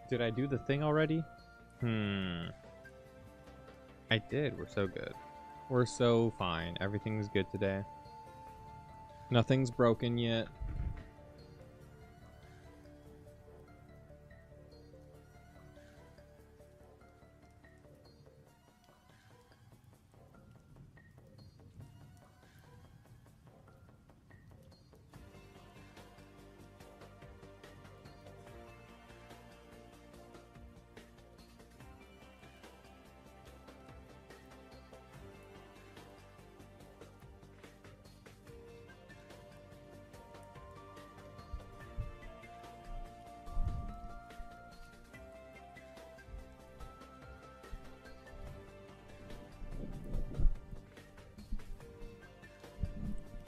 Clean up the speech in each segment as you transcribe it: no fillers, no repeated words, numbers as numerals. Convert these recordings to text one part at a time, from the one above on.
Did I do the thing already? I did. We're so good. We're so fine. Everything's good today. Nothing's broken yet.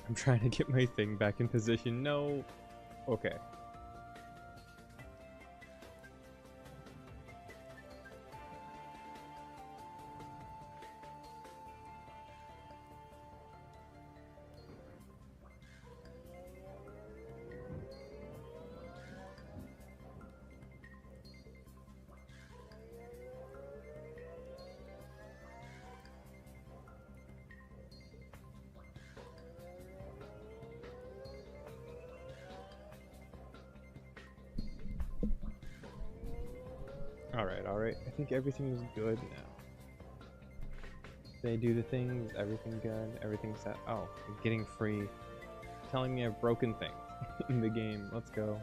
I'm trying to get my thing back in position. No. Okay. Alright. I think everything is good now. They do the things, everything good, everything set. Oh, I'm getting free. Telling me I've broken things in the game. Let's go.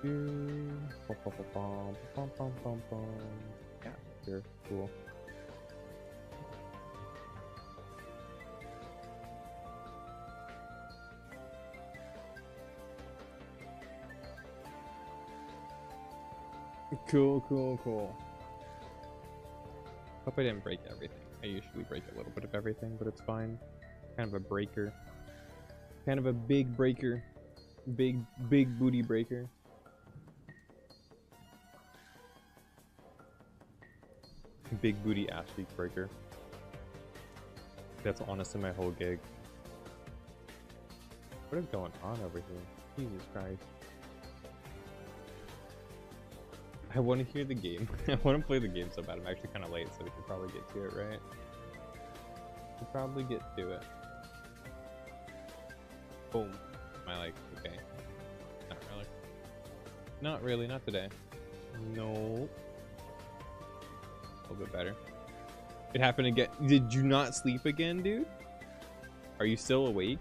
Yeah, sure, cool. Cool. Hope I didn't break everything. I usually break a little bit of everything, but it's fine. Kind of a breaker. Kind of a big breaker. Big booty breaker. Big booty ass cheek breaker. That's honestly my whole gig. What is going on over here? Jesus Christ. I want to hear the game. I want to play the game so bad. I'm actually kind of late, so we could probably get to it, right? We'll probably get to it. Boom. Am I like, okay. Not really. Not really, not today. No. A little bit better. It happened again. Did you not sleep again, dude? Are you still awake?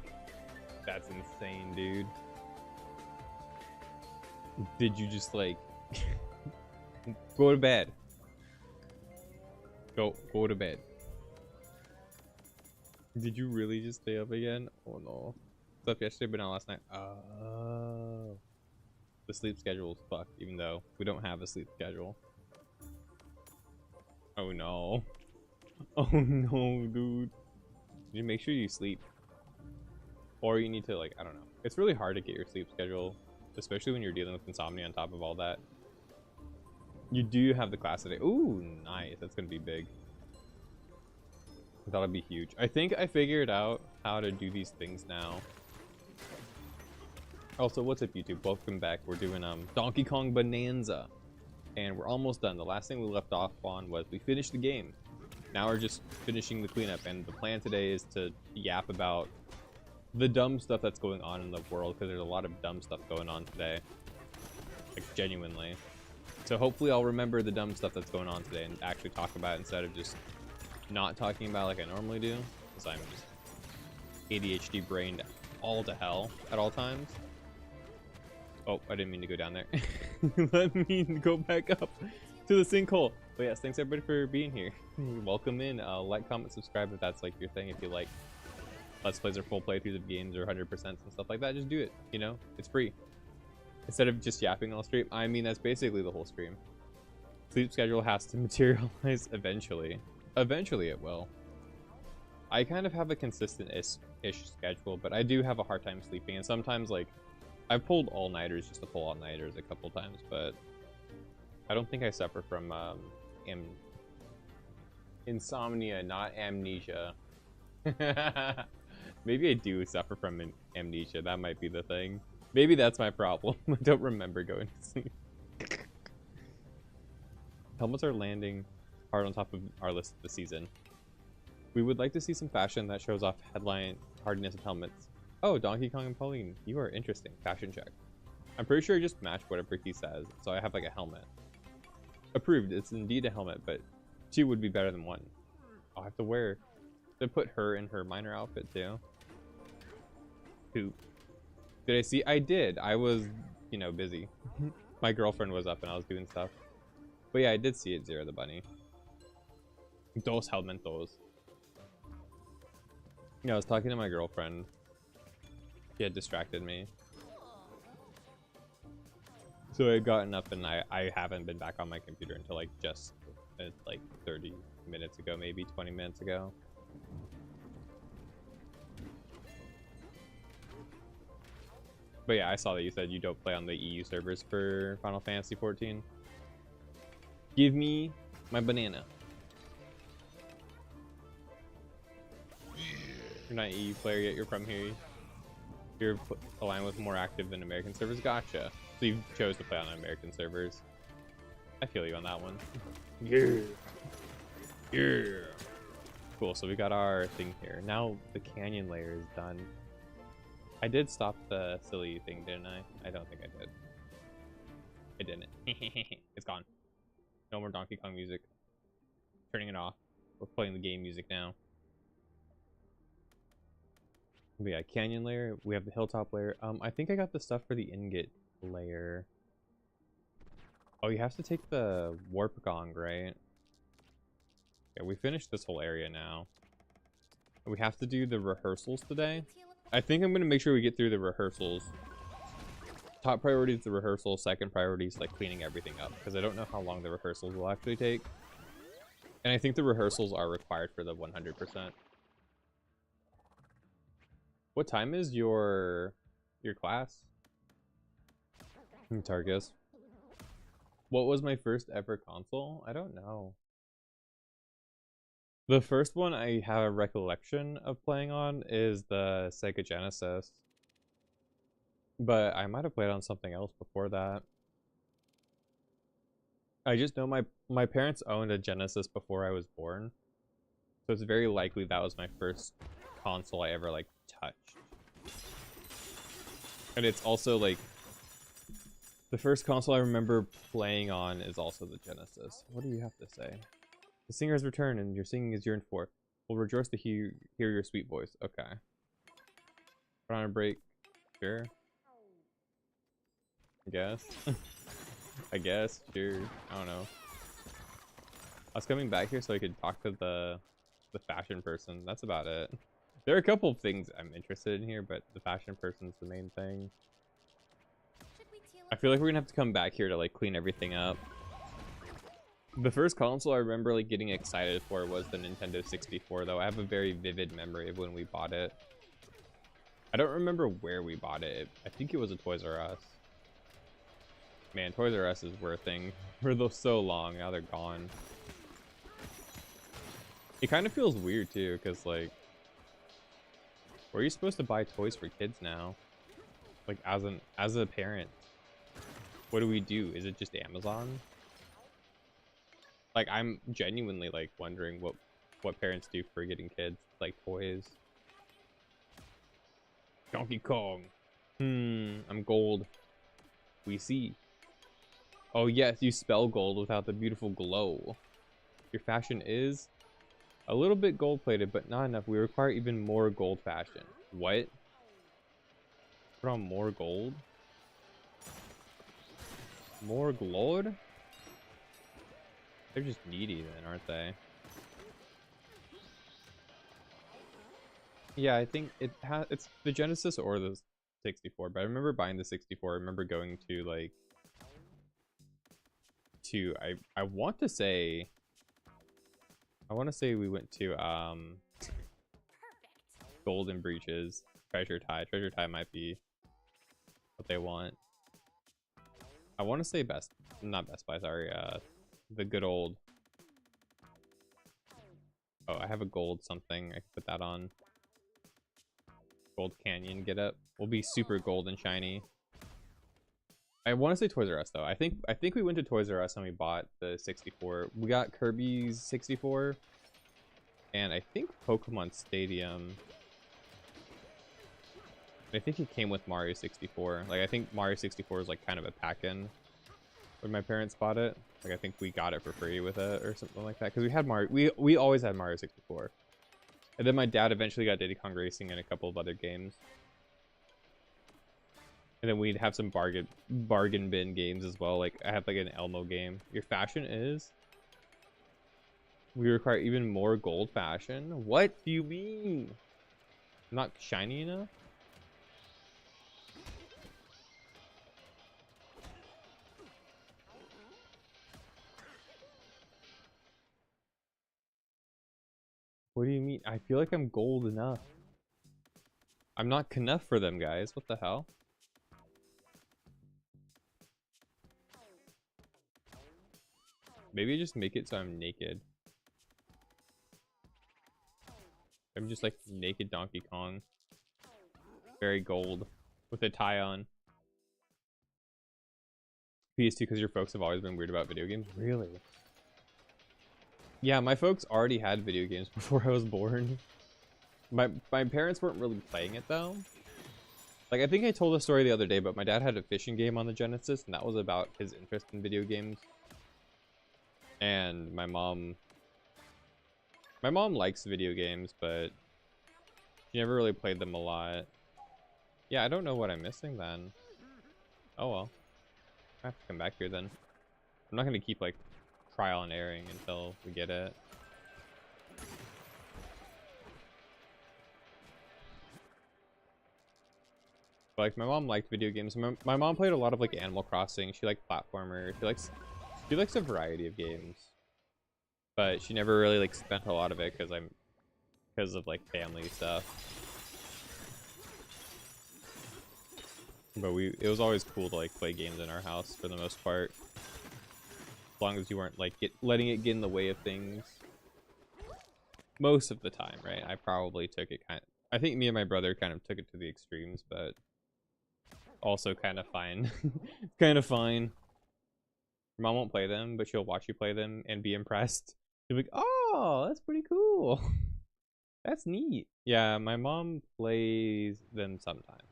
That's insane, dude. Did you just like... Go to bed. Go to bed. Did you really just stay up again? Oh no. Slept yesterday but not last night. Oh. The sleep schedule is fucked, even though we don't have a sleep schedule. Oh no. Oh no, dude. You make sure you sleep. Or you need to, like, I don't know. It's really hard to get your sleep schedule, especially when you're dealing with insomnia on top of all that. You do have the class today. Ooh, nice. That's gonna be big. That'll be huge. I think I figured out how to do these things now. Also, what's up, YouTube? Welcome back. We're doing Donkey Kong Bananza, and we're almost done. The last thing we left off on was we finished the game. Now we're just finishing the cleanup, and the plan today is to yap about the dumb stuff that's going on in the world, because there's a lot of dumb stuff going on today. Like, genuinely. So hopefully I'll remember the dumb stuff that's going on today and actually talk about it instead of just not talking about it like I normally do, because I'm just ADHD brained all to hell at all times. Oh, I didn't mean to go down there. Let me go back up to the sinkhole. But yes, thanks everybody for being here. Welcome in. Like, comment, subscribe if that's like your thing. If you like Let's Plays or full playthroughs of games or 100% and stuff like that, just do it. You know, it's free. Instead of just yapping all stream. I mean, that's basically the whole stream. Sleep schedule has to materialize eventually. Eventually it will. I kind of have a consistent-ish schedule, but I do have a hard time sleeping. And sometimes, like, I've pulled all-nighters just to pull all-nighters a couple times, but I don't think I suffer from insomnia, not amnesia. Maybe I do suffer from amnesia. That might be the thing. Maybe that's my problem. I don't remember going to sleep. Helmets are landing hard on top of our list this season. We would like to see some fashion that shows off headline hardiness of helmets. Oh, Donkey Kong and Pauline, you are interesting. Fashion check. I'm pretty sure I just matched whatever he says, so I have like a helmet. Approved, it's indeed a helmet, but 2 would be better than 1. I'll have to wear, to put her in her minor outfit too. Poop. Did I see? I did. I was, you know, busy. My girlfriend was up and I was doing stuff. But yeah, I did see it, Zero the Bunny. Dos helmentos. Yeah, I was talking to my girlfriend. She had distracted me. So I had gotten up and I haven't been back on my computer until like just like 30 minutes ago, maybe 20 minutes ago. But yeah, I saw that you said you don't play on the EU servers for Final Fantasy 14. Give me my banana. You're not an EU player yet, you're from here. You're aligned with more active than American servers. Gotcha. So you chose to play on American servers. I feel you on that one. Yeah. Yeah. Cool, so we got our thing here. Now the canyon layer is done. I did stop the silly thing, didn't I? I don't think I did. I didn't. It's gone. No more Donkey Kong music. Turning it off. We're playing the game music now. But yeah, canyon layer. We have the hilltop layer. I think I got the stuff for the ingot layer. Oh, you have to take the warp gong, right? Yeah, we finished this whole area now. We have to do the rehearsals today. I think I'm gonna make sure we get through the rehearsals. Top priority is the rehearsal. Second priority is like cleaning everything up, because I don't know how long the rehearsals will actually take. And I think the rehearsals are required for the 100%. What time is your class? Targus. What was my first ever console? I don't know. The first one I have a recollection of playing on is the Sega Genesis. But I might have played on something else before that. I just know my parents owned a Genesis before I was born. So it's very likely that was my first console I ever like touched. And it's also like the first console I remember playing on is also the Genesis. What do you have to say? The singer has returned and your singing is yearned for. We'll rejoice to hear your sweet voice. Okay. Put on a break. Sure. I guess. I guess. Sure. I don't know. I was coming back here so I could talk to the fashion person. That's about it. There are a couple of things I'm interested in here, but the fashion person's the main thing. I feel like we're gonna have to come back here to like clean everything up. The first console I remember like getting excited for was the Nintendo 64 though. I have a very vivid memory of when we bought it. I don't remember where we bought it. I think it was a Toys R Us. Man, Toys R Us were a thing for so long. Now they're gone. It kind of feels weird too, because like, where are you supposed to buy toys for kids now? Like as a parent, what do we do? Is it just Amazon? Like I'm genuinely like wondering what parents do for getting kids like toys. Donkey Kong. I'm gold. We see. Oh yes, you spell gold without the beautiful glow. Your fashion is a little bit gold plated, but not enough. We require even more gold fashion. What? Put on more gold? More gold? They're just needy then, aren't they? Yeah, I think it's the Genesis or the 64, but I remember buying the 64. I remember going to like I want to say we went to Golden Breaches, Treasure Tie. Treasure Tie might be what they want. I want to say not Best Buy, sorry, the good old. Oh, I have a gold something. I can put that on. Gold Canyon get up. We'll be super gold and shiny. I want to say Toys R Us though. I think we went to Toys R Us and we bought the 64. We got Kirby's 64, and I think Pokemon Stadium. I think it came with Mario 64. Like I think Mario 64 is like kind of a pack-in when my parents bought it. Like I think we got it for free with it or something like that because we had Mario. We always had Mario 64, and then my dad eventually got Diddy Kong Racing and a couple of other games. And then we'd have some bargain bin games as well. Like I have like an Elmo game. Your fashion is? We require even more gold fashion? What do you mean? Not shiny enough? What do you mean? I feel like I'm gold enough. I'm not enough for them, guys. What the hell? Maybe just make it so I'm naked. I'm just like naked Donkey Kong. Very gold. With a tie on. PS2 because your folks have always been weird about video games? Really? Yeah, my folks already had video games before I was born. My parents weren't really playing it though. Like I think I told a story the other day, but my dad had a fishing game on the Genesis and that was about his interest in video games. And my mom likes video games, but she never really played them a lot. Yeah, I don't know what I'm missing then. Oh well. I have to come back here then. I'm not gonna keep like trial and erroring until we get it. But like my mom liked video games. My mom played a lot of like Animal Crossing. She liked platformer. She likes a variety of games. But she never really like spent a lot of it because of like family stuff. But it was always cool to like play games in our house for the most part. As long as you weren't like letting it get in the way of things. Most of the time, right? I probably took it I think me and my brother kind of took it to the extremes, but also kind of fine. Kind of fine. Your mom won't play them, but she'll watch you play them and be impressed. She'll be like, oh, that's pretty cool. That's neat. Yeah, my mom plays them sometimes.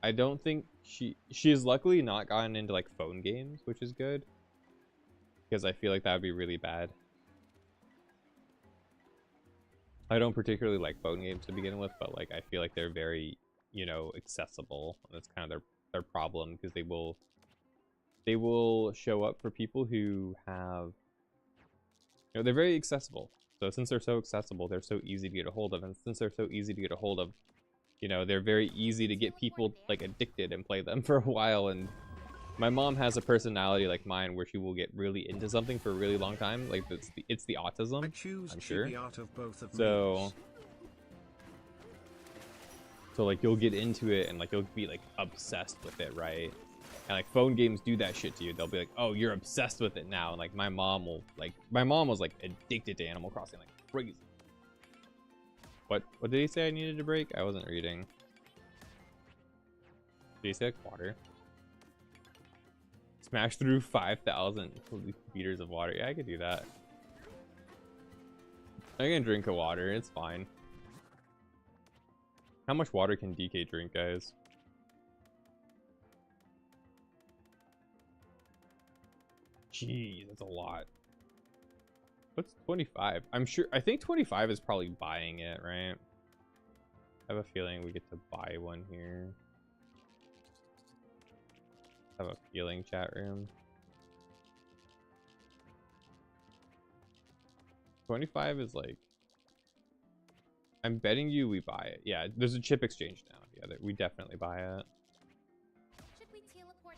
I don't think she has luckily not gotten into like phone games, which is good. Because I feel like that would be really bad. I don't particularly like phone games to begin with, but like I feel like they're very, you know, accessible. And that's kind of their problem because they will show up for people who have, you know, they're very accessible. So since they're so accessible, they're so easy to get a hold of, and since they're so easy to get a hold of, you know, they're very easy to get people like addicted and play them for a while. And my mom has a personality like mine where she will get really into something for a really long time. Like it's the autism, I'm sure. So like you'll get into it and like you'll be like obsessed with it, right? And like phone games do that shit to you. They'll be like, oh, you're obsessed with it now. And like my mom was like addicted to Animal Crossing like crazy. What did he say I needed to break? I wasn't reading. Did he say like water? Smash through 5,000 liters of water. Yeah, I could do that. I can drink a water. It's fine. How much water can DK drink, guys? Jeez, that's a lot. What's 25? I think 25 is probably buying it, right? I have a feeling we get to buy one here. I have a feeling, chat room. 25 is like, I'm betting you we buy it. Yeah, there's a chip exchange now. Yeah, we definitely buy it. Should we teleport?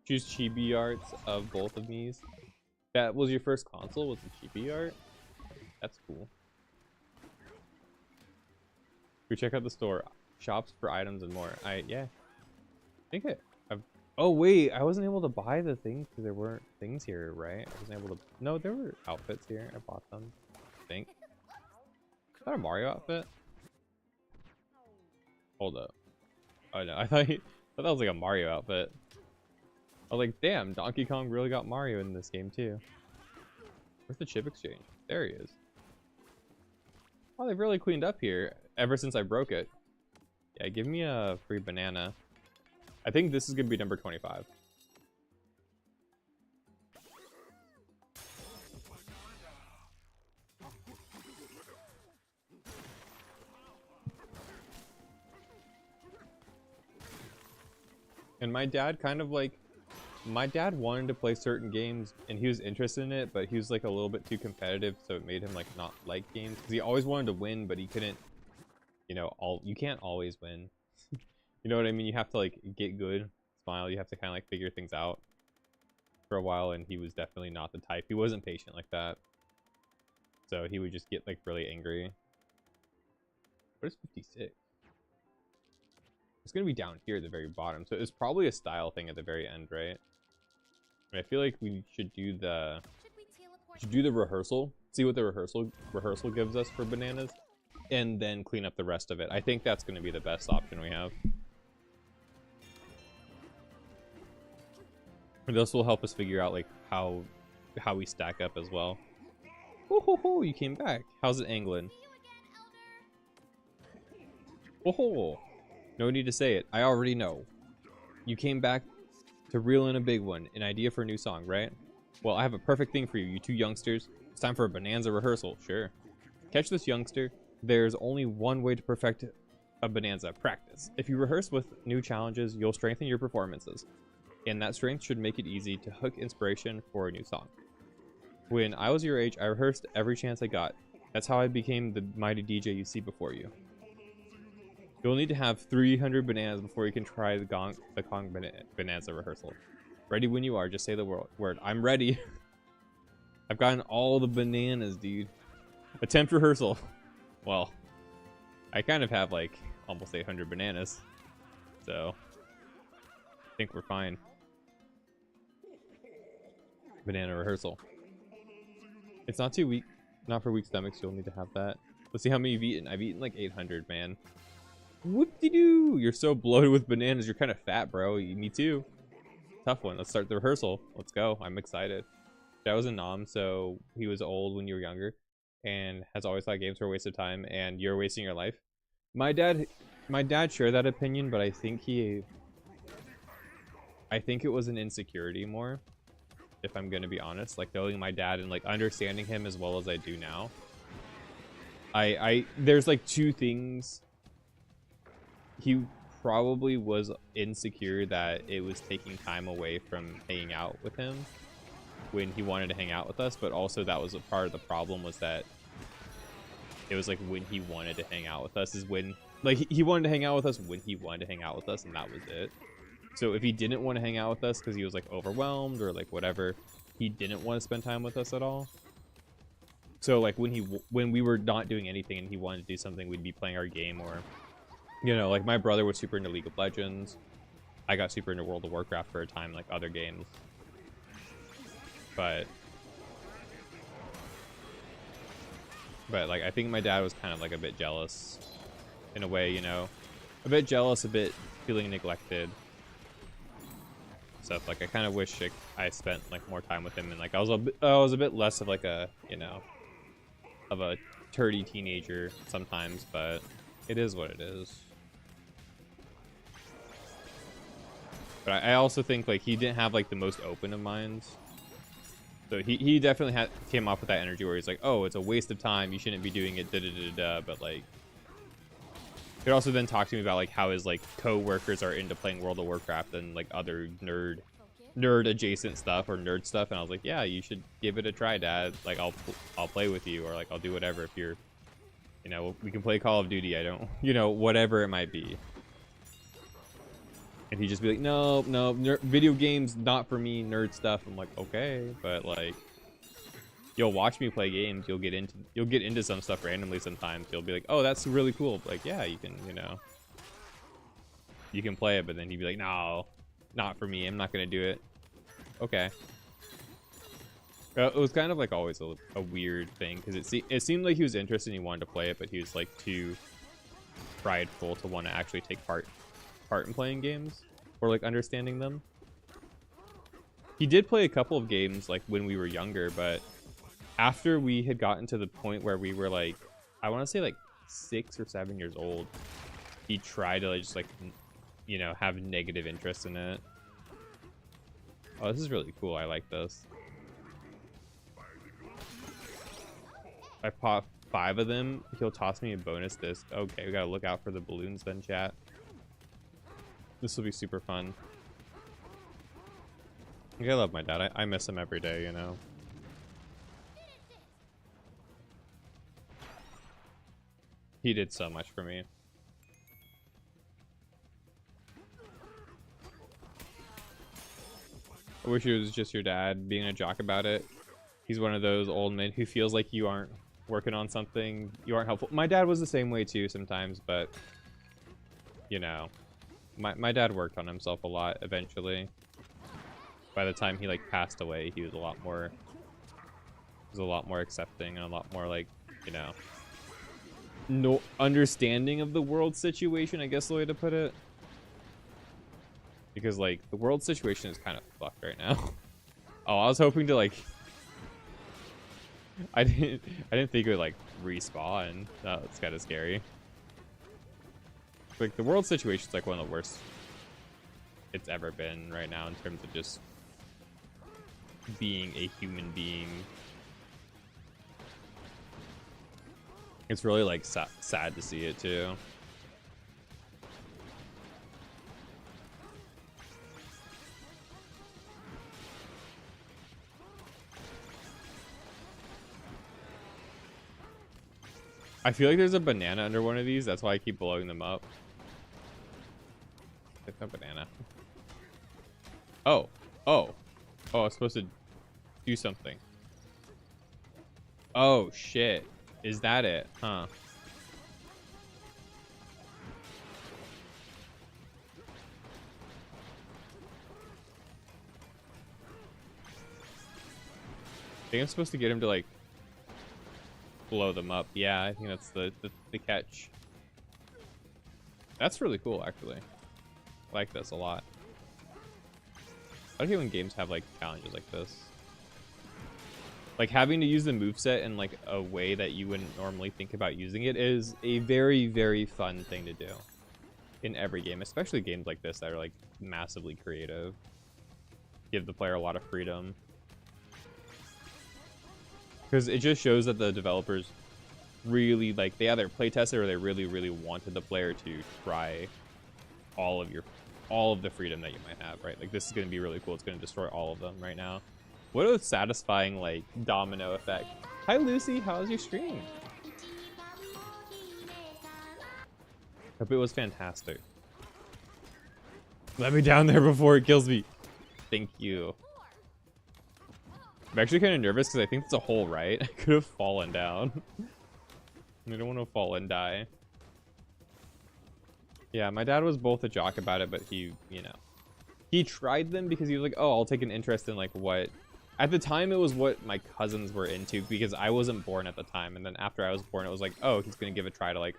Choose chibi arts of both of these. That was your first console, was the chibi art? That's cool. We check out the store. Shops for items and more. Yeah. I think oh wait, I wasn't able to buy the things because there weren't things here, right? I wasn't able to. No, there were outfits here. I bought them. I think. Is that a Mario outfit? Hold up. Oh no, I thought But that was like a Mario outfit. I was like, damn, Donkey Kong really got Mario in this game too. Where's the chip exchange? There he is. Oh, they've really cleaned up here ever since I broke it. Yeah, give me a free banana. I think this is gonna be number 25. And my dad kind of like, my dad wanted to play certain games and he was interested in it, but he was like a little bit too competitive, so it made him like not like games because he always wanted to win, but he couldn't, you know, you can't always win. You know what I mean? You have to like get good, smile, you have to kind of like figure things out for a while, and he was definitely not the type. He wasn't patient like that. So he would just get like really angry. What is 56? It's gonna be down here at the very bottom, so it's probably a style thing at the very end, right? And I feel like we should do the rehearsal, see what the rehearsal gives us for bananas, and then clean up the rest of it. I think that's gonna be the best option we have. And this will help us figure out like how we stack up as well. Oh ho ho! You came back. How's it angling? Oh ho! No need to say it. I already know. You came back to reel in a big one, an idea for a new song, right? Well, I have a perfect thing for you, you two youngsters. It's time for a Bananza rehearsal. Sure. Catch this, youngster. There's only one way to perfect a Bananza: practice. If you rehearse with new challenges, you'll strengthen your performances. And that strength should make it easy to hook inspiration for a new song. When I was your age, I rehearsed every chance I got. That's how I became the mighty DJ you see before you. You'll need to have 300 bananas before you can try the Kong Bananza rehearsal. Ready when you are, just say the word. I'm ready. I've gotten all the bananas, dude. Attempt rehearsal. Well, I kind of have like almost 800 bananas. So, I think we're fine. Banana rehearsal. It's not too weak. Not for weak stomachs, you'll need to have that. Let's see how many you've eaten. I've eaten like 800, man. Whoop-de-doo! You're so bloated with bananas, you're kind of fat, bro. Me too. Tough one. Let's start the rehearsal. Let's go. I'm excited. Dad was a nom, so he was old when you were younger and has always thought games were a waste of time and you're wasting your life. My dad shared that opinion, but I think it was an insecurity more, if I'm gonna be honest. Like knowing my dad and like understanding him as well as I do now. There's like two things. He probably was insecure that it was taking time away from hanging out with him when he wanted to hang out with us, but also that was a part of the problem, was that it was like when he wanted to hang out with us is when, like, he wanted to hang out with us when he wanted to hang out with us, and that was it. So if he didn't want to hang out with us because he was like overwhelmed or like whatever, he didn't want to spend time with us at all. So like when we were not doing anything and he wanted to do something, we'd be playing our game, or you know, like my brother was super into League of Legends. I got super into World of Warcraft for a time, like other games. But like I think my dad was kind of like a bit jealous in a way, you know, a bit jealous, a bit feeling neglected. Stuff like I kind of wish I spent like more time with him, and like I was a bit less of like a, you know, of a turdy teenager sometimes, but it is what it is. But I also think like he didn't have like the most open of minds. So he definitely came off with that energy where he's like, oh, it's a waste of time, you shouldn't be doing it, da da da da. But like, he also then talked to me about like how his like co-workers are into playing World of Warcraft and like other nerd adjacent stuff or nerd stuff, and I was like, yeah, you should give it a try, Dad. Like I'll play with you, or like I'll do whatever if you're, you know, we can play Call of Duty. I don't, you know, whatever it might be. And he'd just be like, no, video games not for me, nerd stuff. I'm like, okay, but like, you'll watch me play games, you'll get into some stuff randomly sometimes. You'll be like, oh, that's really cool. Like, yeah, you can, you know, you can play it. But then he'd be like, no, not for me, I'm not gonna do it. Okay. It was kind of like always a weird thing, because it seemed like he was interested and he wanted to play it, but he was like too prideful to want to actually take part in playing games. or like understanding them. He did play a couple of games like when we were younger, but after we had gotten to the point where we were like, I want to say like 6 or 7 years old, he tried to like, just like, you know, have negative interest in it. Oh, this is really cool. I like this. If I pop 5 of them, he'll toss me a bonus disc. Okay, we gotta look out for the balloons then, chat. This will be super fun. I love my dad. I miss him every day, you know. He did so much for me. I wish it was just your dad being a jock about it. He's one of those old men who feels like you aren't working on something, you aren't helpful. My dad was the same way too sometimes, but you know, my dad worked on himself a lot eventually. By the time he like passed away, he was a lot more accepting and a lot more like, you know, no understanding of the world situation, I guess the way to put it. Because like the world situation is kind of fucked right now. Oh, I was hoping to like I didn't think it would like respawn. That's kind of scary. Like the world situation is like one of the worst it's ever been right now in terms of just being a human being. It's really like sad to see it too. I feel like there's a banana under one of these. That's why I keep blowing them up. It's a banana. Oh. Oh. Oh, I was supposed to do something. Oh, shit. Is that it? Huh. I think I'm supposed to get him to, like, blow them up. Yeah, I think that's the catch. That's really cool, actually. I like this a lot. I like it when games have, like, challenges like this. Like, having to use the moveset in, like, a way that you wouldn't normally think about using it is a very, very fun thing to do in every game, especially games like this that are, like, massively creative. Give the player a lot of freedom. Because it just shows that the developers really, like, they either play tested or they really, really wanted the player to try all of the freedom that you might have, right? Like, this is going to be really cool. It's going to destroy all of them right now. What a satisfying, like, domino effect. Hi, Lucy. How's your stream? Hope it was fantastic. Let me down there before it kills me. Thank you. I'm actually kind of nervous because I think it's a hole, right? I could have fallen down. I don't want to fall and die. Yeah, my dad was both a jock about it, but he, you know, he tried them because he was like, oh, I'll take an interest in, like, what... At the time, it was what my cousins were into because I wasn't born at the time. And then after I was born, it was like, oh, he's going to give a try to, like,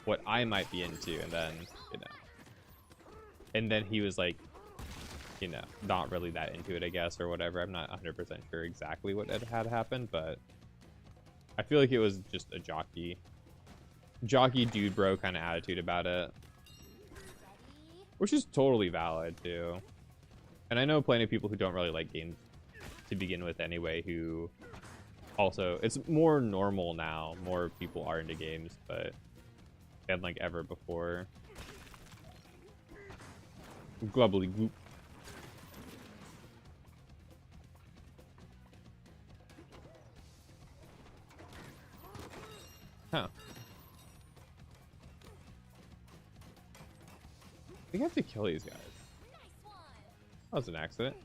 what I might be into. And then, you know. And then he was, like, you know, not really that into it, I guess, or whatever. I'm not 100% sure exactly what had happened, but I feel like it was just a jockey dude bro kind of attitude about it. Which is totally valid, too. And I know plenty of people who don't really like games to begin with anyway, who also, it's more normal now. More people are into games, but than like ever before. Glubbly goop. Huh. We have to kill these guys. That was an accident.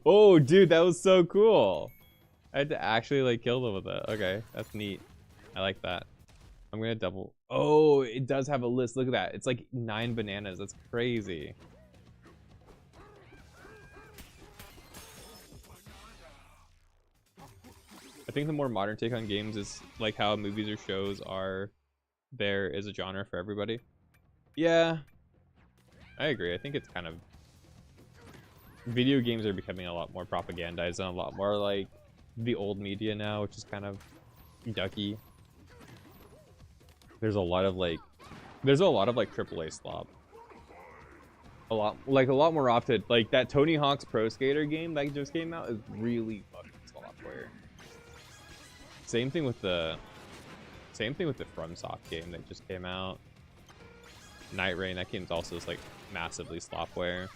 Oh, dude, that was so cool. I had to actually, like, kill them with it. Okay, that's neat. I like that. I'm gonna double... Oh, it does have a list. Look at that. It's like 9 bananas. That's crazy. I think the more modern take on games is like how movies or shows are there as a genre for everybody. Yeah, I agree. I think it's kind of video games are becoming a lot more propagandized and a lot more like the old media now, which is kind of ducky. There's a lot of like AAA slop. A lot more often. Like that Tony Hawk's Pro Skater game that just came out is really fucking slopware. Same thing with the FromSoft game that just came out. Night Rain, that game's also just like massively slopware.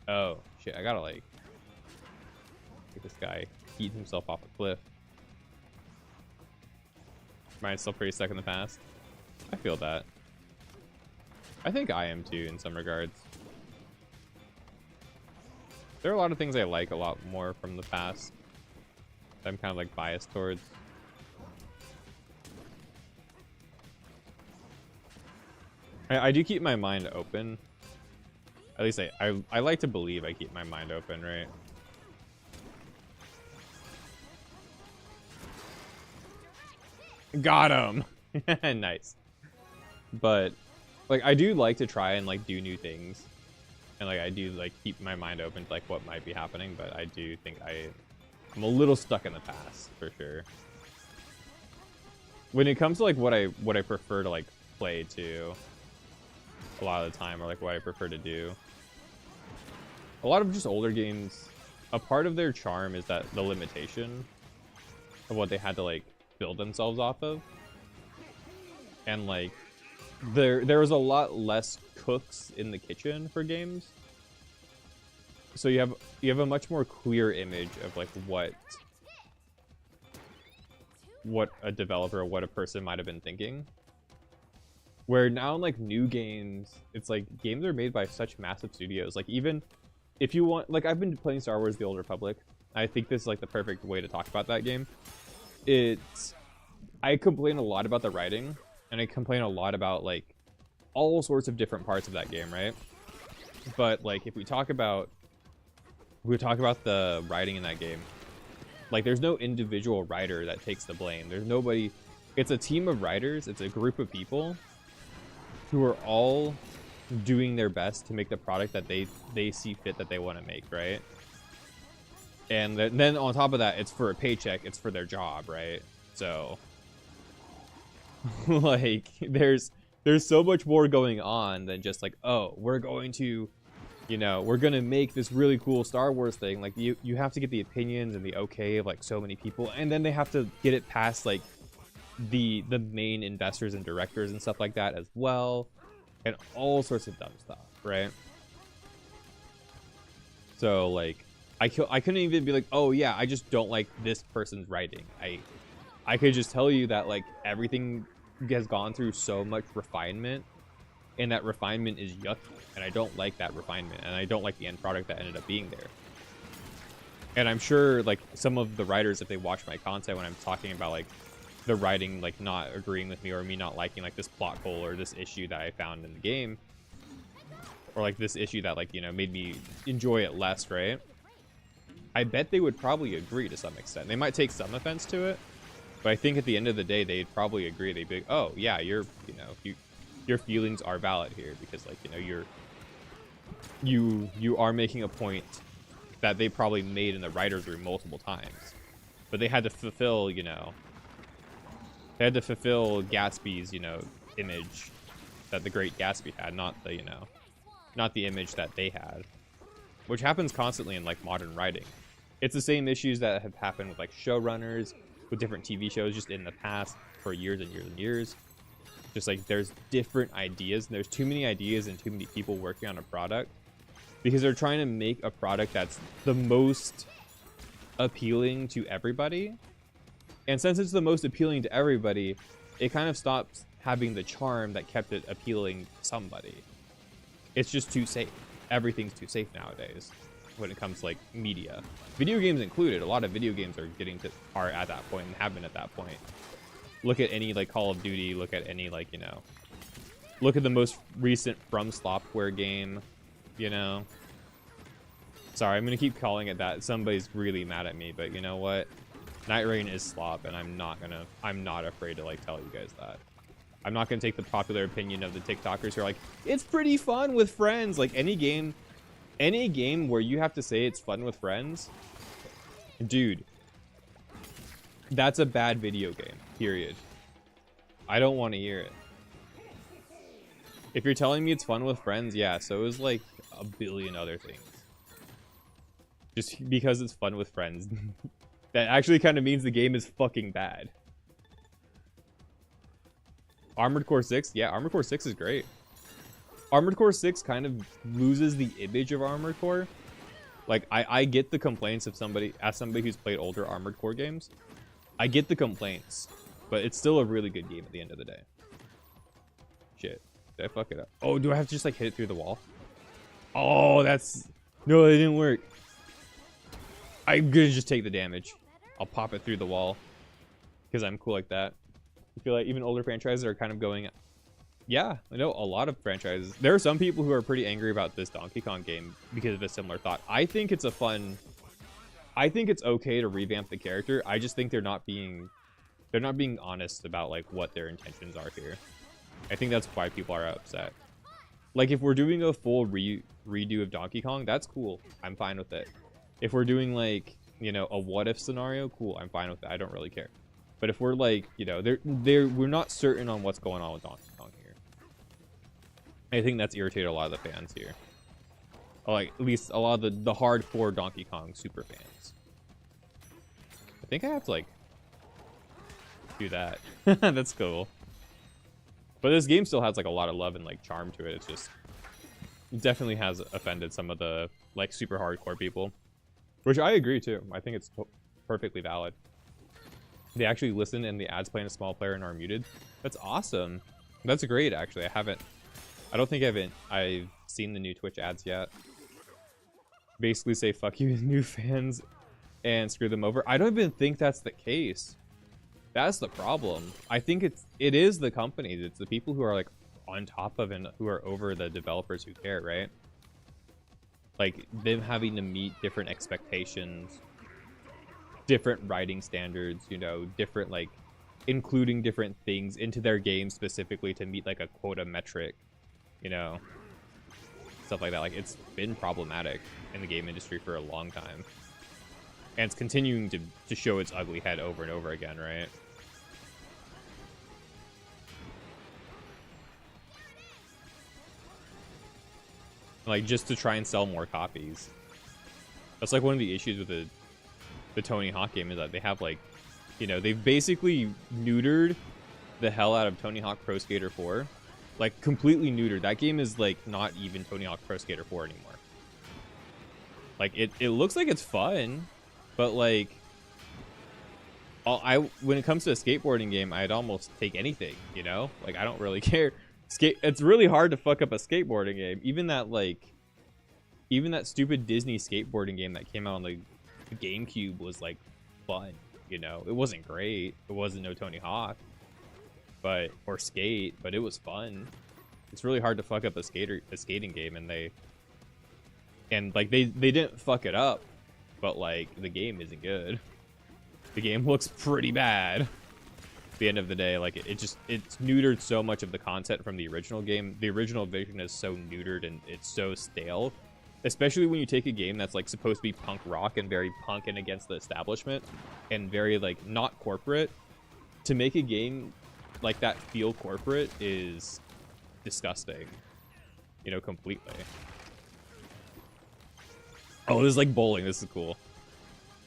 Oh shit, I gotta like get this guy eat himself off a cliff. Mine's still pretty stuck in the past. I feel that. I think I am too in some regards. There are a lot of things I like a lot more from the past that I'm kind of like biased towards. I do keep my mind open. At least I like to believe I keep my mind open, right? Got him! Nice. But like I do like to try and like do new things. And like I do like keep my mind open to like what might be happening, but I do think I'm a little stuck in the past for sure. When it comes to like what I prefer to like play too, a lot of the time, or like what I prefer to do. A lot of just older games, a part of their charm is that the limitation of what they had to like build themselves off of. And like there was a lot less cooks in the kitchen for games. So you have a much more clear image of like what a developer, what a person might have been thinking. Where now in like new games, it's like games are made by such massive studios. Like even if you want, like I've been playing Star Wars: The Old Republic. I think this is like the perfect way to talk about that game. I complain a lot about the writing, and I complain a lot about like all sorts of different parts of that game, right? But like if we talk about the writing in that game, like there's no individual writer that takes the blame. There's nobody. It's a team of writers. It's a group of people who are all doing their best to make the product that they see fit that they want to make, right? And then on top of that, it's for a paycheck. It's for their job, right? So like there's so much more going on than just like, oh, we're going to make this really cool Star Wars thing. Like you have to get the opinions and the okay of like so many people, and then they have to get it past like the main investors and directors and stuff like that as well, and all sorts of dumb stuff, right? So like I couldn't even be like, oh yeah, I just don't like this person's writing. I could just tell you that like everything has gone through so much refinement, and that refinement is yucky, and I don't like that refinement, and I don't like the end product that ended up being there. And I'm sure like some of the writers, if they watch my content when I'm talking about like the writing like not agreeing with me, or me not liking like this plot hole or this issue that I found in the game, or like this issue that like made me enjoy it less, right? I bet they would probably agree to some extent. They might take some offense to it, but I think at the end of the day they'd probably agree. They'd be like, oh yeah, your feelings are valid here, because like you are making a point that they probably made in the writer's room multiple times, but they had to fulfill Gatsby's image that the Great Gatsby had, not the image that they had, which happens constantly in like modern writing. It's the same issues that have happened with like showrunners with different TV shows just in the past for years and years and years. Just like there's different ideas, and there's too many ideas and too many people working on a product, because they're trying to make a product that's the most appealing to everybody. And since it's the most appealing to everybody, it kind of stops having the charm that kept it appealing to somebody. It's just too safe. Everything's too safe nowadays when it comes to like media, video games included. A lot of video games are at that point and have been at that point. Look at any like Call of Duty, look at any like look at the most recent From Software game, Sorry, I'm gonna keep calling it that. Somebody's really mad at me, but you know what? Night Rain is slop, and I'm not afraid to like tell you guys that. I'm not gonna take the popular opinion of the TikTokers who are like, it's pretty fun with friends. Like any game where you have to say it's fun with friends, dude, that's a bad video game, period. I don't want to hear it. If you're telling me it's fun with friends, yeah, so is like a billion other things. Just because it's fun with friends, that actually kind of means the game is fucking bad. Armored Core 6? Yeah, Armored Core 6 is great. Armored Core 6 kind of loses the image of Armored Core. Like, I get the complaints of somebody, as somebody who's played older Armored Core games. I get the complaints, but it's still a really good game at the end of the day. Shit. Did I fuck it up? Oh, do I have to just, like, hit it through the wall? Oh, that's... No, it didn't work. I'm gonna just take the damage. I'll pop it through the wall. Because I'm cool like that. I feel like even older franchises are kind of going... Yeah, I know a lot of franchises. There are some people who are pretty angry about this Donkey Kong game because of a similar thought. I think it's a fun... I think it's okay to revamp the character. I just think they're not being honest about like what their intentions are here. I think that's why people are upset. Like if we're doing a full redo of Donkey Kong, that's cool. I'm fine with it. If we're doing like, you know, a what if scenario, cool. I'm fine with it. I don't really care. But if we're like, you know, we're not certain on what's going on with Donkey Kong here. I think that's irritated a lot of the fans here. Or like at least a lot of the hardcore Donkey Kong super fans. I think I have to like do that. That's cool. But this game still has like a lot of love and like charm to it. It's just, it definitely has offended some of the like super hardcore people, which I agree too. I think it's perfectly valid. They actually listen and the ads play in a small player and are muted. That's awesome. That's great. Actually, I don't think I've seen the new Twitch ads yet. Basically say fuck you to new fans and screw them over. I don't even think that's the case. That's the problem. I think it is the companies. It's the people who are like on top of and who are over the developers who care, right? Like them having to meet different expectations, different writing standards, you know, different like including different things into their game specifically to meet like a quota metric, you know, stuff like that. Like it's been problematic in the game industry for a long time. And it's continuing to show its ugly head over and over again, right? Like, just to try and sell more copies. That's like one of the issues with the Tony Hawk game is that they have like, you know, they've basically neutered the hell out of Tony Hawk Pro Skater 4. Like, completely neutered. That game is like not even Tony Hawk Pro Skater 4 anymore. Like, it looks like it's fun, but like, when it comes to a skateboarding game, I'd almost take anything, you know? Like, I don't really care. It's really hard to fuck up a skateboarding game. Even that stupid Disney skateboarding game that came out on the GameCube was like fun, you know? It wasn't great. It wasn't no Tony Hawk, or Skate, but it was fun. It's really hard to fuck up a skating game, and they didn't fuck it up, but like the game isn't good. The game looks pretty bad. At the end of the day, like it's neutered so much of the content from the original game. The original vision is so neutered and it's so stale, especially when you take a game that's like supposed to be punk rock and very punk and against the establishment and very like not corporate. To make a game like that feel corporate is disgusting, you know, completely. Oh, this is like bowling. This is cool.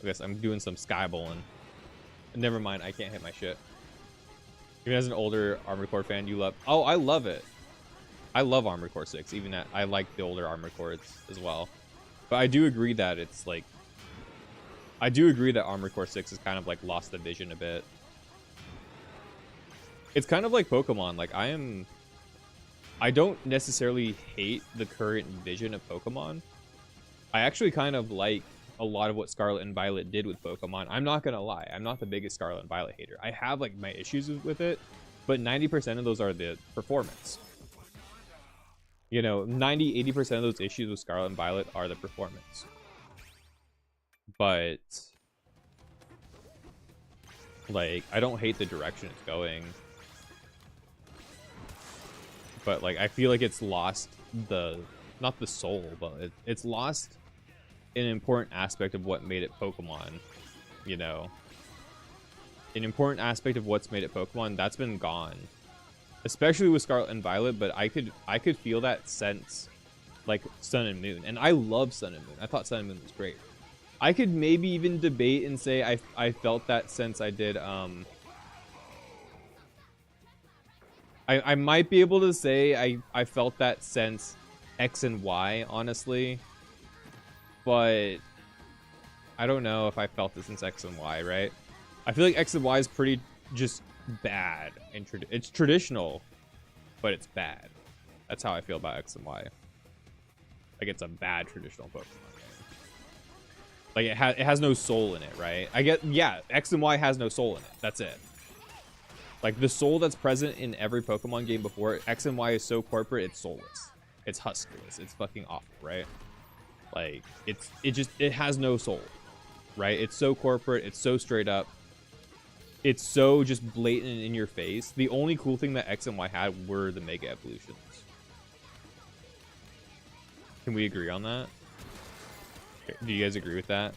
I guess I'm doing some sky bowling. Never mind, I can't hit my shit. Even as an older Armored Core fan, you love... Oh, I love it. I love Armored Core 6. Even that, I like the older Armored Cores as well. But I do agree that it's like... I do agree that Armored Core 6 has kind of like lost the vision a bit. It's kind of like Pokemon. Like I don't necessarily hate the current vision of Pokemon. I actually kind of like a lot of what Scarlet and Violet did with Pokemon. I'm not gonna lie, I'm not the biggest Scarlet and Violet hater. I have like my issues with it, but 90% of those are the performance. You know, 90-80% of those issues with Scarlet and Violet are the performance. but like I don't hate the direction it's going. But like I feel like it's lost the not the soul, but it's lost an important aspect of what made it Pokemon, you know. An important aspect of what's made it Pokemon that's been gone. Especially with Scarlet and Violet, but I could feel that sense like Sun and Moon. And I love Sun and Moon. I thought Sun and Moon was great. I could maybe even debate and say I felt that sense I did I might be able to say I felt that sense X and Y, honestly. But I don't know if I felt it since X and Y, right? I feel like X and Y is pretty just bad. And it's traditional, but it's bad. That's how I feel about X and Y. Like it's a bad traditional Pokemon game. Like it has no soul in it, right? Yeah, X and Y has no soul in it. That's it. Like the soul that's present in every Pokemon game before it, X and Y is so corporate, it's soulless. It's huskless. It's fucking awful, right? Like it has no soul, right? It's so corporate. It's so straight up. It's so just blatant in your face. The only cool thing that X and Y had were the Mega Evolutions. Can we agree on that? Okay, do you guys agree with that?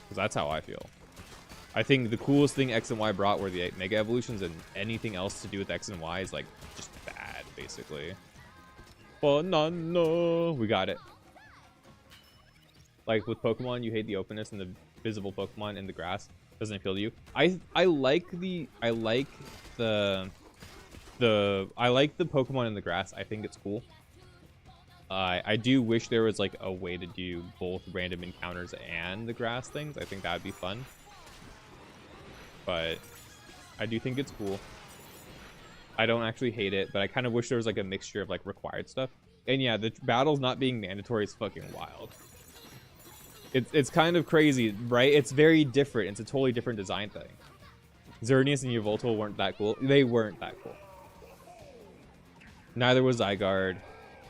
Because that's how I feel. I think the coolest thing X and Y brought were the Mega Evolutions, and anything else to do with X and Y is like just bad, basically. Banana, we got it. Like with Pokemon, you hate the openness and the visible Pokemon in the grass. Doesn't appeal to you. I like the Pokemon in the grass. I think it's cool. I do wish there was like a way to do both random encounters and the grass things. I think that would be fun. But I do think it's cool. I don't actually hate it, but I kind of wish there was like a mixture of like required stuff. And yeah, the battles not being mandatory is fucking wild. It's kind of crazy, right? It's very different. It's a totally different design thing. Xerneas and Yveltal weren't that cool. They weren't that cool. Neither was Zygarde.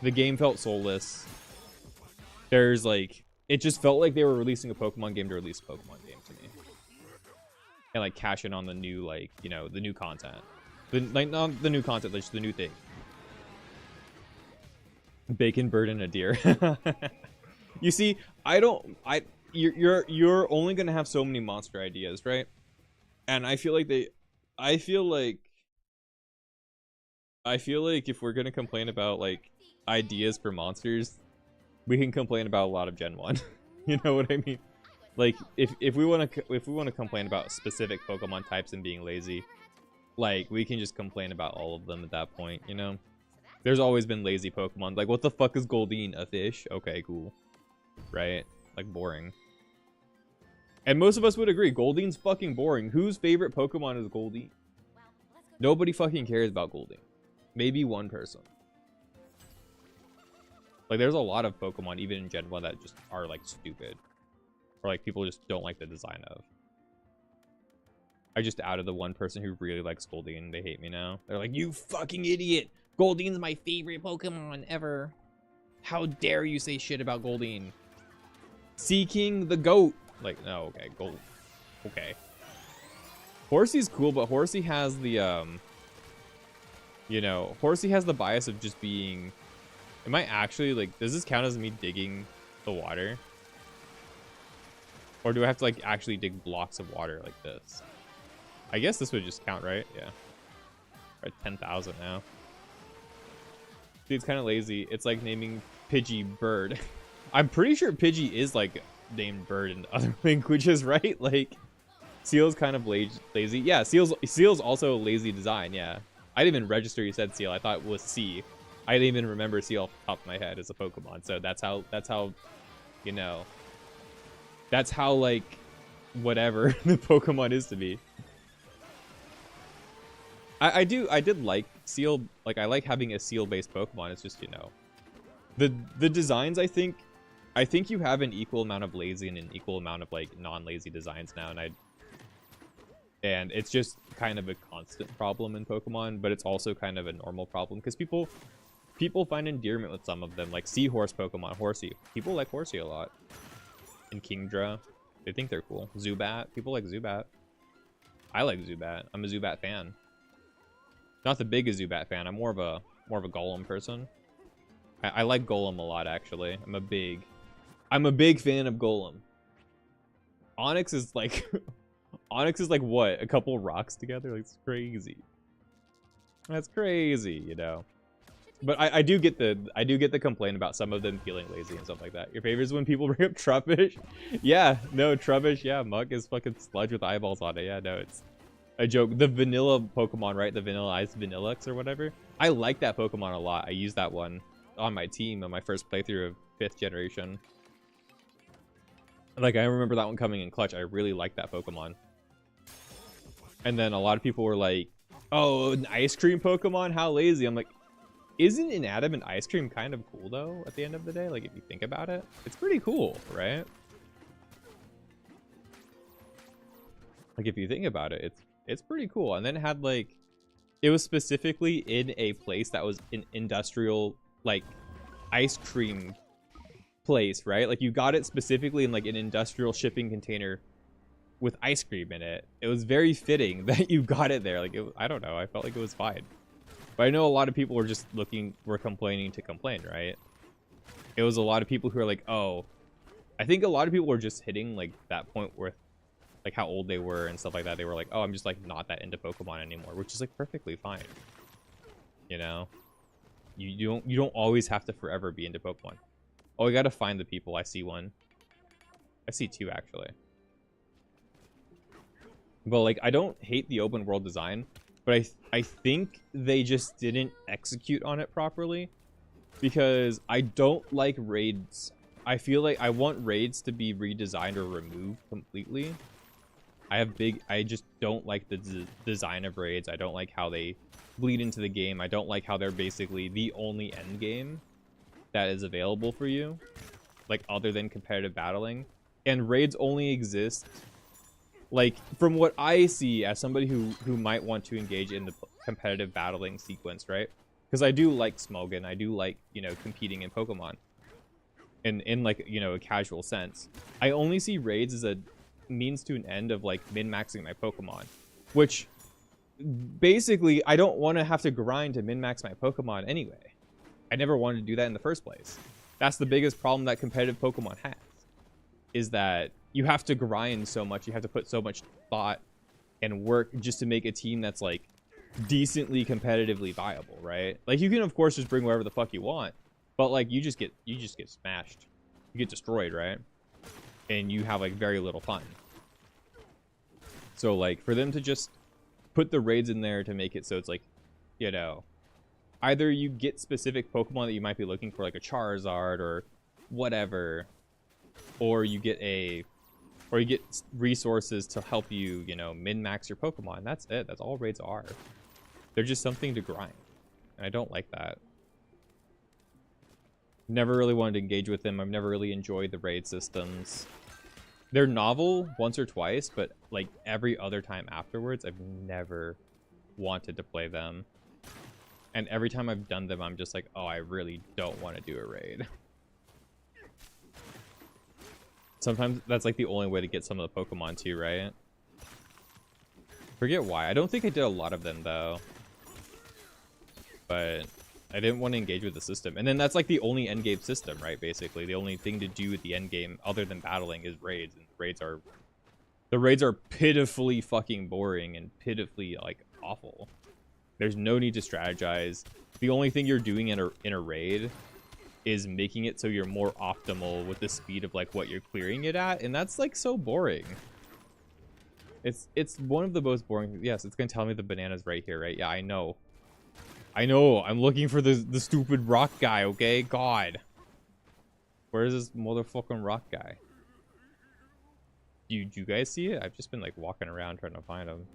The game felt soulless. There's like, it just felt like they were releasing a Pokemon game to release a Pokemon game to me. And like cash in on the new, like, you know, the new content. Like not the new content, just the new thing. Bacon, bird, and a deer. You see, you're only gonna have so many monster ideas, right? And I feel like if we're gonna complain about like ideas for monsters, we can complain about a lot of Gen 1. You know what I mean? Like if we want to complain about specific Pokemon types and being lazy, like we can just complain about all of them at that point, you know? There's always been lazy Pokemon. Like what the fuck is Goldeen? A fish? Okay, cool. Right? Like boring. And most of us would agree, Goldeen's fucking boring. Whose favorite Pokemon is Goldeen? Nobody fucking cares about Goldeen. Maybe one person. Like there's a lot of Pokemon, even in Gen 1, that just are like stupid. Or like people just don't like the design of. I just outed the one person who really likes Goldeen. They hate me now. They're like, you fucking idiot! Goldeen's my favorite Pokemon ever. How dare you say shit about Goldeen? Seeking the goat. Like, no, okay, gold. Okay. Horsey's cool, but Horsey has the, you know, Horsey has the bias of just being... Am I actually, like, does this count as me digging the water? Or do I have to, like, actually dig blocks of water like this? I guess this would just count, right? Yeah. We're at 10,000 now. See, it's kind of lazy. It's like naming Pidgey Bird. I'm pretty sure Pidgey is, like, named Bird in other languages, right? Like, Seal's kind of lazy. Yeah, Seal's also a lazy design, yeah. I didn't even register you said Seal. I thought it was C. I didn't even remember Seal off the top of my head as a Pokemon. So that's how, you know, that's how, like, whatever the Pokemon is to me. I did like Seal. Like, I like having a Seal-based Pokemon. It's just, you know, the designs, I think you have an equal amount of lazy and an equal amount of, like, non-lazy designs now, and it's just kind of a constant problem in Pokemon, but it's also kind of a normal problem because people find endearment with some of them, like Seahorse Pokemon, Horsey. People like Horsey a lot. And Kingdra. They think they're cool. Zubat. People like Zubat. I like Zubat. I'm a Zubat fan. Not the biggest Zubat fan. I'm more of a Golem person. I like Golem a lot, actually. I'm a big fan of Golem. Onyx is like Onyx is like what? A couple rocks together? Like, it's crazy. That's crazy, you know. But I do get the complaint about some of them feeling lazy and stuff like that. Your favorite is when people bring up Trubbish? Yeah, no, Trubbish, yeah, Muck is fucking sludge with eyeballs on it. Yeah, no, it's a joke. The vanilla Pokemon, right? The Vanilla Ice Vanillux or whatever. I like that Pokemon a lot. I use that one on my team on my first playthrough of 5th generation. Like, I remember that one coming in clutch. I really liked that Pokemon. And then a lot of people were like, oh, an ice cream Pokemon? How lazy. I'm like, isn't inanimate ice cream kind of cool, though, at the end of the day? Like, if you think about it, it's pretty cool, right? Like, if you think about it, it's pretty cool. And then it had, like, it was specifically in a place that was an industrial, like, ice cream place, right? Like, you got it specifically in, like, an industrial shipping container with ice cream in it. It was very fitting that you got it there. Like, I don't know. I felt like it was fine. But I know a lot of people were complaining to complain, right? It was a lot of people who are like, oh, I think a lot of people were just hitting like that point where, like, how old they were and stuff like that. They were like, oh, I'm just like not that into Pokemon anymore, which is like perfectly fine. You know, you don't always have to forever be into Pokemon. Oh, I gotta find the people. I see one. I see two actually. But like, I don't hate the open world design. But I think they just didn't execute on it properly, because I don't like raids. I feel like I want raids to be redesigned or removed completely. I just don't like the design of raids. I don't like how they bleed into the game. I don't like how they're basically the only end game that is available for you, like, other than competitive battling. And raids only exist, like, from what I see as somebody who might want to engage in the competitive battling sequence, right? Because I do like Smogon. I do like, you know, competing in Pokemon. In like, you know, a casual sense. I only see raids as a means to an end of, like, min-maxing my Pokemon. Which, basically, I don't want to have to grind to min-max my Pokemon anyway. I never wanted to do that in the first place. That's the biggest problem that competitive Pokemon has. Is that you have to grind so much, you have to put so much thought and work just to make a team that's, like, decently competitively viable, right? Like, you can, of course, just bring whatever the fuck you want, but, like, you just get smashed. You get destroyed, right? And you have, like, very little fun. So, like, for them to just put the raids in there to make it so it's, like, you know, either you get specific Pokemon that you might be looking for, like a Charizard or whatever, or you get resources to help you, you know, min-max your Pokemon. That's it. That's all raids are. They're just something to grind. And I don't like that. Never really wanted to engage with them. I've never really enjoyed the raid systems. They're novel once or twice, but, like, every other time afterwards, I've never wanted to play them. And every time I've done them, I'm just like, oh, I really don't want to do a raid. Sometimes that's, like, the only way to get some of the Pokemon too, right? Forget why. I don't think I did a lot of them, though. But I didn't want to engage with the system. And then that's, like, the only endgame system, right? Basically, the only thing to do with the endgame other than battling is raids. And the raids are pitifully fucking boring and pitifully, like, awful. There's no need to strategize. The only thing you're doing in a raid is making it so you're more optimal with the speed of, like, what you're clearing it at, and that's, like, so boring. It's one of the most boring. Yes, it's gonna tell me the banana's right here, right? Yeah, I know. I'm looking for the stupid rock guy, okay? God, where is this motherfucking rock guy? Do you guys see it? I've just been, like, walking around trying to find him.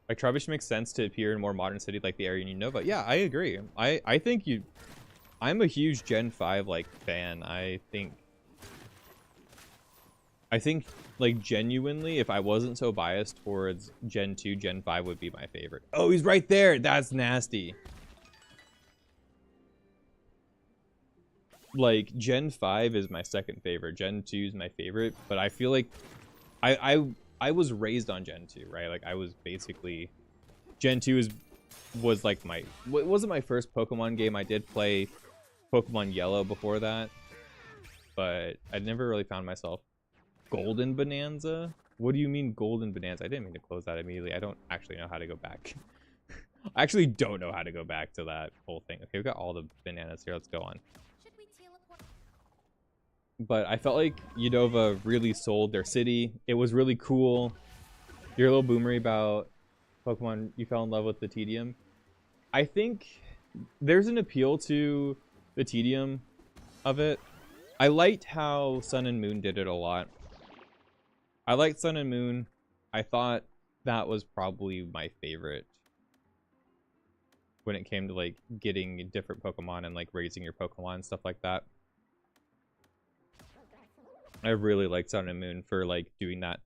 Like, Trubbish makes sense to appear in a more modern city like the area in Unova. Yeah, I agree. I think I'm a huge Gen 5, like, fan. I think, like, genuinely, if I wasn't so biased towards Gen 2, Gen 5 would be my favorite. Oh, he's right there! That's nasty. like Gen 5 is my second favorite. Gen 2 is my favorite, but I feel like I was raised on Gen 2, right? Like I was basically Gen 2 was like my it wasn't my first Pokemon game. I did play Pokemon Yellow before that, but I never really found myself Golden Bonanza. What do you mean Golden Bonanza? I didn't mean to close that immediately. I don't actually know how to go back. I actually don't know how to go back to that whole thing. Okay, we've got all the bananas here. Let's go on. Should we teleport? But I felt like Unova really sold their city. It was really cool. You're a little boomery about Pokemon. You fell in love with the tedium. I think there's an appeal to the tedium of it. I liked how Sun and Moon did it a lot. I liked Sun and Moon. I thought that was probably my favorite when it came to like getting different Pokemon and like raising your Pokemon and stuff like that. I really liked Sun and Moon for like doing that.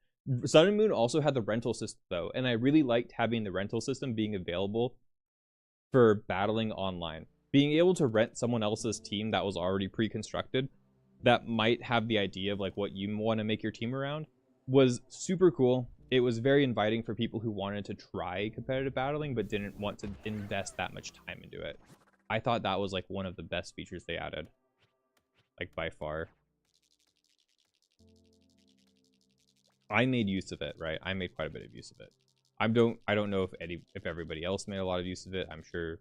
Sun and Moon also had the rental system though, and I really liked having the rental system being available for battling online. Being able to rent someone else's team that was already pre-constructed that might have the idea of like what you want to make your team around was super cool. It was very inviting for people who wanted to try competitive battling but didn't want to invest that much time into it. I thought that was like one of the best features they added, like by far. I made use of it, right? I made quite a bit of use of it. I don't know if everybody else made a lot of use of it. I'm sure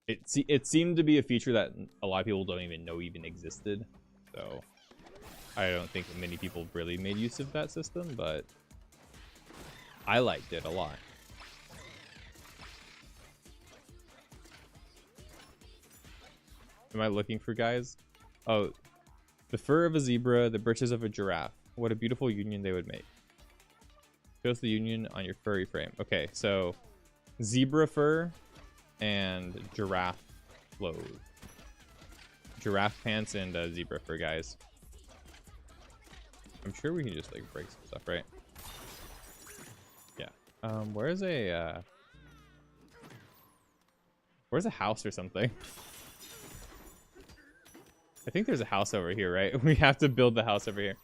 it seemed to be a feature that a lot of people don't even know even existed. So I don't think many people really made use of that system, but I liked it a lot. Am I looking for guys? Oh, the fur of a zebra, the britches of a giraffe. What a beautiful union they would make. Shows the union on your furry frame. Okay, so zebra fur and giraffe clothes. Giraffe pants and zebra fur, guys. I'm sure we can just like break some stuff, right? Yeah. Where's a house or something? I think there's a house over here, right? We have to build the house over here.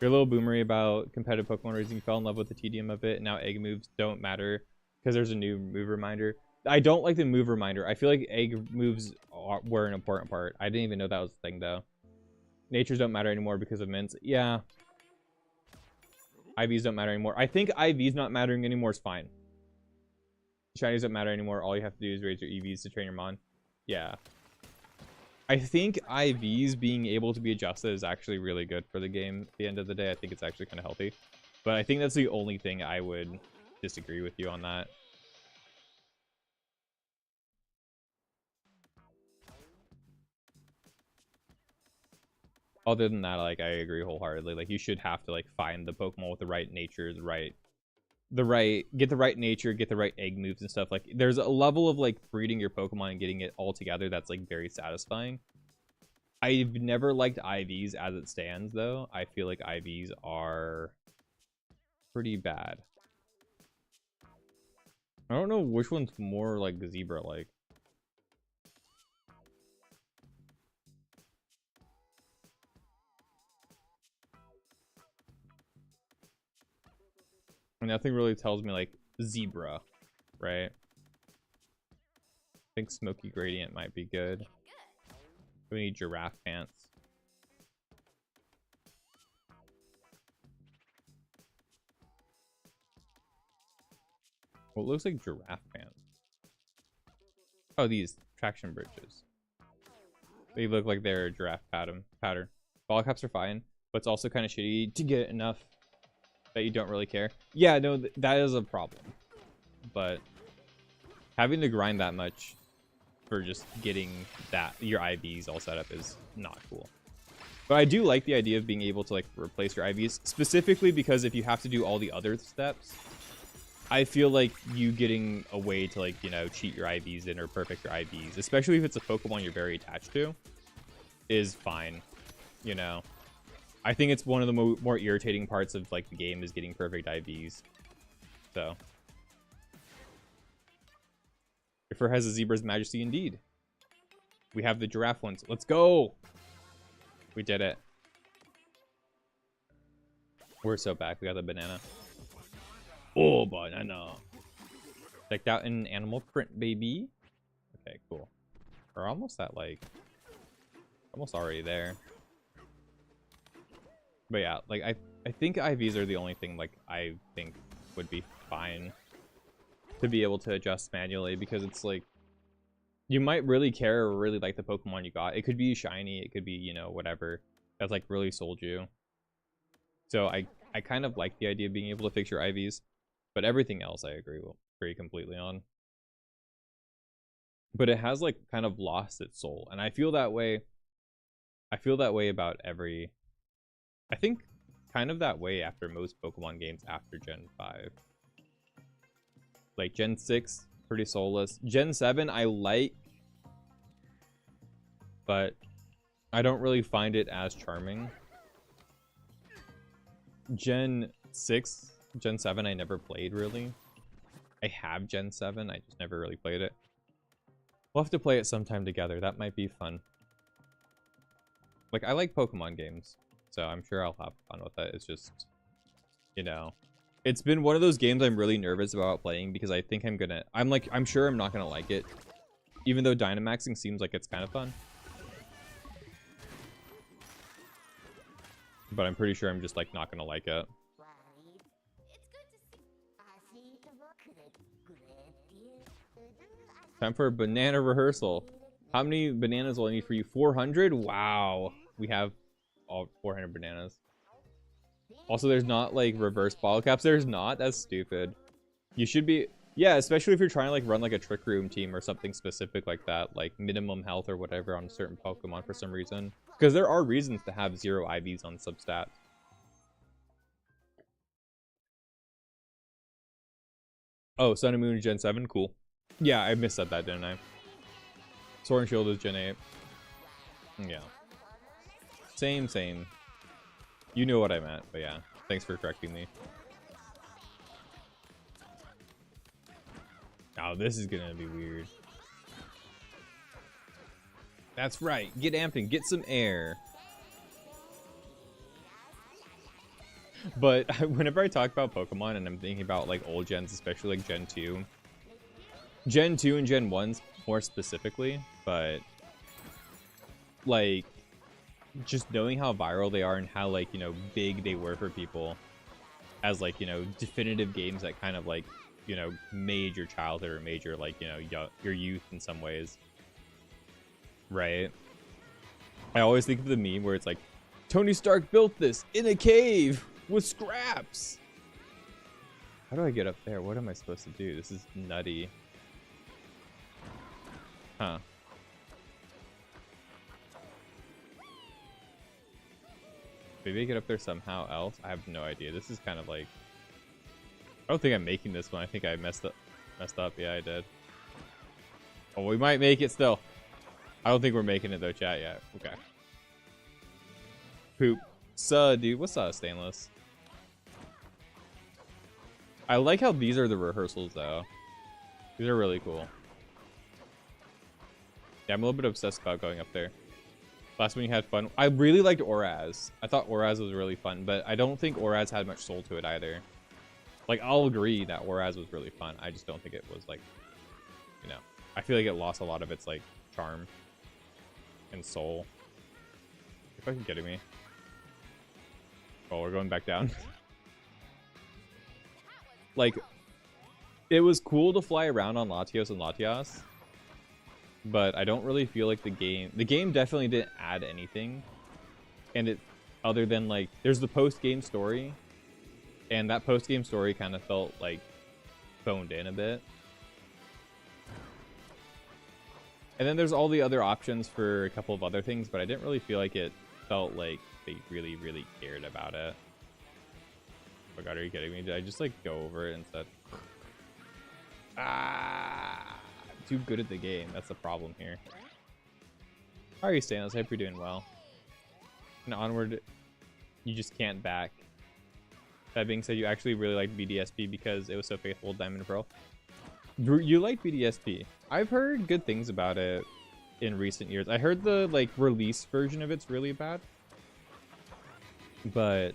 You're a little boomery about competitive Pokemon raising. You fell in love with the tedium of it. Now egg moves don't matter because there's a new move reminder. I don't like the move reminder. I feel like egg moves were an important part. I didn't even know that was a thing, though. Natures don't matter anymore because of mints. Yeah. IVs don't matter anymore. I think IVs not mattering anymore is fine. Shinies don't matter anymore. All you have to do is raise your EVs to train your Mon. Yeah. I think IVs being able to be adjusted is actually really good for the game at the end of the day. I think it's actually kind of healthy. But I think that's the only thing I would disagree with you on that. Other than that, like, I agree wholeheartedly. Like, you should have to like find the Pokemon with the right nature, get the right nature, get the right egg moves and stuff. Like, there's a level of like breeding your Pokemon and getting it all together that's like very satisfying. I've never liked IVs as it stands, though. I feel like IVs are pretty bad. I don't know which one's more like zebra-like. Nothing really tells me like zebra, right? I think Smoky Gradient might be good. We need giraffe pants. Well, it looks like giraffe pants. Oh, these traction bridges. They look like they're a giraffe pattern. Ball caps are fine, but it's also kind of shitty to get enough that you don't really care. Yeah, no, that is a problem. But having to grind that much for just getting that your IVs all set up is not cool. But I do like the idea of being able to like replace your IVs, specifically because if you have to do all the other steps, I feel like you getting a way to like, you know, cheat your IVs in or perfect your IVs, especially if it's a Pokemon you're very attached to, is fine. You know, I think it's one of the more irritating parts of like the game is getting perfect IVs. So your fur has a zebra's majesty indeed. We have the giraffe ones. Let's go. We did it. We're so back. We got the banana. Oh, banana. Checked out in animal print, baby. Okay, cool. We're almost at like, almost already there. But yeah, like I think IVs are the only thing like I think would be fine to be able to adjust manually, because it's like you might really care or really like the Pokemon you got. It could be shiny, it could be, you know, whatever that's like really sold you. So I kind of like the idea of being able to fix your IVs, but everything else I agree completely on. But it has like kind of lost its soul, and I feel that way. I feel that way about every. I think kind of that way after most Pokemon games after Gen 5. Like Gen 6, pretty soulless. Gen 7 I like, but I don't really find it as charming. Gen 6, Gen 7 I never played really. I have Gen 7, I just never really played it. We'll have to play it sometime together, that might be fun. Like, I like Pokemon games, so I'm sure I'll have fun with it. It's just, you know, it's been one of those games I'm really nervous about playing because I think I'm sure I'm not gonna like it, even though Dynamaxing seems like it's kind of fun. But I'm pretty sure I'm just like not gonna like it. Time for a banana rehearsal. How many bananas will I need for you? 400? Wow. We have all 400 bananas. Also, there's not like reverse bottle caps. There's not. That's stupid. You should be... Yeah, especially if you're trying to like run like a trick room team or something specific like that. Like minimum health or whatever on a certain Pokemon for some reason. Because there are reasons to have 0 IVs on substats. Oh, Sun and Moon Gen 7? Cool. Yeah, I missed that, didn't I? Sword and Shield is Gen 8. Yeah. Same. You know what I meant, but yeah. Thanks for correcting me. Oh, this is gonna be weird. That's right. Get amped and get some air. But whenever I talk about Pokemon and I'm thinking about like old gens, especially like Gen 2. Gen 2 and Gen 1s more specifically, but like just knowing how viral they are and how like, you know, big they were for people as like, you know, definitive games that kind of like, you know, made your childhood or made your like, you know, your youth in some ways. Right? I always think of the meme where it's like, Tony Stark built this in a cave with scraps. How do I get up there? What am I supposed to do? This is nutty. Huh. Maybe I get up there somehow else? I have no idea. This is kind of like... I don't think I'm making this one. I think I messed up. Yeah, I did. Oh, we might make it still. I don't think we're making it though, chat, yet. Okay. Poop. Dude. What's up, Stainless? I like how these are the rehearsals, though. These are really cool. Yeah, I'm a little bit obsessed about going up there. Last one you had fun. I really liked Oraz. I thought Oraz was really fun, but I don't think Oraz had much soul to it either. Like, I'll agree that Oraz was really fun. I just don't think it was, like, you know. I feel like it lost a lot of its, like, charm and soul. If I can get at me. Oh, we're going back down. Like, it was cool to fly around on Latios and Latias, but I don't really feel like the game definitely didn't add anything. And it, other than like, there's the post-game story, and that post-game story kind of felt like phoned in a bit. And then there's all the other options for a couple of other things, but I didn't really feel like it felt like they really, really cared about it. Oh my god, are you kidding me? Did I just like go over it instead? Ah, I'm too good at the game. That's the problem here. How are you, Stainless? I hope you're doing well. And onward, you just can't back. That being said, you actually really liked BDSP because it was so faithful to Diamond and Pearl. You like BDSP. I've heard good things about it in recent years. I heard the like release version of it's really bad. But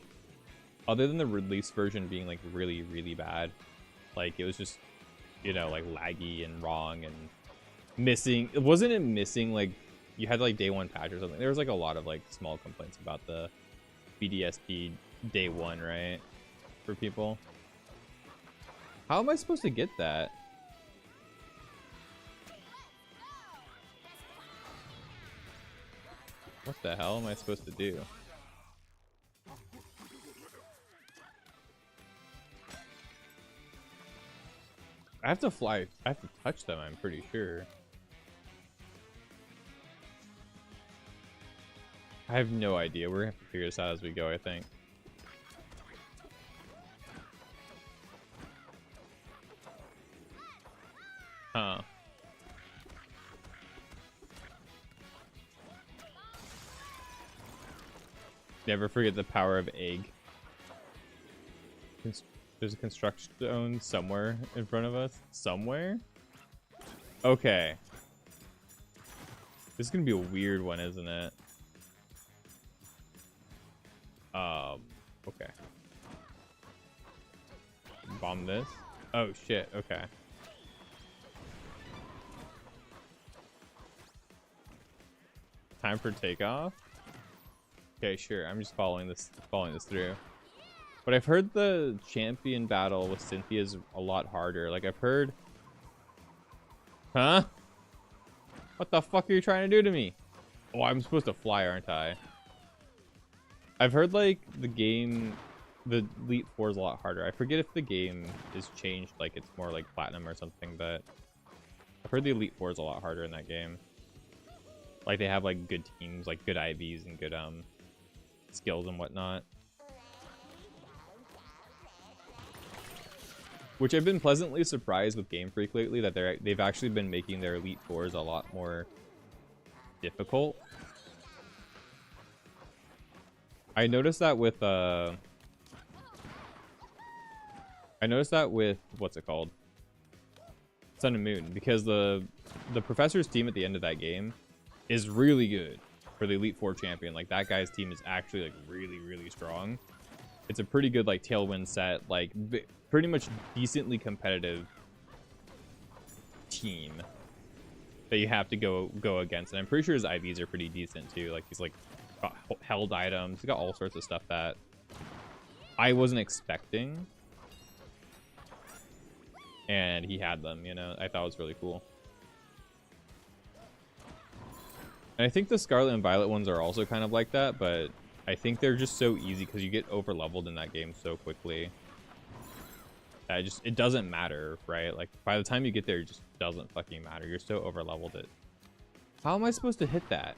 other than the release version being like really, really bad, like it was just, you know, like laggy and wrong and missing. Wasn't it missing like you had like day one patch or something? There was like a lot of like small complaints about the BDSP day one, right? For people. How am I supposed to get that? What the hell am I supposed to do? I have to fly. I have to touch them, I'm pretty sure. I have no idea. We're gonna have to figure this out as we go, I think. Huh. Never forget the power of egg. There's a construction zone somewhere in front of us. Somewhere? Okay. This is gonna be a weird one, isn't it? Okay. Bomb this. Oh shit, okay. Time for takeoff? Okay, sure. I'm just following this through. But I've heard the champion battle with Cynthia is a lot harder. Like I've heard. Huh? What the fuck are you trying to do to me? Oh, I'm supposed to fly, aren't I? I've heard like the game, the Elite Four is a lot harder. I forget if the game is changed, like it's more like platinum or something, but I've heard the Elite Four is a lot harder in that game. Like they have like good teams, like good IVs and good skills and whatnot. Which I've been pleasantly surprised with Game Freak lately that they've actually been making their Elite Fours a lot more difficult. I noticed that with what's it called? Sun and Moon, because the professor's team at the end of that game is really good for the Elite Four champion. Like that guy's team is actually like really, really strong. It's a pretty good like tailwind set, like pretty much decently competitive team that you have to go against. And I'm pretty sure his IVs are pretty decent too. Like he's like got held items. He's got all sorts of stuff that I wasn't expecting. And he had them, you know. I thought it was really cool. And I think the Scarlet and Violet ones are also kind of like that, but I think they're just so easy because you get over leveled in that game so quickly. It doesn't matter, right? Like by the time you get there, it just doesn't fucking matter. You're so over leveled it. How am I supposed to hit that?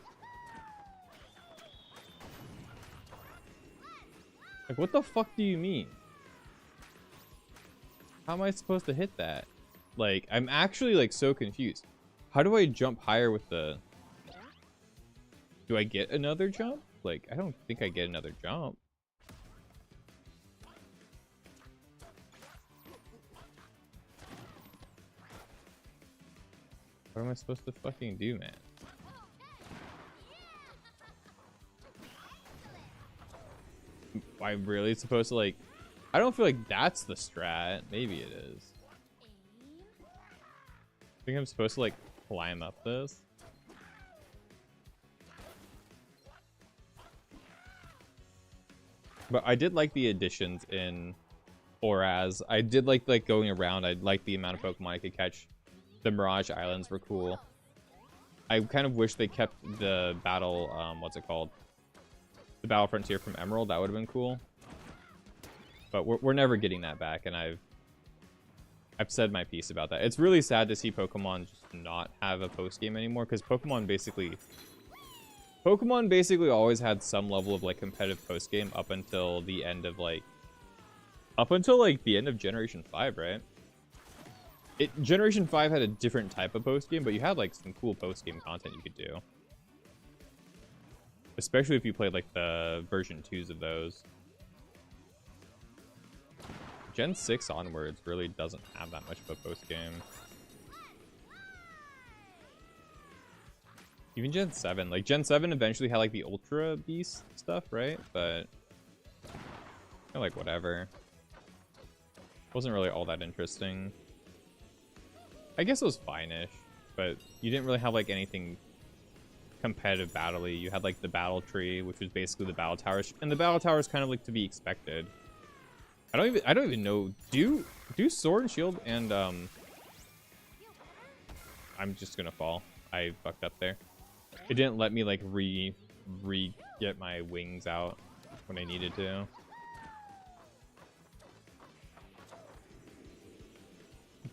Like what the fuck do you mean? How am I supposed to hit that? Like I'm actually like so confused. How do I jump higher with the... Do I get another jump? Like I don't think I get another jump. What am I supposed to fucking do, man? Am I really supposed to like... I don't feel like that's the strat. Maybe it is. I think I'm supposed to like climb up this. But I did like the additions in Oraz. I did like going around. I liked the amount of Pokemon I could catch. The Mirage Islands were cool. I kind of wish they kept the battle, what's it called? The Battle Frontier from Emerald. That would have been cool. But we're never getting that back, and I've said my piece about that. It's really sad to see Pokemon just not have a post-game anymore, because Pokemon basically always had some level of like competitive post-game up until the end of the end of Generation 5, right? Generation 5 had a different type of post-game, but you had like some cool post-game content you could do. Especially if you played like the version 2s of those. Gen 6 onwards really doesn't have that much of a post-game. Even Gen 7. Like, Gen 7 eventually had, like, the Ultra Beast stuff, right? But Like, whatever. Wasn't really all that interesting. I guess it was fine-ish, but you didn't really have, like, anything competitive battle-y. You had, like, the battle tree, which was basically the battle towers, and the battle towers kind of like to be expected. I don't even know. Do sword and shield and I'm just gonna fall. I fucked up there. It didn't let me like get my wings out when I needed to.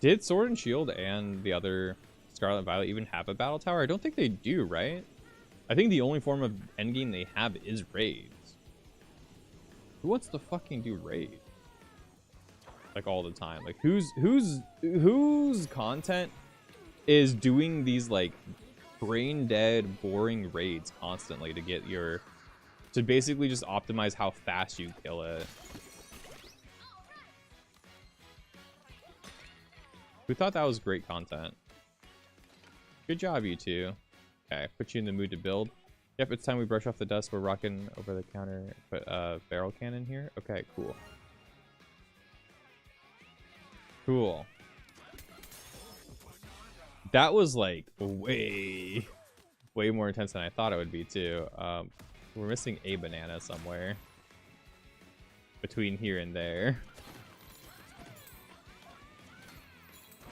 Did Sword and Shield and the other Scarlet and Violet even have a battle tower? I don't think they do, right? I think the only form of endgame they have is raids. Who wants to fucking do raids? Like all the time. Like whose content is doing these like brain dead, boring raids constantly to get your to basically just optimize how fast you kill it. Who thought that was great content? Good job, you two. Okay, put you in the mood to build. Yep, it's time we brush off the dust. We're rocking over the counter. Put a barrel cannon here. Okay, cool. Cool. That was like way more intense than I thought it would be too. We're missing a banana somewhere between here and there.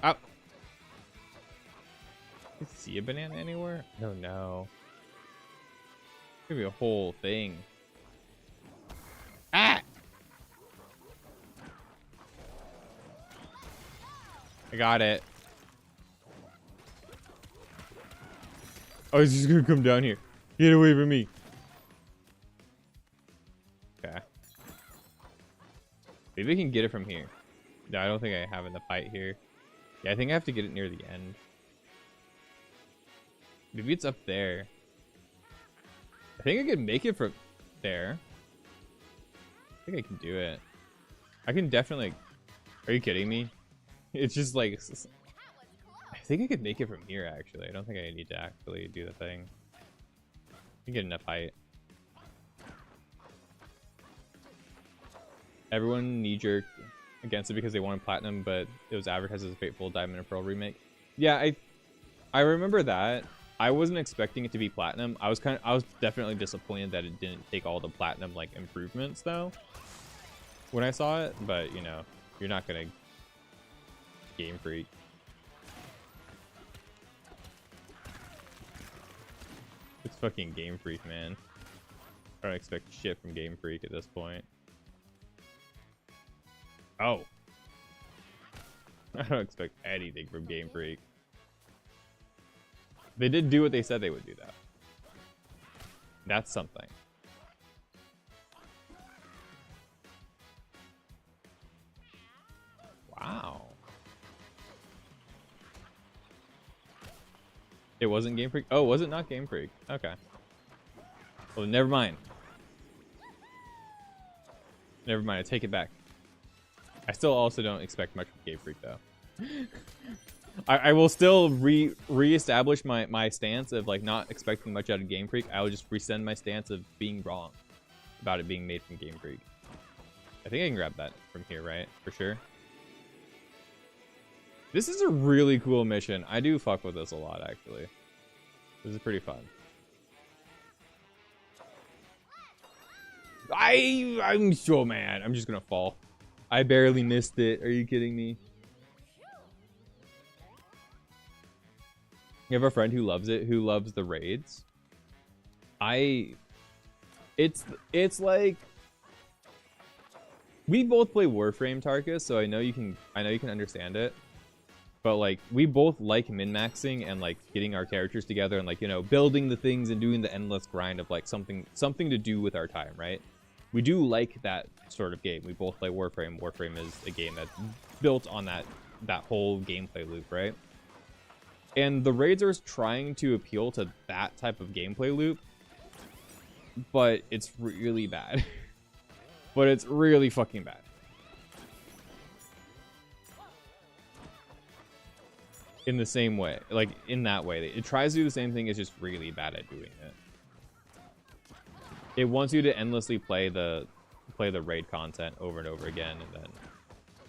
Oh. You see a banana anywhere? No, no. Could be a whole thing. Ah! I got it. Oh, he's just gonna come down here. Get away from me. Okay. Maybe I can get it from here. No, I don't think I have in the fight here. Yeah, I think I have to get it near the end. Maybe it's up there. I think I can make it from there. I think I can do it. I can definitely... Are you kidding me? It's just like... I think I could make it from here, actually. I don't think I need to actually do the thing. I can get enough height. Everyone knee-jerked against it because they wanted platinum, but it was advertised as a Fateful Diamond and Pearl remake. Yeah, I remember that. I wasn't expecting it to be platinum. I was definitely disappointed that it didn't take all the platinum like improvements though when I saw it, but you know, you're not gonna Game Freak. It's fucking Game Freak, man. I don't expect shit from Game Freak at this point. Oh. I don't expect anything from Game Freak. They did do what they said they would do, though. That's something. Wow. It wasn't Game Freak? Oh, was it not Game Freak? Okay. Well, never mind. Never mind, I take it back. I still also don't expect much from Game Freak, though. I will still re-establish my stance of like not expecting much out of Game Freak. I will just rescind my stance of being wrong about it being made from Game Freak. I think I can grab that from here, right? For sure. This is a really cool mission. I do fuck with this a lot, actually. This is pretty fun. I'm so mad. I'm just gonna fall. I barely missed it. Are you kidding me? You have a friend who loves it, who loves the raids. It's like we both play Warframe, Tarkus, so I know you can understand it. But like we both like min-maxing and like getting our characters together and like, you know, building the things and doing the endless grind of like something to do with our time, right? We do like that sort of game. We both play Warframe. Warframe is a game that's built on that whole gameplay loop, right? And the raids are trying to appeal to that type of gameplay loop, but it's really bad. But it's really fucking bad. In the same way, like in that way, it tries to do the same thing. It's just really bad at doing it. It wants you to endlessly play the play the raid content over and over again, and then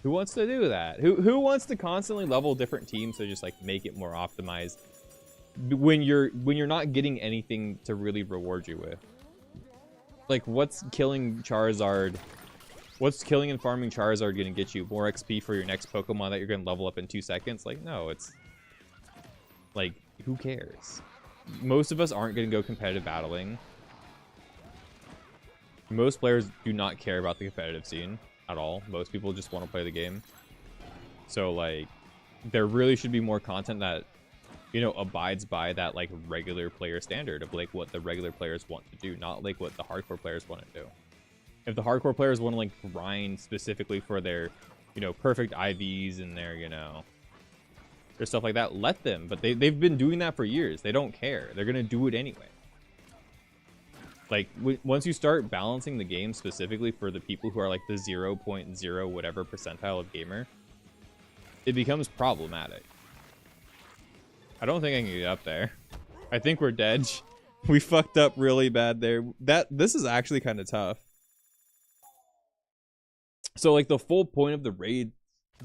who wants to do that? Who wants to constantly level different teams to just like make it more optimized when you're not getting anything to really reward you with? Like, what's killing Charizard? What's killing and farming Charizard gonna get you? More XP for your next Pokemon that you're gonna level up in 2 seconds? Like, no, it's like, who cares? Most of us aren't gonna go competitive battling. Most players do not care about the competitive scene at all. Most people just want to play the game. So like, there really should be more content that, you know, abides by that like regular player standard of like what the regular players want to do, not like what the hardcore players want to do. If the hardcore players want to like grind specifically for their, you know, perfect IVs and their, you know, their stuff like that, let them. But they've been doing that for years. They don't care. They're gonna do it anyway. Like, once you start balancing the game specifically for the people who are like the 0.0 whatever percentile of gamer, it becomes problematic. I don't think I can get up there. I think we're dead. We fucked up really bad there. This is actually kind of tough. So like the full point of the raid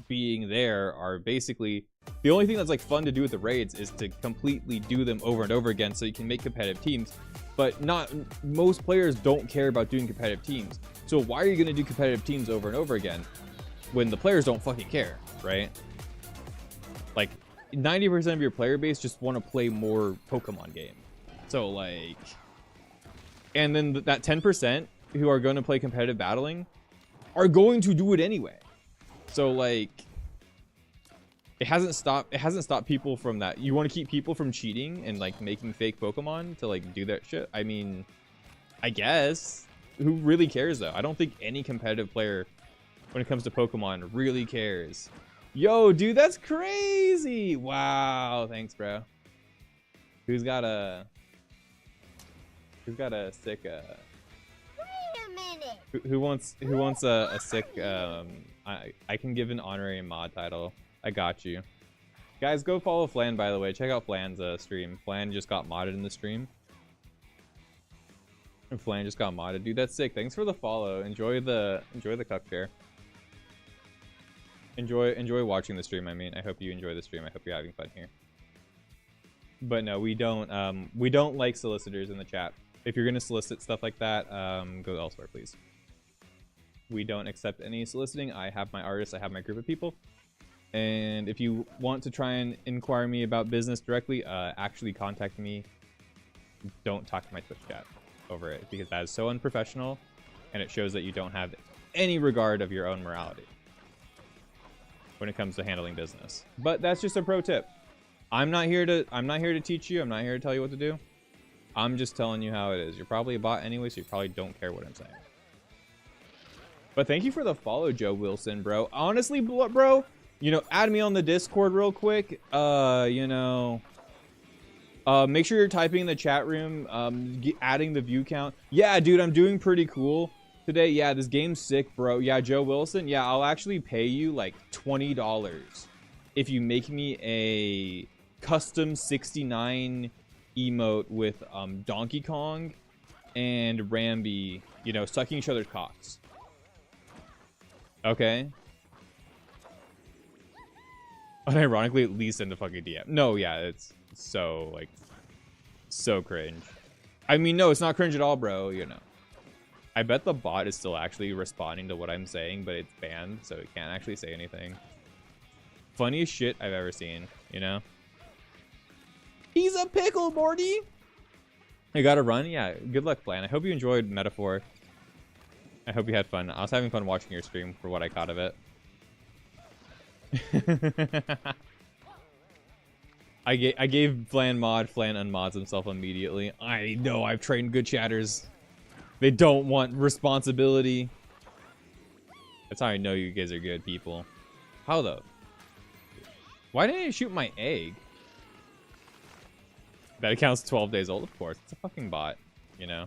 being there are basically, the only thing that's like fun to do with the raids is to completely do them over and over again so you can make competitive teams. But not most players don't care about doing competitive teams. So why are you going to do competitive teams over and over again when the players don't fucking care, right? Like 90% of your player base just want to play more Pokemon game. So like, and then that 10% who are going to play competitive battling are going to do it anyway. So like, it hasn't stopped people from that. You want to keep people from cheating and like making fake Pokemon to like do that shit? I mean, I guess. Who really cares though? I don't think any competitive player when it comes to Pokemon really cares. Yo, dude, that's crazy. Wow, thanks, bro. Who's got a sick Wait a minute. who wants a sick I can give an honorary mod title. I got you. Guys, go follow Flan, by the way. Check out Flan's stream. Flan just got modded in the stream. And Flan just got modded. Dude, that's sick. Thanks for the follow. Enjoy the cuck share. Enjoy watching the stream, I mean. I hope you enjoy the stream. I hope you're having fun here. But no, we don't like solicitors in the chat. If you're gonna solicit stuff like that, go elsewhere, please. We don't accept any soliciting. I have my artists, I have my group of people. And if you want to try and inquire me about business directly, actually contact me. Don't talk to my Twitch chat over it, because that is so unprofessional, and it shows that you don't have any regard of your own morality when it comes to handling business. But that's just a pro tip. I'm not here to teach you. I'm not here to tell you what to do. I'm just telling you how it is. You're probably a bot anyway, so you probably don't care what I'm saying. But thank you for the follow, Joe Wilson, bro. Honestly, bro, you know, add me on the Discord real quick. You know, make sure you're typing in the chat room, adding the view count. Yeah, dude, I'm doing pretty cool today. Yeah, this game's sick, bro. Yeah, Joe Wilson. Yeah, I'll actually pay you like $20 if you make me a custom 69 emote with Donkey Kong and Rambi, you know, sucking each other's cocks. Okay. Unironically, at least in the fucking DM. No, yeah, it's so, like, so cringe. I mean, no, it's not cringe at all, bro, you know. I bet the bot is still actually responding to what I'm saying, but it's banned, so it can't actually say anything. Funniest shit I've ever seen, you know? He's a pickle, Morty! You gotta run? Yeah, good luck, Plan. I hope you enjoyed Metaphor. I hope you had fun. I was having fun watching your stream for what I caught of it. I gave Flan mod. Flan unmods himself immediately. I know, I've trained good chatters. They don't want responsibility. That's how I know you guys are good people. How though? Why didn't you shoot my egg? That account's 12 days old, of course. It's a fucking bot, you know?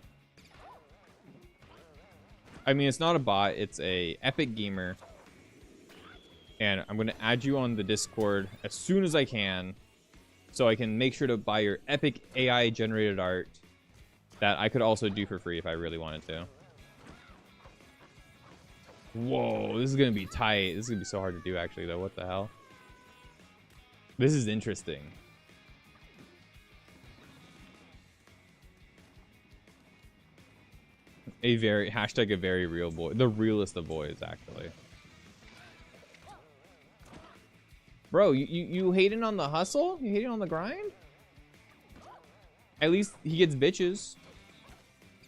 I mean, it's not a bot. It's a epic gamer. And I'm going to add you on the Discord as soon as I can, so I can make sure to buy your epic AI generated art that I could also do for free if I really wanted to. Whoa, this is gonna be tight. This is gonna be so hard to do, actually, though. What the hell? This is interesting. A very real boy. The realest of boys, actually. Bro, you hating on the hustle? You hating on the grind? At least he gets bitches.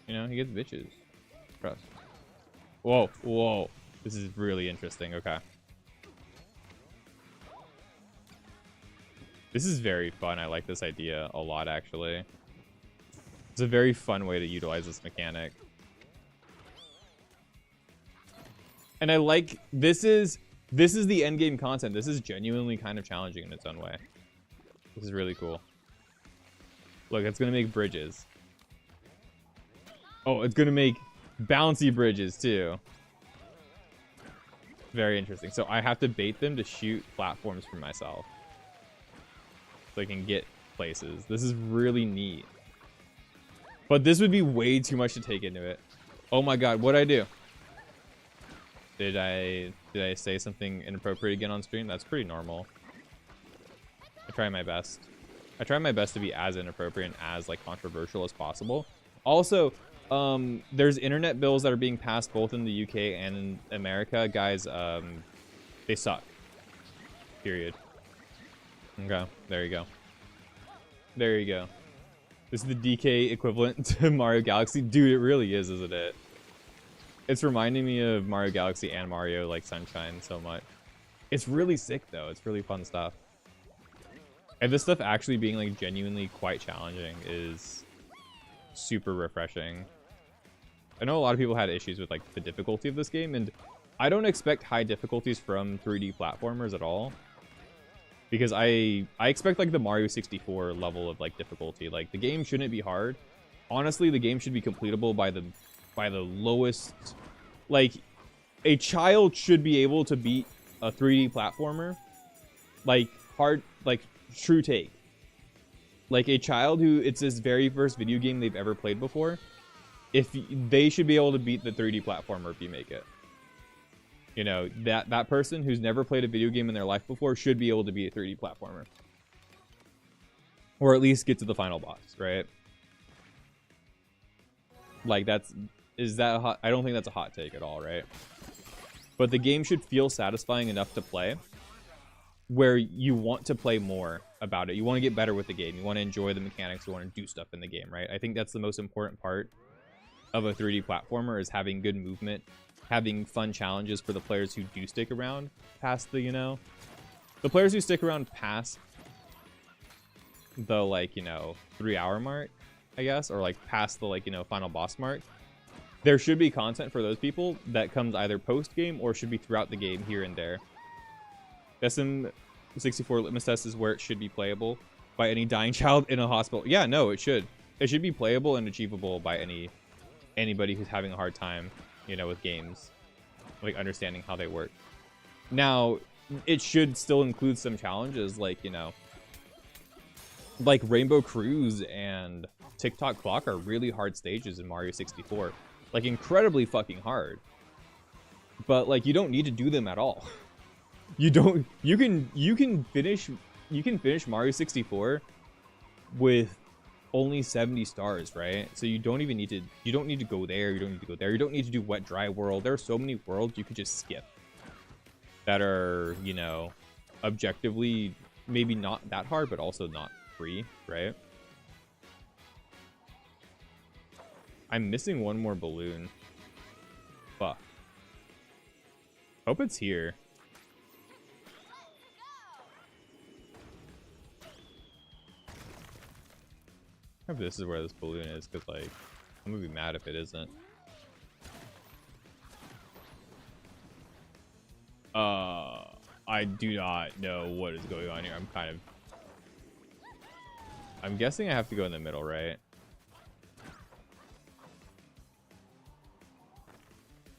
You know, he gets bitches. Trust. Whoa, whoa. This is really interesting. Okay. This is very fun. I like this idea a lot, actually. It's a very fun way to utilize this mechanic. And I like, this is the end game content. This is genuinely kind of challenging in its own way. This is really cool. Look, it's gonna make bridges. Oh, it's gonna make bouncy bridges too. Very interesting. So I have to bait them to shoot platforms for myself, so I can get places. This is really neat. But this would be way too much to take into it. Oh my god, what'd I do? Did I say something inappropriate again on stream? That's pretty normal. I try my best. I try my best to be as inappropriate and as like controversial as possible. Also, there's internet bills that are being passed both in the UK and in America. Guys, they suck. Period. Okay, there you go. There you go. This is the DK equivalent to Mario Galaxy. Dude, it really is, isn't it? It's reminding me of Mario Galaxy and Mario like Sunshine so much. It's really sick though. It's really fun stuff. And this stuff actually being like genuinely quite challenging is super refreshing. I know a lot of people had issues with like the difficulty of this game, and I don't expect high difficulties from 3D platformers at all. Because I expect like the Mario 64 level of like difficulty. Like the game shouldn't be hard. Honestly, the game should be completable by the lowest. Like a child should be able to beat a 3D platformer. Like hard, like true take. Like a child who it's his very first video game they've ever played before. If they should be able to beat the 3D platformer if you make it. You know, that person who's never played a video game in their life before should be able to be a 3D platformer. Or at least get to the final boss, right? Like is that a hot, I don't think that's a hot take at all, right? But the game should feel satisfying enough to play where you want to play more about it. You want to get better with the game. You want to enjoy the mechanics. You want to do stuff in the game, right? I think that's the most important part of a 3D platformer is having good movement, having fun challenges for the players who do stick around past the, you know, the players who stick around past the, like, you know, 3-hour mark, I guess, or like past the, like, you know, final boss mark. There should be content for those people that comes either post game or should be throughout the game here and there. SM64 litmus test is where it should be playable by any dying child in a hospital. Yeah, no, it should. It should be playable and achievable by anybody who's having a hard time, you know, with games, like understanding how they work. Now, it should still include some challenges, like, you know, like Rainbow Cruise and TikTok Clock are really hard stages in Mario 64, like incredibly fucking hard. But like, you don't need to do them at all. You can finish Mario 64 with only 70 stars, right? So you don't need to go there, you don't need to go there, you don't need to do Wet Dry World. There are so many worlds you could just skip that are, you know, objectively maybe not that hard, but also not free, right? I'm missing one more balloon. Fuck. Hope it's here. I hope this is where this balloon is, because, like, I'm gonna be mad if it isn't. I do not know what is going on here. I'm guessing I have to go in the middle, right?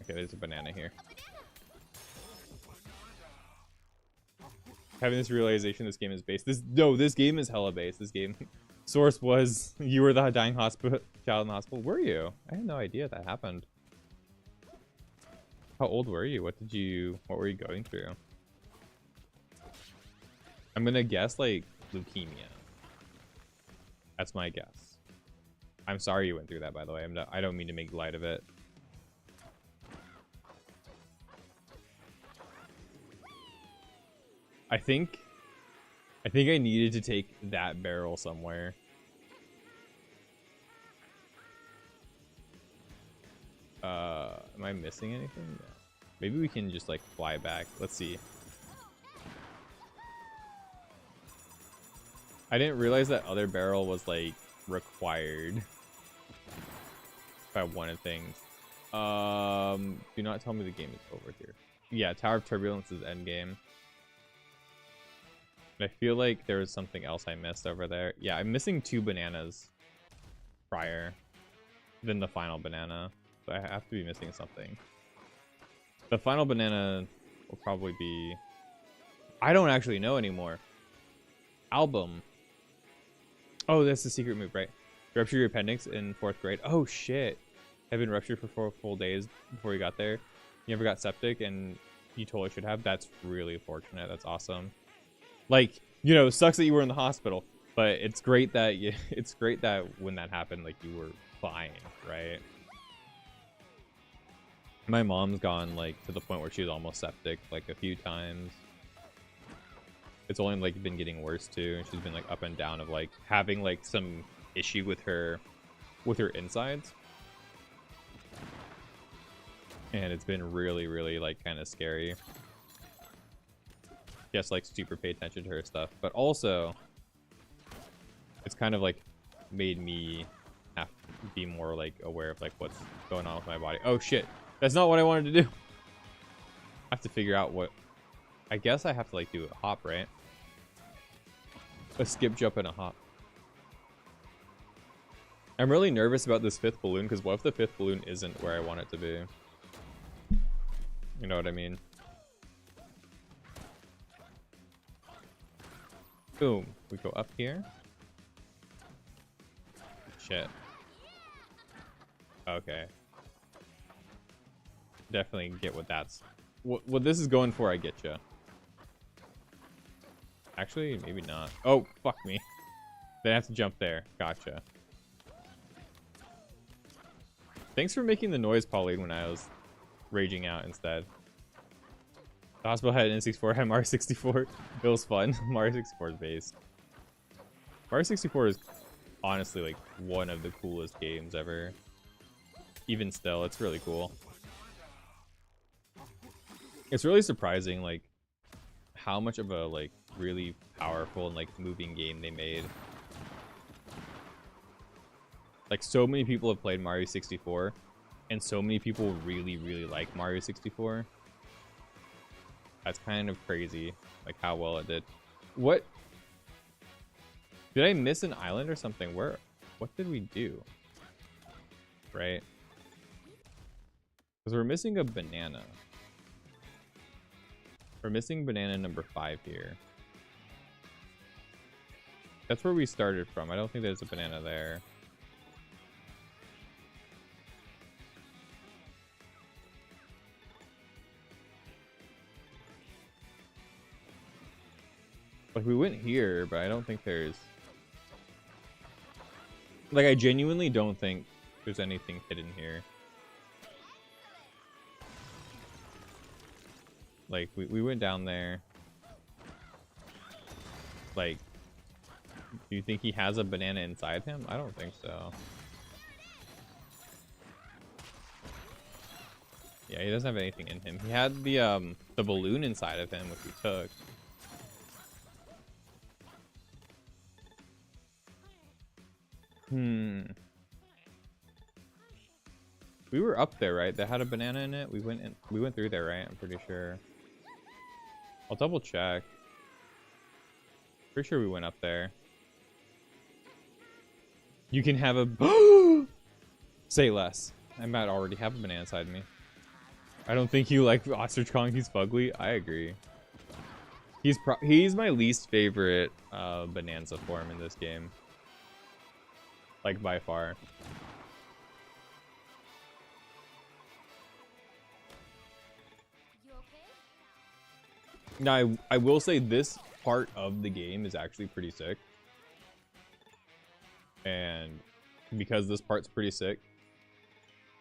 Okay, there's a banana here. Having this realization this game is based. This game is hella based. This game source was you were the dying child in the hospital. Were you? I had no idea that happened. How old were you? What were you going through? I'm gonna guess like leukemia. That's my guess. I'm sorry you went through that, by the way. I don't mean to make light of it. I think I needed to take that barrel somewhere. Am I missing anything? No. Maybe we can just like fly back. Let's see. I didn't realize that other barrel was like required if I wanted things. Do not tell me the game is over here. Yeah, Tower of Turbulence is endgame. I feel like there was something else I missed over there. Yeah, I'm missing 2 bananas prior than the final banana. So I have to be missing something. The final banana will probably be... I don't actually know anymore. Album. Oh, that's the secret move, right? Rupture your appendix in 4th grade. Oh, shit. I've been ruptured for 4 full days before you got there. You never got septic, and you totally should have. That's really fortunate. That's awesome. Like, you know, sucks that you were in the hospital, but it's great that it's great that when that happened, like, you were fine, right? My mom's gone, like, to the point where she was almost septic, like, a few times. It's only, like, been getting worse, too. She's been, like, up and down of, like, having, like, some issue with her insides. And it's been really, really, like, kind of scary. Yes, like, super pay attention to her stuff. But also, it's kind of, like, made me have to be more, like, aware of, like, what's going on with my body. Oh, shit. That's not what I wanted to do. I have to figure out what... I guess I have to, like, do a hop, right? A skip, jump, and a hop. I'm really nervous about this 5th balloon, because what if the 5th balloon isn't where I want it to be? You know what I mean? Boom. We go up here. Shit. Okay. Definitely get what that's... What this is going for, I get ya. Actually, maybe not. Oh, fuck me. Then I have to jump there. Gotcha. Thanks for making the noise, Pauline, when I was raging out instead. The hospital had an N64, had Mario 64. It was fun. Mario 64 is based. Mario 64 is honestly like one of the coolest games ever. Even still, it's really cool. It's really surprising like how much of a like really powerful and like moving game they made. Like so many people have played Mario 64 and so many people really, really like Mario 64. That's kind of crazy, like how well it did. What? Did I miss an island or something? What did we do? Right? Because we're missing a banana. We're missing banana number 5 here. That's where we started from. I don't think there's a banana there. Like, we went here, but I don't think there's... Like, I genuinely don't think there's anything hidden here. Like, we went down there. Like, do you think he has a banana inside him? I don't think so. Yeah, he doesn't have anything in him. He had the balloon inside of him, which we took. We were up there, right? That had a banana in it. We went through there, right? I'm pretty sure. I'll double check. Pretty sure we went up there. You can have a say less. I might already have a banana inside me. I don't think you like Ostrich Kong. He's fugly. I agree. He's my least favorite Bananza form in this game. Like, by far. Now, I will say this part of the game is actually pretty sick. And because this part's pretty sick,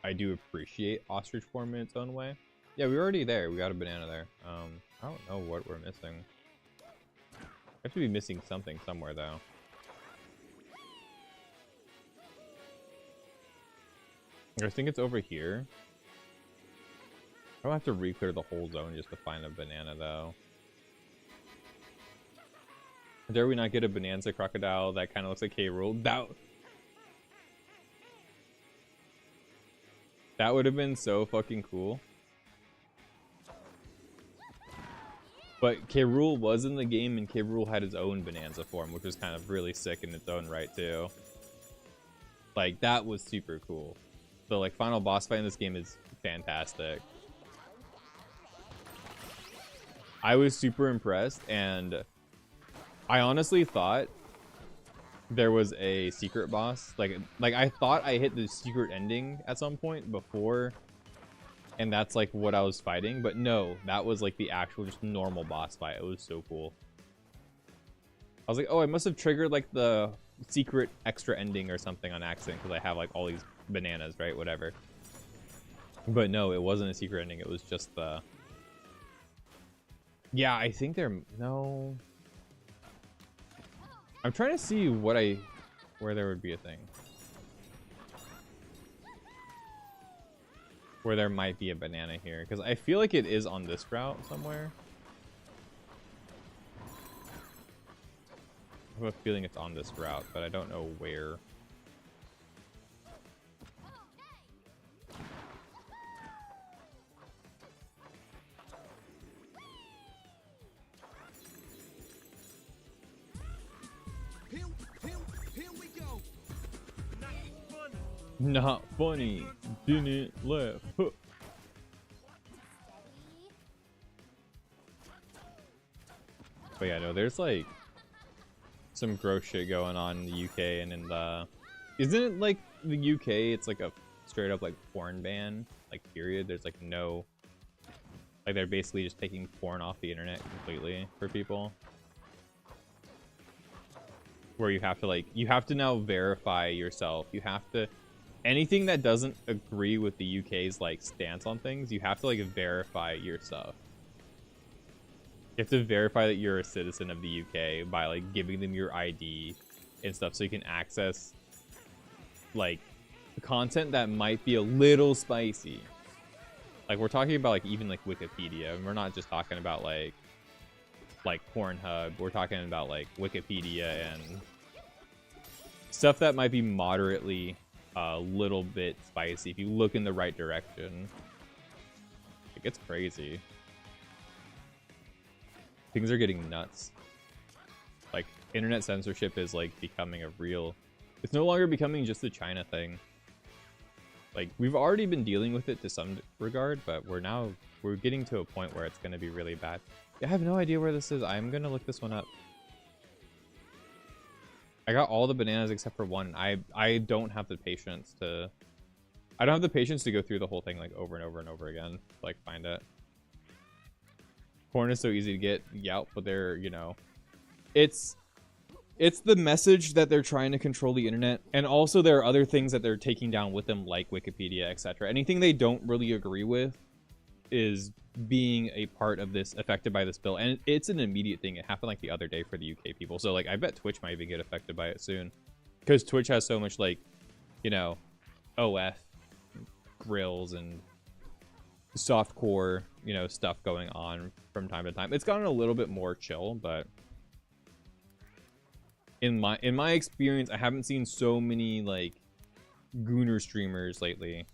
I do appreciate ostrich form in its own way. Yeah, we're already there. We got a banana there. I don't know what we're missing. I have to be missing something somewhere, though. I think it's over here. I don't have to re-clear the whole zone just to find a banana, though. Dare we not get a Bananza crocodile that kind of looks like K-Rool? That would have been so fucking cool. But K-Rool was in the game, and K-Rool had his own Bananza form, which was kind of really sick in its own right, too. Like, that was super cool. The, like, final boss fight in this game is fantastic. I was super impressed, and I honestly thought there was a secret boss. Like I thought I hit the secret ending at some point before, and that's like what I was fighting. But no, that was like the actual just normal boss fight. It was so cool. I was like, oh, I must have triggered like the secret extra ending or something on accident because I have like all these bananas, right? Whatever. But no, it wasn't a secret ending. It was just the... Yeah, I think no... I'm trying to see where there would be a thing. Where there might be a banana here. Because I feel like it is on this route somewhere. I have a feeling it's on this route, but I don't know where. Here we go. Not funny. Didn't laugh. Huh. But yeah, no, there's like some gross shit going on in the UK and in the... Isn't it like the UK, it's like a straight up like porn ban, like period? There's like no... Like they're basically just taking porn off the internet completely for people. Where you have to like, you have to now verify yourself. You have to... Anything that doesn't agree with the UK's like stance on things, you have to like verify yourself. You have to verify that you're a citizen of the UK by like giving them your ID and stuff so you can access like content that might be a little spicy. Like we're talking about like even like Wikipedia, and we're not just talking about like Pornhub. We're talking about like Wikipedia and stuff that might be moderately a little bit spicy if you look in the right direction. It gets crazy. Things are getting nuts. Like internet censorship is like becoming a real... It's no longer becoming just a China thing. Like we've already been dealing with it to some regard, but we're getting to a point where it's going to be really bad. I have no idea where this is. I'm going to look this one up. I got all the bananas except for one. I don't have the patience to... I don't have the patience to go through the whole thing like over and over and over again to like find it. Porn is so easy to get, yeah, but they're, you know, it's the message that they're trying to control the internet, and also there are other things that they're taking down with them, like Wikipedia, etc. Anything they don't really agree with is being a part of this, affected by this bill, and it's an immediate thing. It happened like the other day for the UK people, so like I bet Twitch might even get affected by it soon, because Twitch has so much like, you know, OF grills and softcore, you know, stuff going on from time to time. It's gotten a little bit more chill, but in my experience, I haven't seen so many like gooner streamers lately.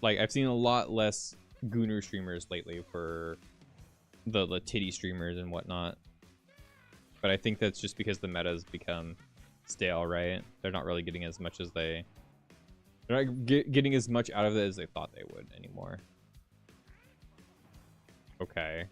Like I've seen a lot less gooner streamers lately for the titty streamers and whatnot. But I think that's just because the meta's become stale, right? They're not really getting as much as they're not getting as much out of it as they thought they would anymore. Okay.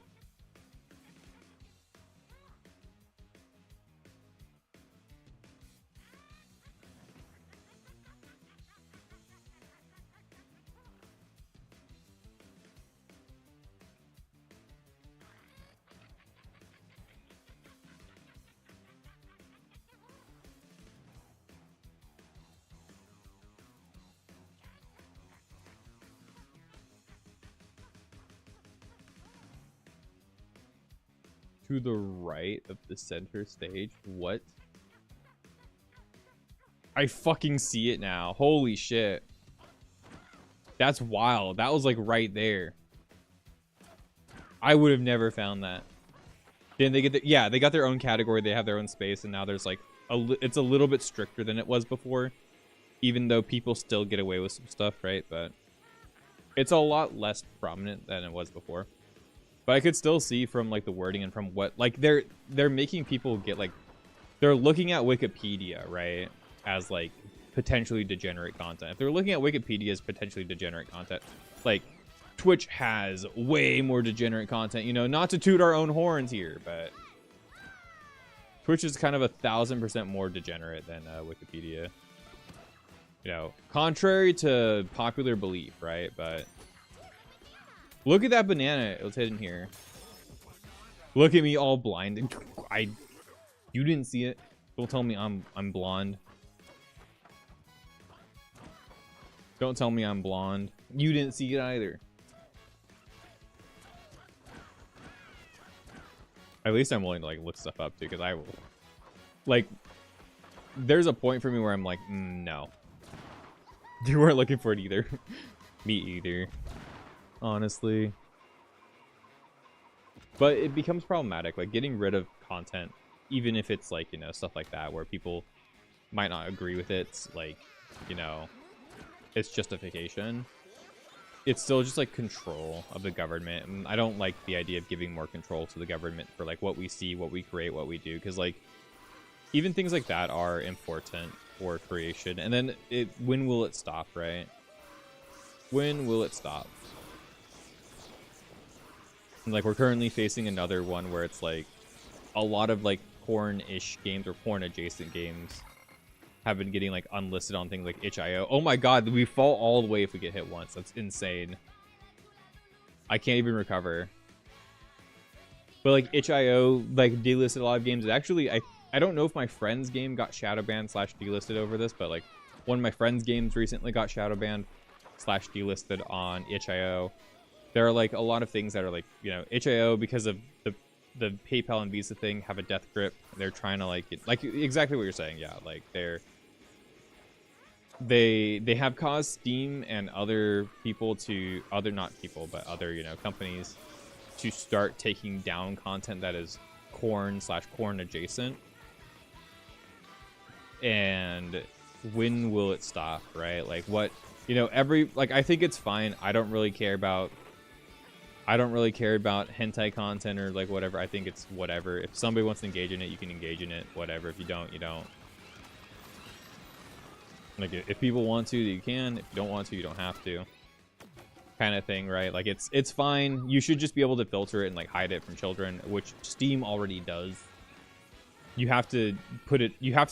to the right of the center stage. What? I fucking see it now. Holy shit. That's wild. That was like right there. I would have never found that. Then they get yeah, they got their own category. They have their own space, and now there's like it's a little bit stricter than it was before, even though people still get away with some stuff, right? But it's a lot less prominent than it was before. But I could still see from like the wording and from what like they're making people get like they're looking at Wikipedia, right, as like potentially degenerate content. If they're looking at Wikipedia as potentially degenerate content, like Twitch has way more degenerate content, you know, not to toot our own horns here, but Twitch is kind of 1,000% more degenerate than Wikipedia. You know, contrary to popular belief, right? But look at that banana. It was hidden here. Look at me all blinded. You didn't see it. Don't tell me I'm blonde. Don't tell me I'm blonde. You didn't see it either. At least I'm willing to like look stuff up too, because I will. Like, there's a point for me where I'm like, no. You weren't looking for it either. Me either. Honestly. But it becomes problematic, like getting rid of content, even if it's like, you know, stuff like that where people might not agree with it, like, you know, it's justification. It's still just like control of the government, and I don't like the idea of giving more control to the government for like what we see, what we create, what we do, because like even things like that are important for creation. And then when will it stop, right? When will it stop? And like we're currently facing another one where it's like a lot of like porn-ish games or porn-adjacent games have been getting like unlisted on things like itch.io. Oh my god, we fall all the way if we get hit once. That's insane. I can't even recover. But like itch.io like delisted a lot of games. It actually, I don't know if my friend's game got shadow banned / delisted over this, but like one of my friend's games recently got shadow banned / delisted on itch.io. There are like a lot of things that are like, you know, itch.io, because of the PayPal and Visa thing, have a death grip. They're trying to like exactly what you're saying. Yeah, like they have caused Steam and other people to not people but other, you know, companies to start taking down content that is corn / corn adjacent. And when will it stop, right? Like what, you know, I think it's fine. I don't really care about hentai content or like whatever. I think it's whatever. If somebody wants to engage in it, you can engage in it, whatever. If you don't, you don't. Like if people want to, you can. If you don't want to, you don't have to. Kind of thing, right? Like it's fine. You should just be able to filter it and like hide it from children, which Steam already does. You have to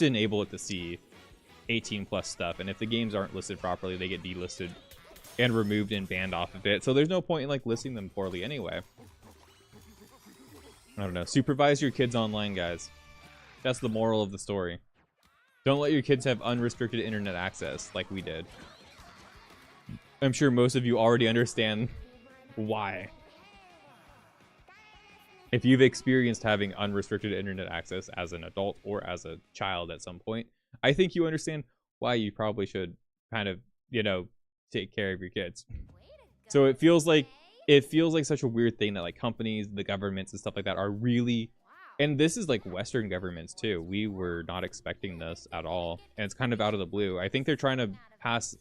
enable it to see 18+ stuff, and if the games aren't listed properly, they get delisted and removed and banned off of it. So there's no point in like listing them poorly anyway. I don't know. Supervise your kids online, guys. That's the moral of the story. Don't let your kids have unrestricted internet access like we did. I'm sure most of you already understand why. If you've experienced having unrestricted internet access as an adult or as a child at some point, I think you understand why you probably should kind of, you know, take care of your kids. So it feels like such a weird thing that like companies, the governments and stuff like that are really, and this is like Western governments too. We were not expecting this at all, and it's kind of out of the blue. I think they're trying to pass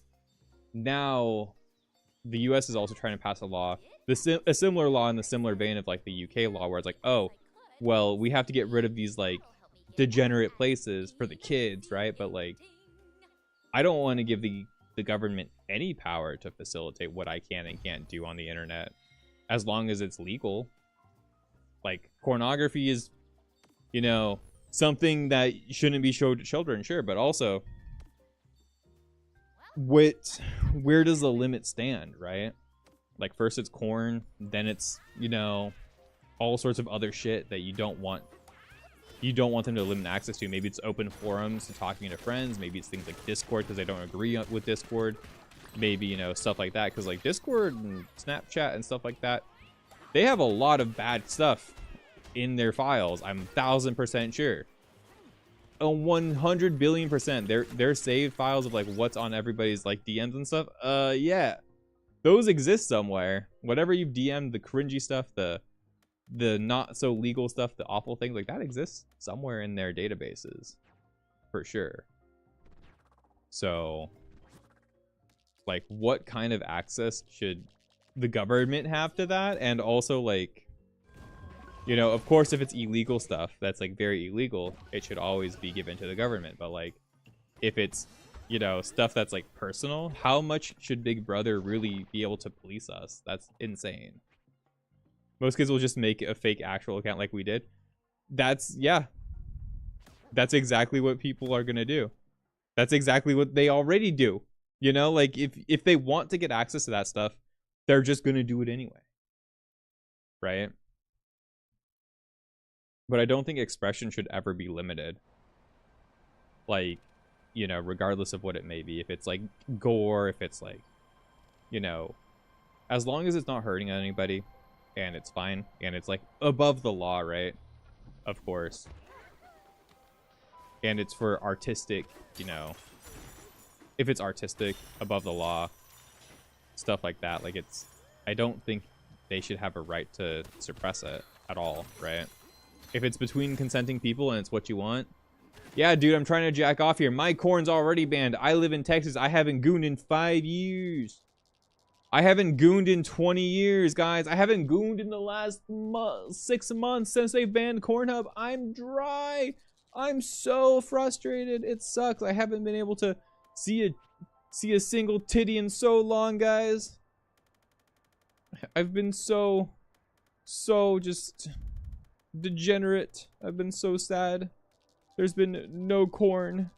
now. The US is also trying to pass a law, a similar law in the similar vein of like the UK law, where it's like, oh, well, we have to get rid of these like degenerate places for the kids, right? But like, I don't want to give the government any power to facilitate what I can and can't do on the internet, as long as it's legal. Like pornography is, you know, something that shouldn't be showed to children, sure, but also where does the limit stand, right? Like first it's corn, then it's, you know, all sorts of other shit that you don't want them to limit access to. Maybe it's open forums to talking to friends. Maybe it's things like Discord because they don't agree with Discord. Maybe, you know, stuff like that, because like Discord and Snapchat and stuff like that, they have a lot of bad stuff in their files. I'm 1000% sure. A 100 billion%. They're saved files of like what's on everybody's like DMs and stuff. Yeah, those exist somewhere. Whatever you've DM'd, the cringy stuff, the not so legal stuff, the awful things, like that exists somewhere in their databases, for sure. So, like, what kind of access should the government have to that? And also, like, you know, of course, if it's illegal stuff that's like very illegal, it should always be given to the government. But like, if it's, you know, stuff that's like personal, how much should Big Brother really be able to police us? That's insane. Most kids will just make a fake actual account like we did. That's, yeah. That's exactly what people are gonna do. That's exactly what they already do. You know, like if they want to get access to that stuff, they're just gonna do it anyway. Right? But I don't think expression should ever be limited. Like, you know, regardless of what it may be. If it's like gore, if it's like, you know, as long as it's not hurting anybody and it's fine and it's like above the law, right? Of course. And it's for artistic, you know, if it's artistic, above the law, stuff like that, like it's, I don't think they should have a right to suppress it at all, right? If it's between consenting people and it's what you want, yeah, dude, I'm trying to jack off here. My corn's already banned. I live in Texas. I haven't gooned in 5 years. I haven't gooned in 20 years, guys. I haven't gooned in the last 6 months since they banned Cornhub. I'm dry. I'm so frustrated. It sucks. I haven't been able to see a single titty in so long, guys. I've been so just degenerate. I've been so sad. There's been no corn.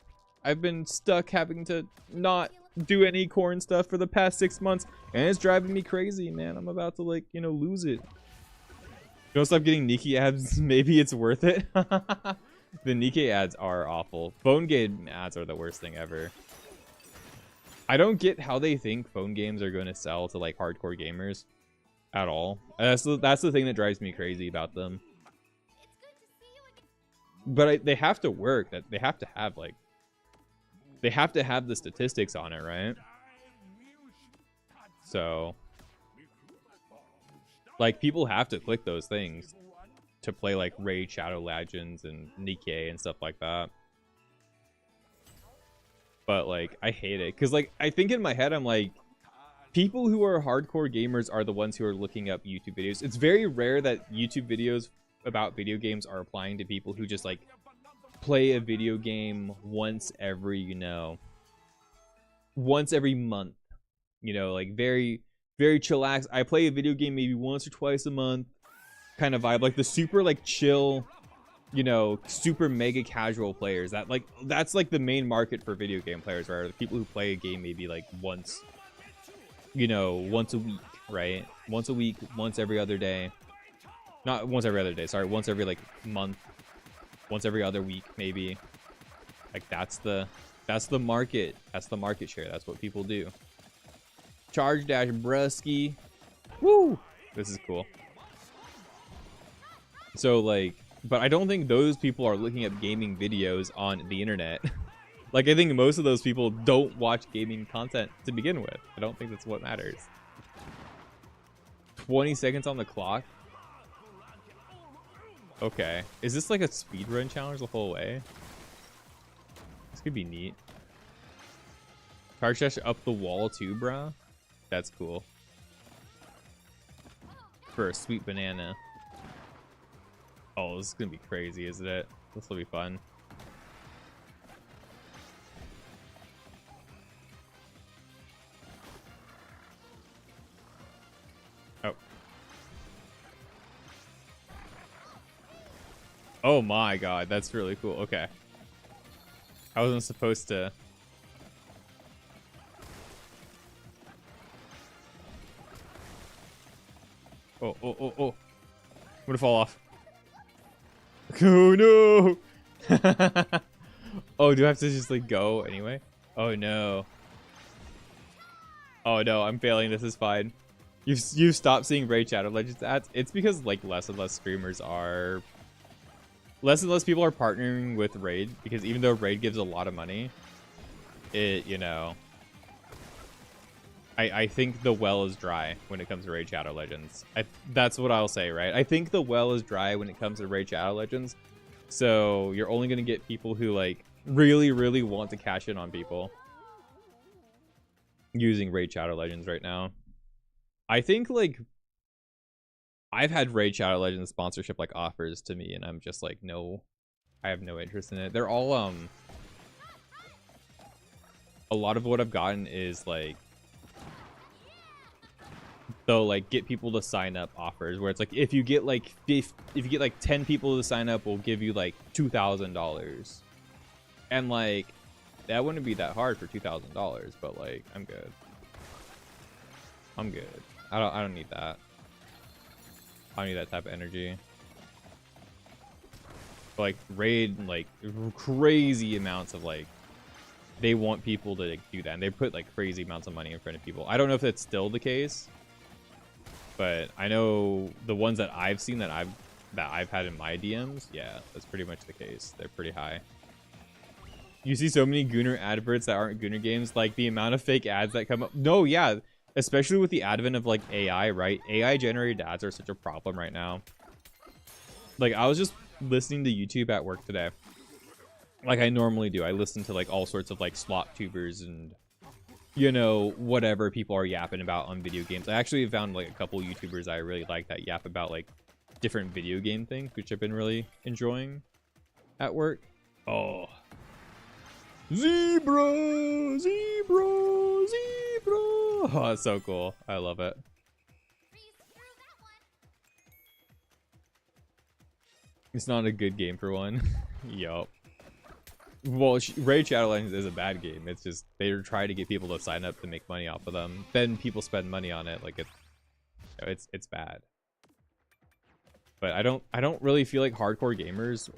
I've been stuck having to not do any corn stuff for the past 6 months, and it's driving me crazy, man. I'm about to, like, you know, lose it. Don't stop getting Nikki ads. Maybe it's worth it. The Nikkei ads are awful. Phone game ads are the worst thing ever. I don't get how they think phone games are going to sell to like hardcore gamers at all. That's the thing that drives me crazy about them. But they have to work. That they have to have like, they have to have the statistics on it, right? So, like, people have to click those things to play like Raid Shadow Legends and Nikkei and stuff like that. But like, I hate it because like, I think in my head I'm like, people who are hardcore gamers are the ones who are looking up YouTube videos. It's very rare that YouTube videos about video games are applying to people who just like play a video game once every, you know, once every month, you know, like very chillax. I play a video game maybe once or twice a month kind of vibe, like the super like chill, you know, super mega casual players. That like, that's like the main market for video game players, right? The people who play a game maybe like once, you know, once a week, right? Once a week, once every other day. Not once every other day, sorry, once every like month, once every other week maybe. Like that's the market. That's the market share. That's what people do. Charge dash brusky. Woo! This is cool. So like, but I don't think those people are looking up gaming videos on the internet. Like I think most of those people don't watch gaming content to begin with. I don't think that's what matters. 20 seconds on the clock. Okay. Is this like a speedrun challenge the whole way? This could be neat. Charge dash up the wall too, bro. That's cool. For a sweet banana. Oh, this is gonna be crazy, isn't it? This will be fun. Oh. Oh my god, that's really cool. Okay. I wasn't supposed to. Oh. I'm gonna fall off. Oh no! Oh, do I have to just like go anyway? Oh no. Oh no, I'm failing. This is fine. You've stopped seeing Raid Shadow Legends ads. It's because like less and less streamers are, less and less people are partnering with Raid, because even though Raid gives a lot of money, it, you know, I think the well is dry when it comes to Raid Shadow Legends. That's what I'll say, right? I think the well is dry when it comes to Raid Shadow Legends. So you're only going to get people who like really, really want to cash in on people using Raid Shadow Legends right now. I think like I've had Raid Shadow Legends sponsorship like offers to me, and I'm just like, no, I have no interest in it. They're all a lot of what I've gotten is like, so like get people to sign up offers where it's like if you get like 10 people to sign up, we'll give you like $2,000, and like that wouldn't be that hard for $2,000, but like I'm good. I don't need that. I don't need that type of energy. But like Raid, like crazy amounts of like, they want people to like, do that, and they put like crazy amounts of money in front of people. I don't know if that's still the case, but I know the ones that I've seen that I've had in my DMs, yeah, that's pretty much the case. They're pretty high. You see so many Gooner adverts that aren't Gooner games, like the amount of fake ads that come up. No, yeah, especially with the advent of like AI, right? AI generated ads are such a problem right now. Like I was just listening to YouTube at work today, like I normally do. I listen to like all sorts of like slot tubers and, you know, whatever people are yapping about on video games. I actually found like a couple YouTubers I really like that yap about like different video game things, which I've been really enjoying at work. Oh, zebra, zebra, zebra. Oh, it's so cool. I love it. It's not a good game for one. Yup. Well, Raid Shadow Legends is a bad game. It's just they're trying to get people to sign up to make money off of them. Then people spend money on it. Like it's bad. But I don't really feel like hardcore gamers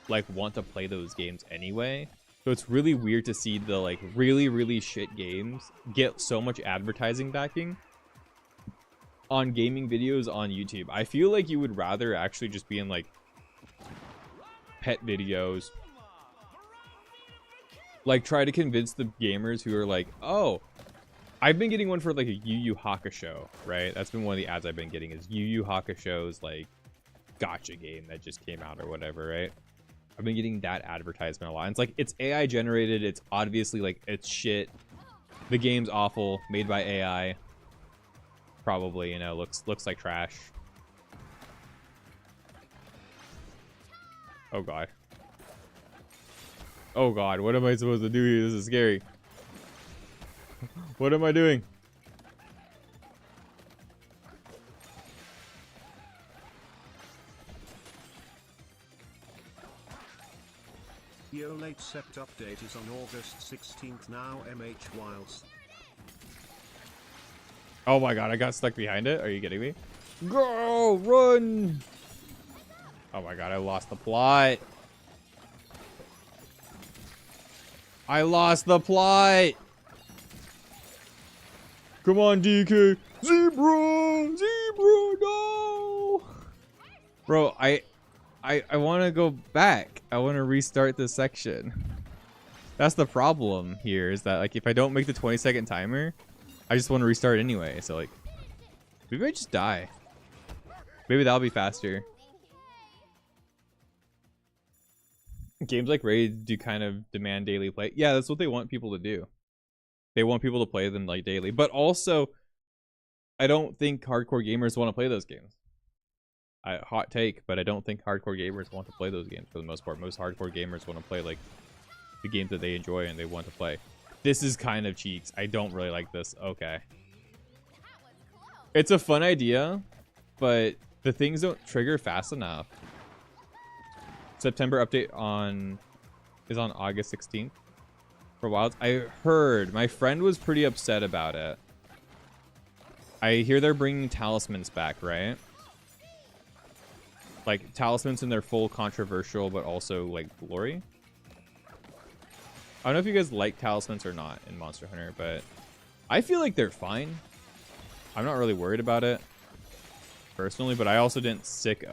like want to play those games anyway. So it's really weird to see the like really, really shit games get so much advertising backing on gaming videos on YouTube. I feel like you would rather actually just be in like pet videos. Like try to convince the gamers who are like, oh, I've been getting one for like a Yu Yu Hakusho, right? That's been one of the ads I've been getting is Yu Yu Hakusho's like gacha game that just came out or whatever, right? I've been getting that advertisement a lot. And it's like, it's AI generated. It's obviously like, it's shit. The game's awful, made by AI. Probably, you know, looks like trash. Oh god. Oh god, what am I supposed to do here? This is scary. What am I doing? Your late sept update is on August 16th now, MH Wiles. Oh my god, I got stuck behind it. Are you kidding me? Go! Run! Oh my god, I lost the plot. I lost the plot! Come on, DK! Zebra! Zebra, no! Bro, I want to go back. I want to restart this section. That's the problem here, is that like if I don't make the 20-second timer, I just want to restart anyway. So like, maybe I just die. Maybe that'll be faster. Games like Raid do kind of demand daily play. Yeah, that's what they want people to do. They want people to play them like daily. But also, I don't think hardcore gamers want to play those games. Hot take, but I don't think hardcore gamers want to play those games for the most part. Most hardcore gamers want to play like the games that they enjoy and they want to play. This is kind of cheeks. I don't really like this. Okay. It's a fun idea, but the things don't trigger fast enough. September update is on August 16th for Wilds. I heard my friend was pretty upset about it. I hear they're bringing talismans back, right? Like talismans in their full controversial, but also like glory. I don't know if you guys like talismans or not in Monster Hunter, but I feel like they're fine. I'm not really worried about it personally, but I also didn't stick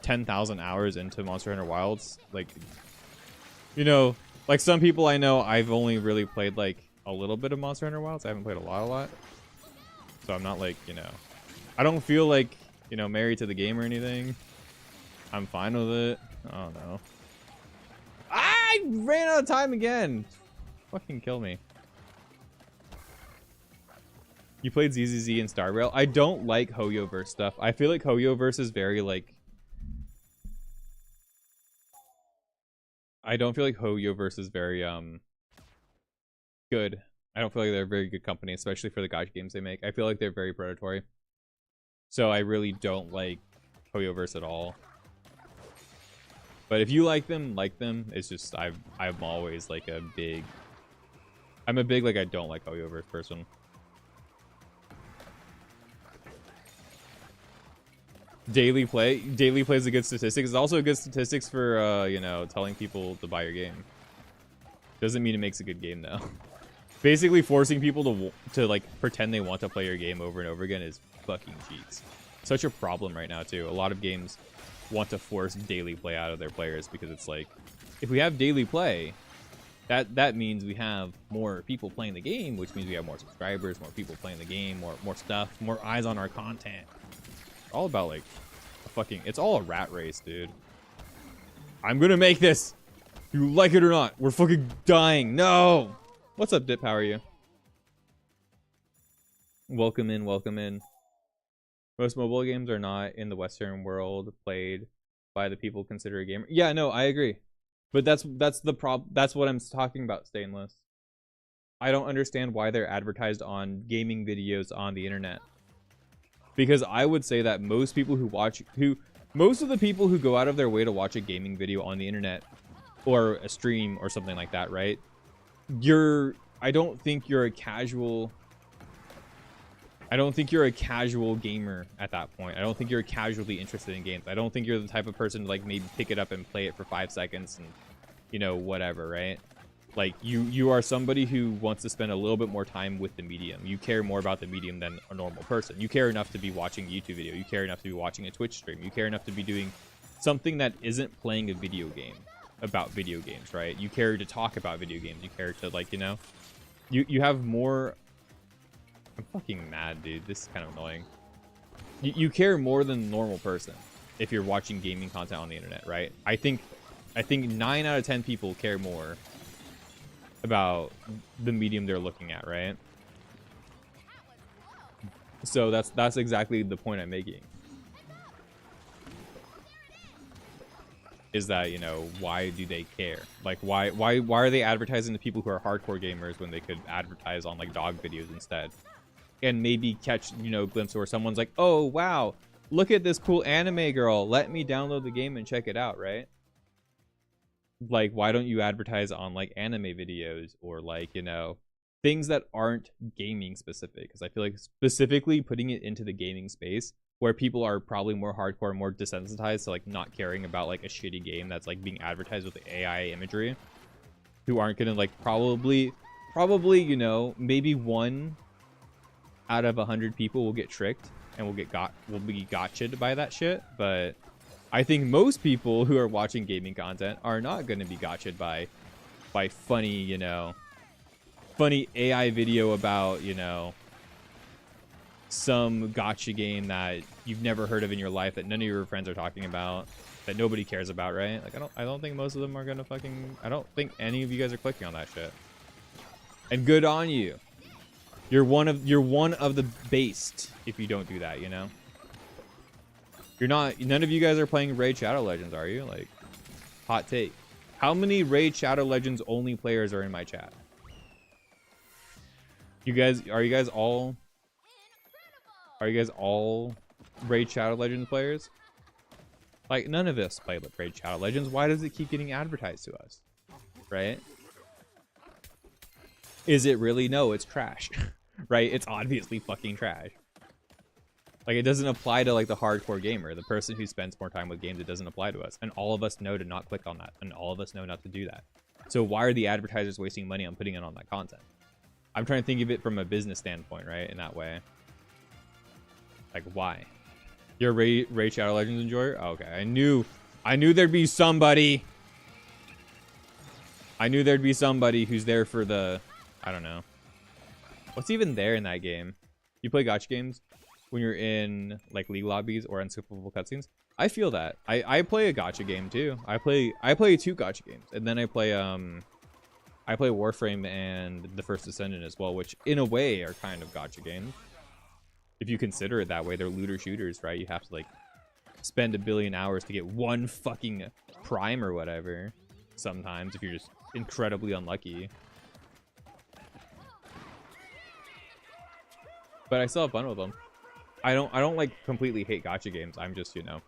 10,000 hours into Monster Hunter Wilds. Like, you know, like some people I know, I've only really played like a little bit of Monster Hunter Wilds. I haven't played a lot. So I'm not like, you know, I don't feel like, you know, married to the game or anything. I'm fine with it. I don't know. I ran out of time again. Fucking kill me. You played ZZZ and Star Rail. I don't like Hoyoverse stuff. I feel like Hoyoverse is very like... I don't feel like Hoyoverse is very good. I don't feel like they're a very good company, especially for the gacha games they make. I feel like they're very predatory. So I really don't like Hoyoverse at all. But if you like them, it's just I'm always like a big like I don't like Hoyoverse person. Daily play is a good statistic. It's also a good statistics for you know, telling people to buy your game. Doesn't mean it makes a good game though. Basically forcing people to like pretend they want to play your game over and over again is fucking cheats. Such a problem right now too. A lot of games want to force daily play out of their players because it's like, if we have daily play, that means we have more people playing the game, which means we have more subscribers, more people playing the game, more stuff, more eyes on our content. All about like a fucking, it's all a rat race, dude. I'm gonna make this. You like it or not, we're fucking dying. No. What's up, Dip? How are you? Welcome in, welcome in. Most mobile games are not in the Western world played by the people considered a gamer. Yeah, no, I agree. But that's the problem. That's what I'm talking about, Stainless. I don't understand why they're advertised on gaming videos on the internet. Because I would say that most people most of the people who go out of their way to watch a gaming video on the internet or a stream or something like that, right? I don't think you're a casual gamer at that point. I don't think you're casually interested in games. I don't think you're the type of person to like maybe pick it up and play it for 5 seconds and, you know, whatever, right? Like you are somebody who wants to spend a little bit more time with the medium. You care more about the medium than a normal person. You care enough to be watching a YouTube video. You care enough to be watching a Twitch stream. You care enough to be doing something that isn't playing a video game about video games, right? You care to talk about video games. You care to, like, you know, you have more. I'm fucking mad, dude. This is kind of annoying. You care more than a normal person if you're watching gaming content on the internet, right? I think 9 out of 10 people care more about the medium they're looking at, right? So that's exactly the point I'm making. Is that, you know, why do they care? Like, why are they advertising to people who are hardcore gamers when they could advertise on like dog videos instead? And maybe catch, you know, a glimpse where someone's like, oh wow, look at this cool anime girl, let me download the game and check it out, right? Like, why don't you advertise on like anime videos or like, you know, things that aren't gaming specific? Because I feel like specifically putting it into the gaming space where people are probably more hardcore, more desensitized to like not caring about like a shitty game that's like being advertised with the AI imagery, who aren't gonna like probably, you know, maybe 1 out of 100 people will get tricked and will be gotcha'd by that shit. But I think most people who are watching gaming content are not going to be gotcha'd by funny, you know, funny AI video about, you know, some gotcha game that you've never heard of in your life that none of your friends are talking about, that nobody cares about, right? Like, I don't think most of them are gonna fucking, I don't think any of you guys are clicking on that shit. And good on you. You're one of the based if you don't do that, you know? None of you guys are playing Raid Shadow Legends, are you? Like, hot take. How many Raid Shadow Legends only players are in my chat? Are you guys all Raid Shadow Legends players? Like, none of us play Raid Shadow Legends. Why does it keep getting advertised to us? Right? Is it really? No, it's trash. Right? It's obviously fucking trash. Like, it doesn't apply to like the hardcore gamer, the person who spends more time with games. It doesn't apply to us. And all of us know to not click on that. And all of us know not to do that. So why are the advertisers wasting money on putting it on that content? I'm trying to think of it from a business standpoint, right? In that way. Like, why? You're a Raid Shadow Legends enjoyer? Oh, okay, I knew there'd be somebody. I knew there'd be somebody who's there for the, I don't know. What's even there in that game? You play gacha games when you're in like league lobbies or unskippable cutscenes? I feel that. I play a gacha game too. I play 2 gacha games, and then I play Warframe and the First Ascendant as well, which in a way are kind of gacha games. If you consider it that way, they're looter shooters, right? You have to like spend 1 billion hours to get one fucking prime or whatever. Sometimes if you're just incredibly unlucky. But I still have fun with them. I don't like completely hate gacha games. I'm just, you know,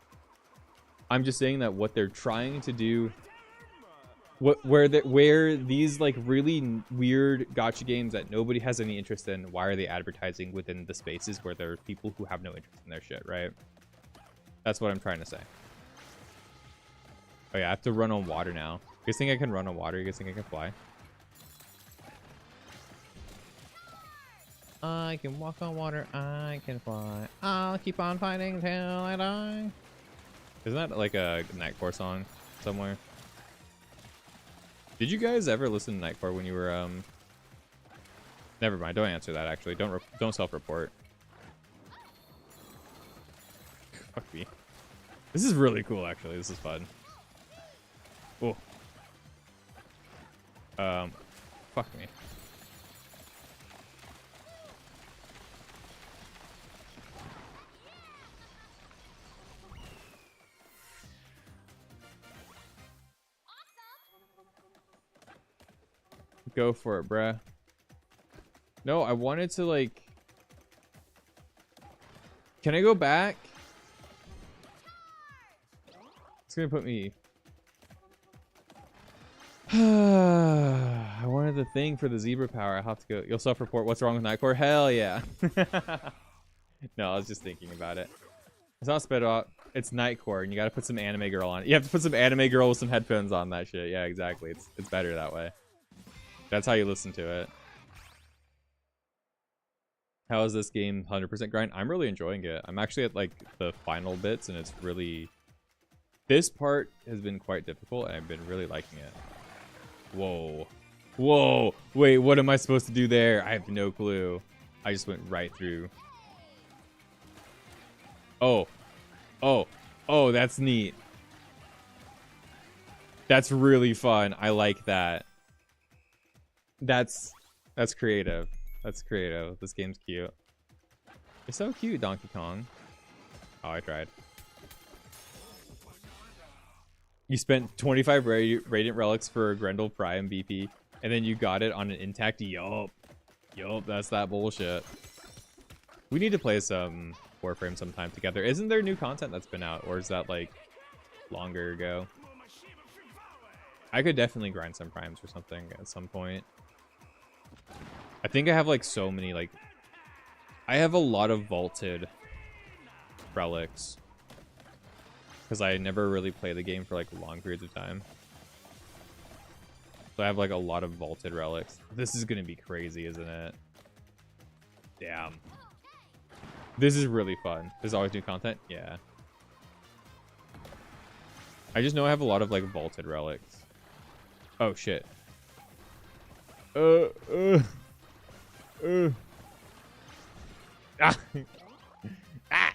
I'm just saying that what they're trying to do, where these like really weird gacha games that nobody has any interest in, why are they advertising within the spaces where there are people who have no interest in their shit, right? That's what I'm trying to say. Oh yeah, I have to run on water now. You guys think I can run on water? You guys think I can fly? I can walk on water, I can fly. I'll keep on fighting till I die. Isn't that like a Nightcore song somewhere? Did you guys ever listen to Nightcore when you were never mind, don't answer that actually. Don't self-report. Fuck me. This is really cool actually. This is fun. Oh. Fuck me. Go for it, bruh. No, I wanted to like... Can I go back? It's gonna put me... I wanted the thing for the zebra power. I have to go. You'll self-report. What's wrong with Nightcore? Hell yeah. No, I was just thinking about it. It's not spit out. It's Nightcore, and you gotta put some anime girl on it. You have to put some anime girl with some headphones on that shit. Yeah, exactly. It's better that way. That's how you listen to it. How is this game 100% grind? I'm really enjoying it. I'm actually at like the final bits, and it's really... This part has been quite difficult, and I've been really liking it. Whoa. Whoa. Wait, what am I supposed to do there? I have no clue. I just went right through. Oh. Oh. Oh, that's neat. That's really fun. I like that. That's creative. That's creative. This game's cute. You're so cute, Donkey Kong. Oh, I tried. You spent 25 Radiant Relics for a Grendel Prime BP, and then you got it on an intact. Yup. Yup, that's that bullshit. We need to play some Warframe sometime together. Isn't there new content that's been out, or is that like longer ago? I could definitely grind some primes or something at some point. I think I have like so many, like I have a lot of vaulted relics because I never really play the game for like long periods of time. So I have like a lot of vaulted relics. This is gonna be crazy, isn't it? Damn. This is really fun. There's always new content. Yeah. I just know I have a lot of like vaulted relics. Oh shit. Ah. Ah.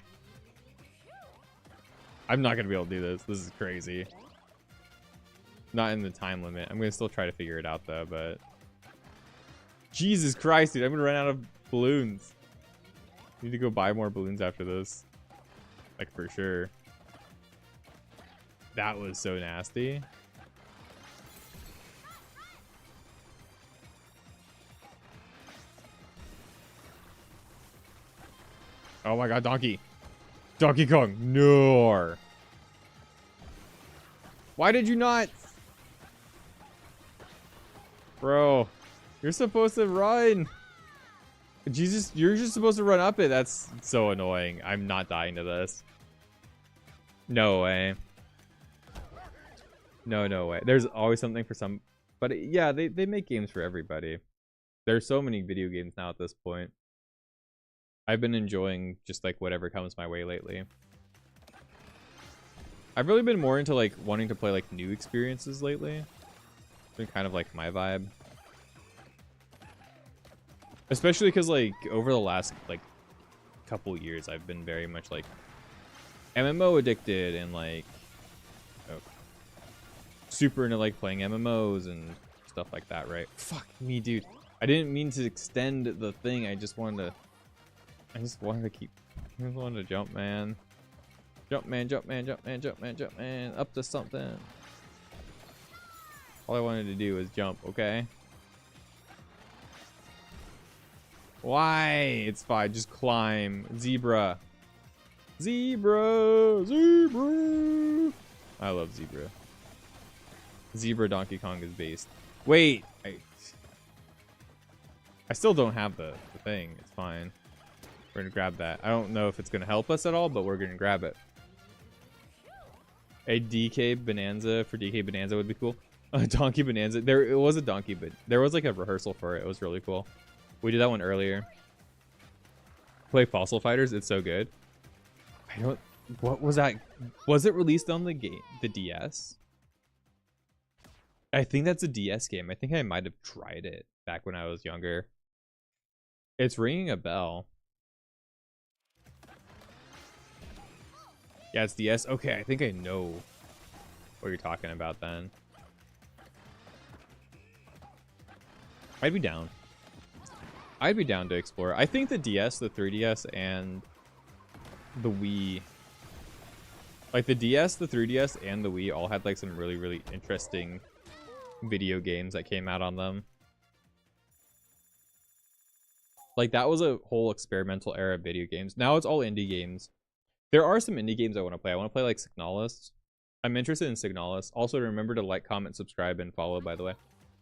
I'm not gonna be able to do this. This is crazy. Not in the time limit. I'm gonna still try to figure it out though, but Jesus Christ, dude, I'm gonna run out of balloons. Need to go buy more balloons after this. Like for sure. That was so nasty. Oh my god, Donkey Kong, no. Why did you not? Bro, you're supposed to run. Jesus, you're just supposed to run up it. That's so annoying. I'm not dying to this. No way. No way. There's always something for some, but yeah, they make games for everybody. There's so many video games now at this point. I've been enjoying just like whatever comes my way lately. I've really been more into like wanting to play like new experiences lately. It's been kind of like my vibe. Especially because like over the last like couple years I've been very much like MMO addicted and like super into like playing MMOs and stuff like that, right? Fuck me, dude. I didn't mean to extend the thing. I just wanted to keep. I just wanted to jump, man. Jump, man, jump, man, jump, man, jump, man, jump, man. Up to something. All I wanted to do was jump, okay? Why? It's fine. Just climb. Zebra. Zebra. Zebra. I love Zebra. Zebra Donkey Kong is based. Wait. I still don't have the thing. It's fine. We're going to grab that. I don't know if it's going to help us at all, but we're going to grab it. A DK Bananza for DK Bananza would be cool. A Donkey Bonanza. It was a donkey, but there was like a rehearsal for it. It was really cool. We did that one earlier. Play Fossil Fighters. It's so good. I don't. What was that? Was it released on the DS? I think that's a DS game. I think I might have tried it back when I was younger. It's ringing a bell. Yeah, it's DS. Okay, I think I know what you're talking about then. I'd be down. I'd be down to explore. I think the DS, the 3DS, and the Wii, like the DS, the 3DS, and the Wii all had like some really, really interesting video games that came out on them. Like that was a whole experimental era of video games. Now it's all indie games. There are some indie games I want to play. I want to play like Signalis. I'm interested in Signalis. Also, remember to like, comment, subscribe, and follow, by the way.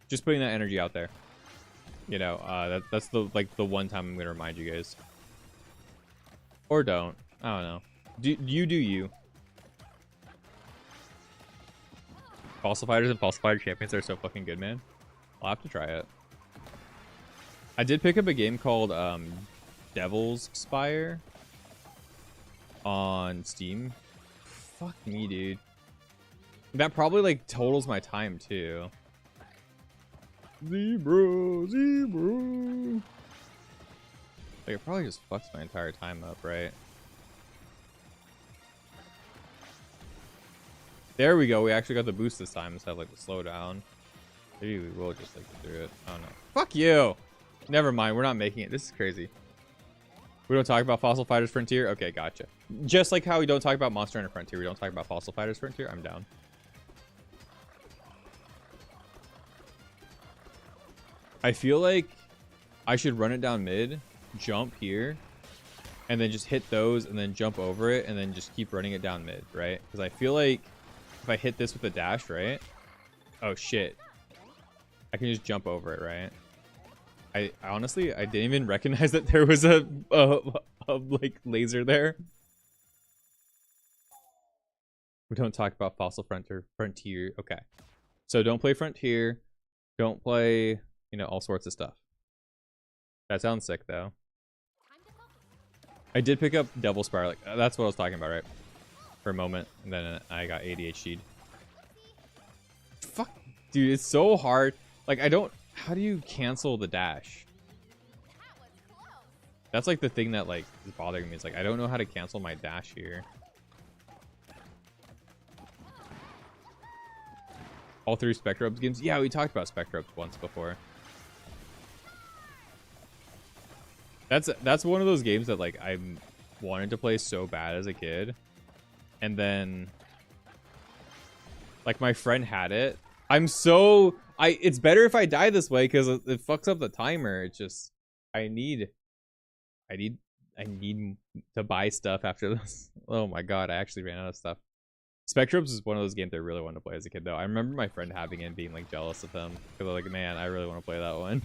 Just putting that energy out there. You know, that's the one time I'm gonna remind you guys. Or don't. I don't know. Do you. Fossil Fighters and Fossil Fighter Champions are so fucking good, man. I'll have to try it. I did pick up a game called Devil's Spire on Steam. Fuck me, dude. That probably like totals my time too. Zebra, zebra. Like it probably just fucks my entire time up, right? There we go. We actually got the boost this time instead of like the slowdown. Maybe we will just like do it. I don't know. Fuck you. Never mind. We're not making it. This is crazy. We don't talk about Fossil Fighters Frontier? Okay, gotcha. Just like how we don't talk about Monster Hunter Frontier, we don't talk about Fossil Fighters Frontier. I'm down. I feel like I should run it down mid, jump here, and then just hit those, and then jump over it, and then just keep running it down mid, right? Because I feel like if I hit this with a dash, right? Oh, shit. I can just jump over it, right? I honestly, I didn't even recognize that there was a like laser there. We don't talk about Fossil Frontier. Okay. So don't play Frontier. Don't play, you know, all sorts of stuff. That sounds sick, though. I did pick up Devil Spire. Like, that's what I was talking about, right? For a moment. And then I got ADHD'd. Fuck. Dude, it's so hard. Like, I don't... How do you cancel the dash? That's like the thing that like is bothering me. It's like I don't know how to cancel my dash here. All three Spectrobes games? Yeah, we talked about Spectrobes once before. That's one of those games that like I wanted to play so bad as a kid. And then like my friend had it. It's better if I die this way because it fucks up the timer. It's just I need to buy stuff after this. Oh my god, I actually ran out of stuff. Spectrobes is one of those games I really wanted to play as a kid though. I remember my friend having it and being like jealous of him because I'm like, man, I really want to play that one.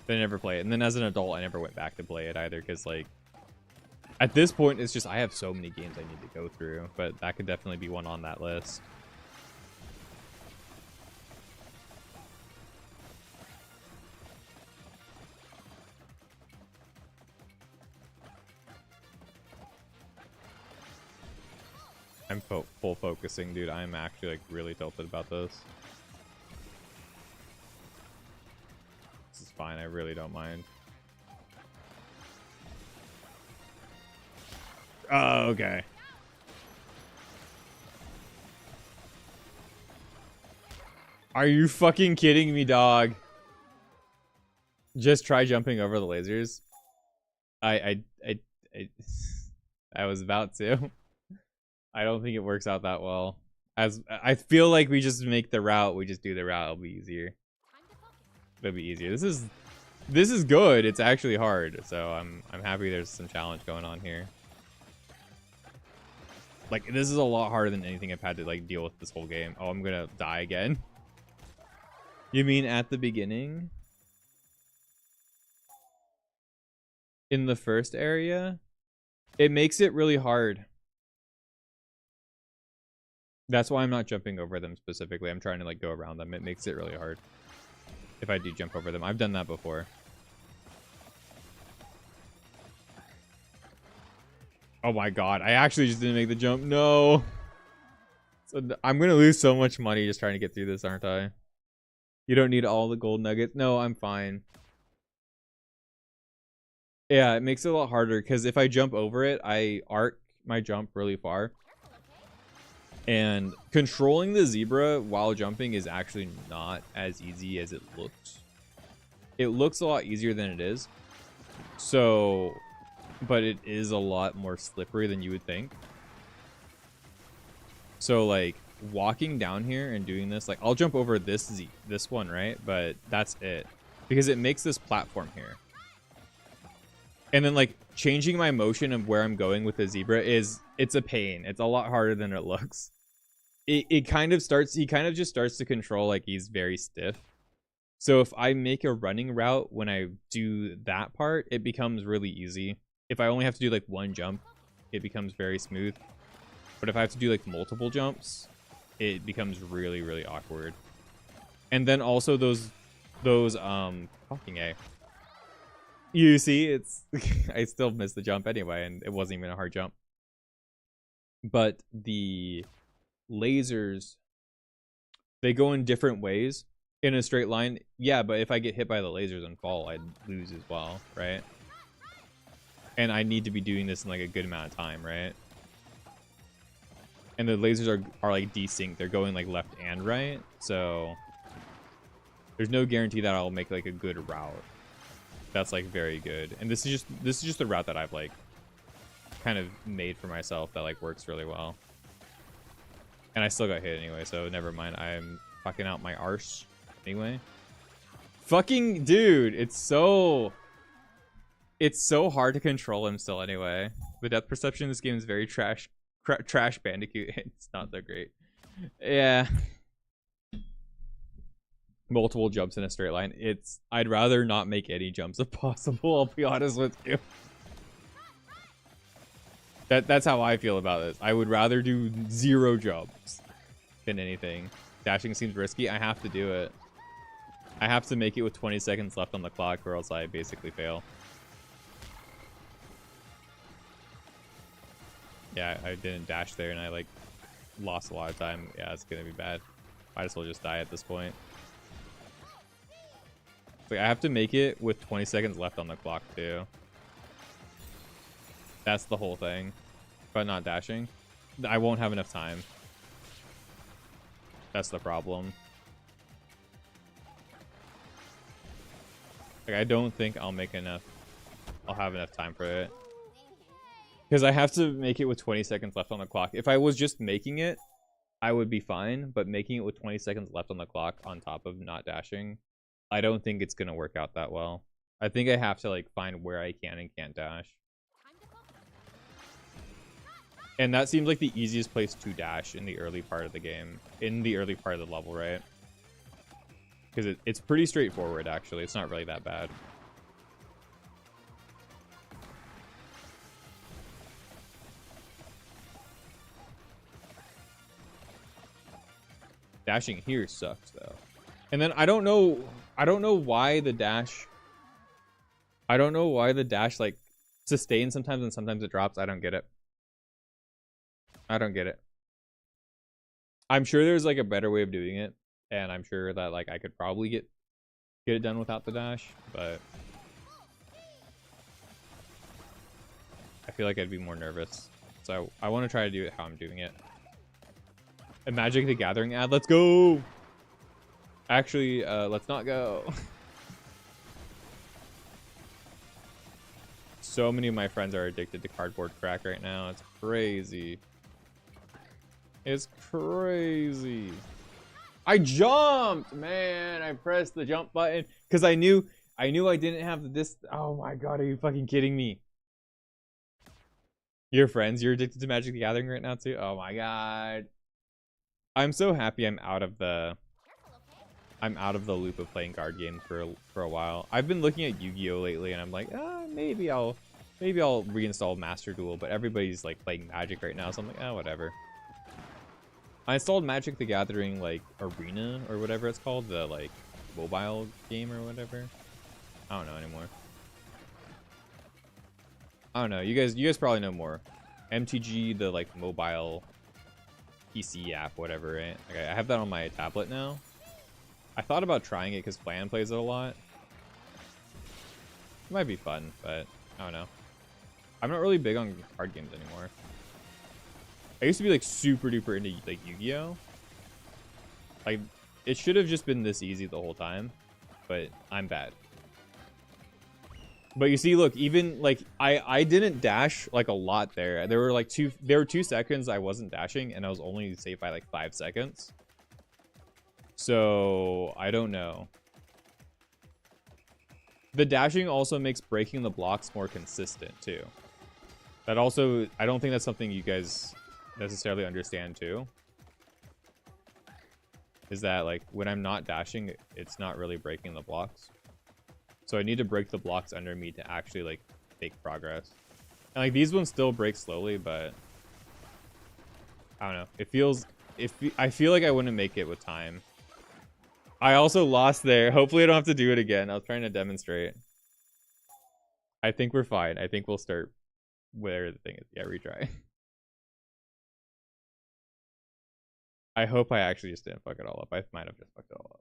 But I never play it. And then as an adult, I never went back to play it either because like at this point it's just I have so many games I need to go through, but that could definitely be one on that list. I'm full focusing, dude. I'm actually like really tilted about this. This is fine. I really don't mind. Oh, okay. Are you fucking kidding me, dog? Just try jumping over the lasers. I I was about to. I don't think it works out that well. As I feel like we just make the route, we just do the route, it'll be easier. It'll be easier. This is good. It's actually hard, so I'm happy there's some challenge going on here. Like, this is a lot harder than anything I've had to like deal with this whole game. Oh, I'm gonna die again. You mean at the beginning? In the first area? It makes it really hard. That's why I'm not jumping over them specifically. I'm trying to like go around them. It makes it really hard if I do jump over them. I've done that before. Oh my god, I actually just didn't make the jump. No. So I'm gonna lose so much money just trying to get through this, aren't I? You don't need all the gold nuggets. No, I'm fine. Yeah, it makes it a lot harder because if I jump over it, I arc my jump really far. And controlling the zebra while jumping is actually not as easy as it looks. It looks a lot easier than it is. So, but it is a lot more slippery than you would think. So like walking down here and doing this, like I'll jump over this one, right? But that's it. Because it makes this platform here. And then like changing my motion of where I'm going with the zebra it's a pain. It's a lot harder than it looks. He kind of just starts to control like he's very stiff. So if I make a running route when I do that part, it becomes really easy. If I only have to do like one jump, it becomes very smooth. But if I have to do like multiple jumps, it becomes really, really awkward. And then also those fucking A. You see, it's I still missed the jump anyway, and it wasn't even a hard jump. But the lasers, they go in different ways in a straight line. Yeah, but if I get hit by the lasers and fall, I'd lose as well, right? And I need to be doing this in like a good amount of time, right? And the lasers are like desynced. They're going like left and right, so there's no guarantee that I'll make like a good route. That's like very good. And this is just the route that I've like kind of made for myself that like works really well. And I still got hit anyway, so never mind. I'm fucking out my arse anyway. Fucking dude, it's so hard to control him still anyway. The depth perception in this game is very trash Bandicoot. It's not that great. Yeah. Multiple jumps in a straight line. I'd rather not make any jumps if possible, I'll be honest with you. That's how I feel about this. I would rather do 0 jumps than anything. Dashing seems risky. I have to do it. I have to make it with 20 seconds left on the clock or else I basically fail. Yeah, I didn't dash there and I like lost a lot of time. Yeah, it's gonna be bad. Might as well just die at this point. Like, I have to make it with 20 seconds left on the clock too. That's the whole thing. But not dashing, I won't have enough time. That's the problem. Like, I don't think I'll have enough time for it. Because I have to make it with 20 seconds left on the clock. If I was just making it, I would be fine. But making it with 20 seconds left on the clock on top of not dashing, I don't think it's going to work out that well. I think I have to like find where I can and can't dash. And that seems like the easiest place to dash in the early part of the game. In the early part of the level, right? Because it's pretty straightforward, actually. It's not really that bad. Dashing here sucks, though. And then I don't know why the dash like sustains sometimes and sometimes it drops. I don't get it. I'm sure there's like a better way of doing it, and I'm sure that like I could probably get it done without the dash, but I feel like I'd be more nervous. So I want to try to do it how I'm doing it. A Magic the Gathering ad, let's go! Actually, let's not go. So many of my friends are addicted to cardboard crack right now. It's crazy. It's crazy. I jumped, man. I pressed the jump button because I knew I didn't have this. Oh my god, are you fucking kidding me? Your friends, you're addicted to Magic the Gathering right now too? Oh my god. I'm so happy I'm out of the loop of playing card games for a while. I've been looking at Yu-Gi-Oh lately and I'm like, maybe I'll reinstall Master Duel, but everybody's like playing Magic right now, so I'm like, whatever. I installed Magic the Gathering like Arena or whatever it's called, the like mobile game or whatever. I don't know anymore. I don't know. You guys probably know more. MTG, the like mobile PC app, whatever, right? Okay, I have that on my tablet now. I thought about trying it because Flan plays it a lot. It might be fun, but I don't know. I'm not really big on card games anymore. I used to be like super duper into like Yu-Gi-Oh! Like it should have just been this easy the whole time, but I'm bad. But you see, look, even like I didn't dash like a lot there. There were 2 seconds I wasn't dashing and I was only safe by like 5 seconds. So I don't know. The dashing also makes breaking the blocks more consistent too. That also, I don't think that's something you guys necessarily understand too. Is that like when I'm not dashing, it's not really breaking the blocks. So I need to break the blocks under me to actually like make progress. And like these ones still break slowly, but I don't know. It feels, I feel like I wouldn't make it with time. I also lost there. Hopefully I don't have to do it again. I was trying to demonstrate. I think we're fine. I think we'll start where the thing is. Yeah, retry. I hope I actually just didn't fuck it all up. I might have just fucked it all up.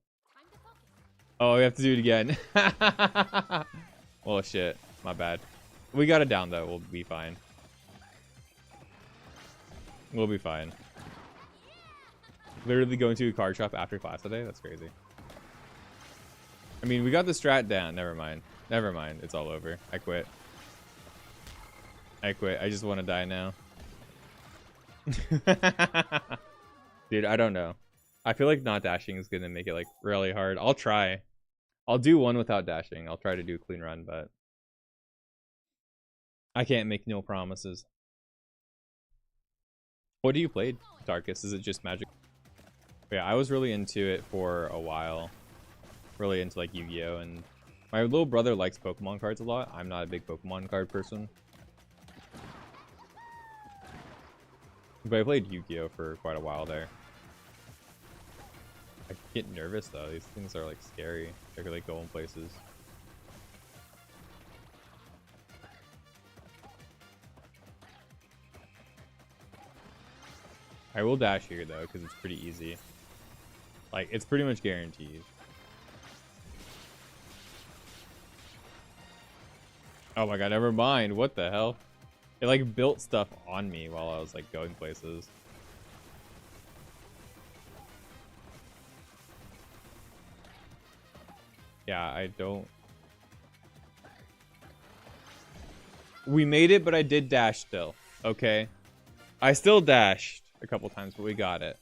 Oh, we have to do it again. Well, shit. My bad. We got it down, though. We'll be fine. We'll be fine. Literally going to a card shop after class today? That's crazy. I mean, we got the strat down. Never mind. Never mind. It's all over. I quit. I quit. I just want to die now. Dude, I don't know. I feel like not dashing is going to make it like really hard. I'll try. I'll do one without dashing. I'll try to do a clean run, but I can't make no promises. What do you play, Darkus? Is it just Magic? Yeah, I was really into it for a while. Really into like Yu-Gi-Oh! And my little brother likes Pokemon cards a lot. I'm not a big Pokemon card person. But I played Yu-Gi-Oh! For quite a while there. I get nervous though. These things are like scary. They're like going places. I will dash here though, because it's pretty easy. Like, it's pretty much guaranteed. Oh my god, never mind. What the hell? It like built stuff on me while I was like going places. Yeah, I don't... We made it, but I did dash still. Okay? I still dashed a couple times, but we got it.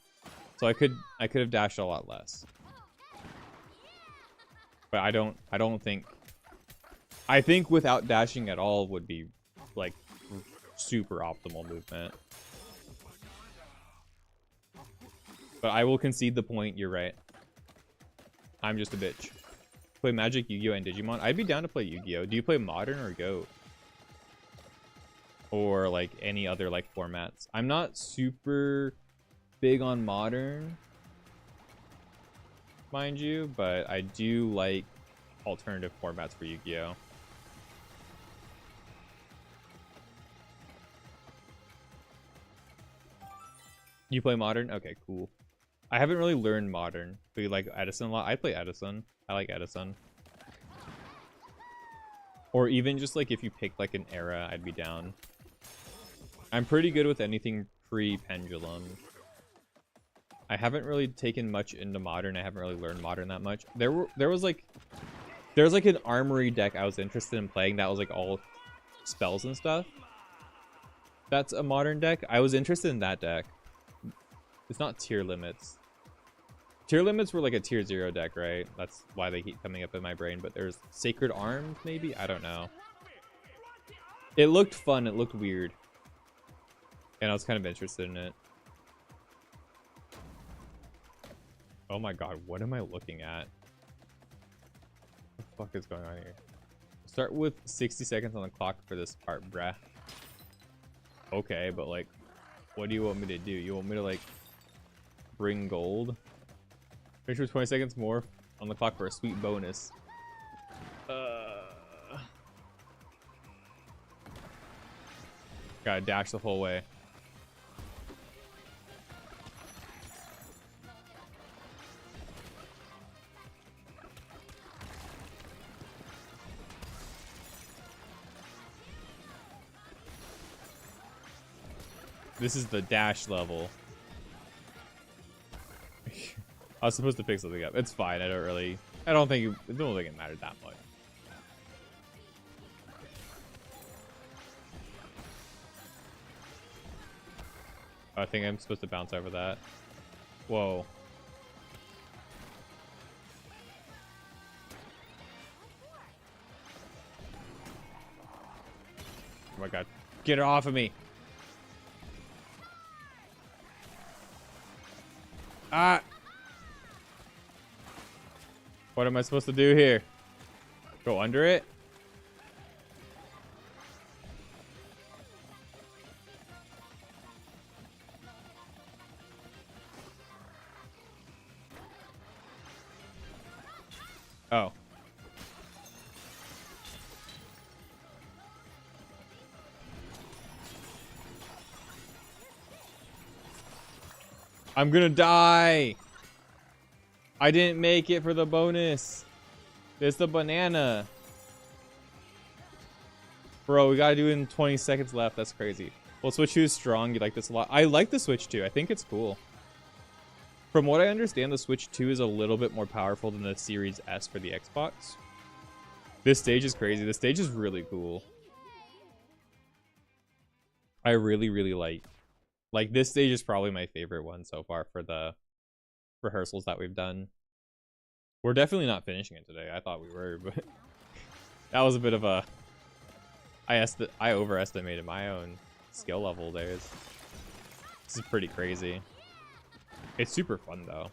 So I could have dashed a lot less. But I don't think... I think without dashing at all would be like super optimal movement. But I will concede the point, you're right. I'm just a bitch. Play Magic, Yu-Gi-Oh! And Digimon. I'd be down to play Yu-Gi-Oh! Do you play Modern or Goat? Or like any other like formats? I'm not super big on Modern, mind you, but I do like alternative formats for Yu-Gi-Oh! You play Modern? Okay, cool. I haven't really learned modern. Do you like Edison a lot? I play Edison. I like Edison. Or even just like if you pick like an era, I'd be down. I'm pretty good with anything pre-pendulum. I haven't really taken much into modern. I haven't really learned modern that much. There's like an armory deck I was interested in playing that was like all spells and stuff. That's a modern deck. I was interested in that deck. It's not tier limits. Tier limits were like a tier 0 deck, right? That's why they keep coming up in my brain. But there's Sacred Arms, maybe? I don't know. It looked fun. It looked weird. And I was kind of interested in it. Oh my god, what am I looking at? What the fuck is going on here? Start with 60 seconds on the clock for this part, bruh. Okay, but like, what do you want me to do? You want me to like bring gold? Finish with 20 seconds more on the clock for a sweet bonus. Gotta dash the whole way. This is the dash level. I was supposed to pick something up. It's fine. I don't think it mattered that much. I think I'm supposed to bounce over that. Whoa. Oh my god. Get it off of me. Ah! What am I supposed to do here? Go under it? Oh. I'm gonna die! I didn't make it for the bonus. There's the banana. Bro, we gotta do it in 20 seconds left. That's crazy. Well, Switch 2 is strong. You like this a lot. I like the Switch 2. I think it's cool. From what I understand, the Switch 2 is a little bit more powerful than the Series S for the Xbox. This stage is crazy. This stage is really cool. I really, really like this stage is probably my favorite one so far for the rehearsals that we've done. We're definitely not finishing it today. I thought we were, but that was a bit of a... I overestimated my own skill level there. This is pretty crazy. It's super fun though.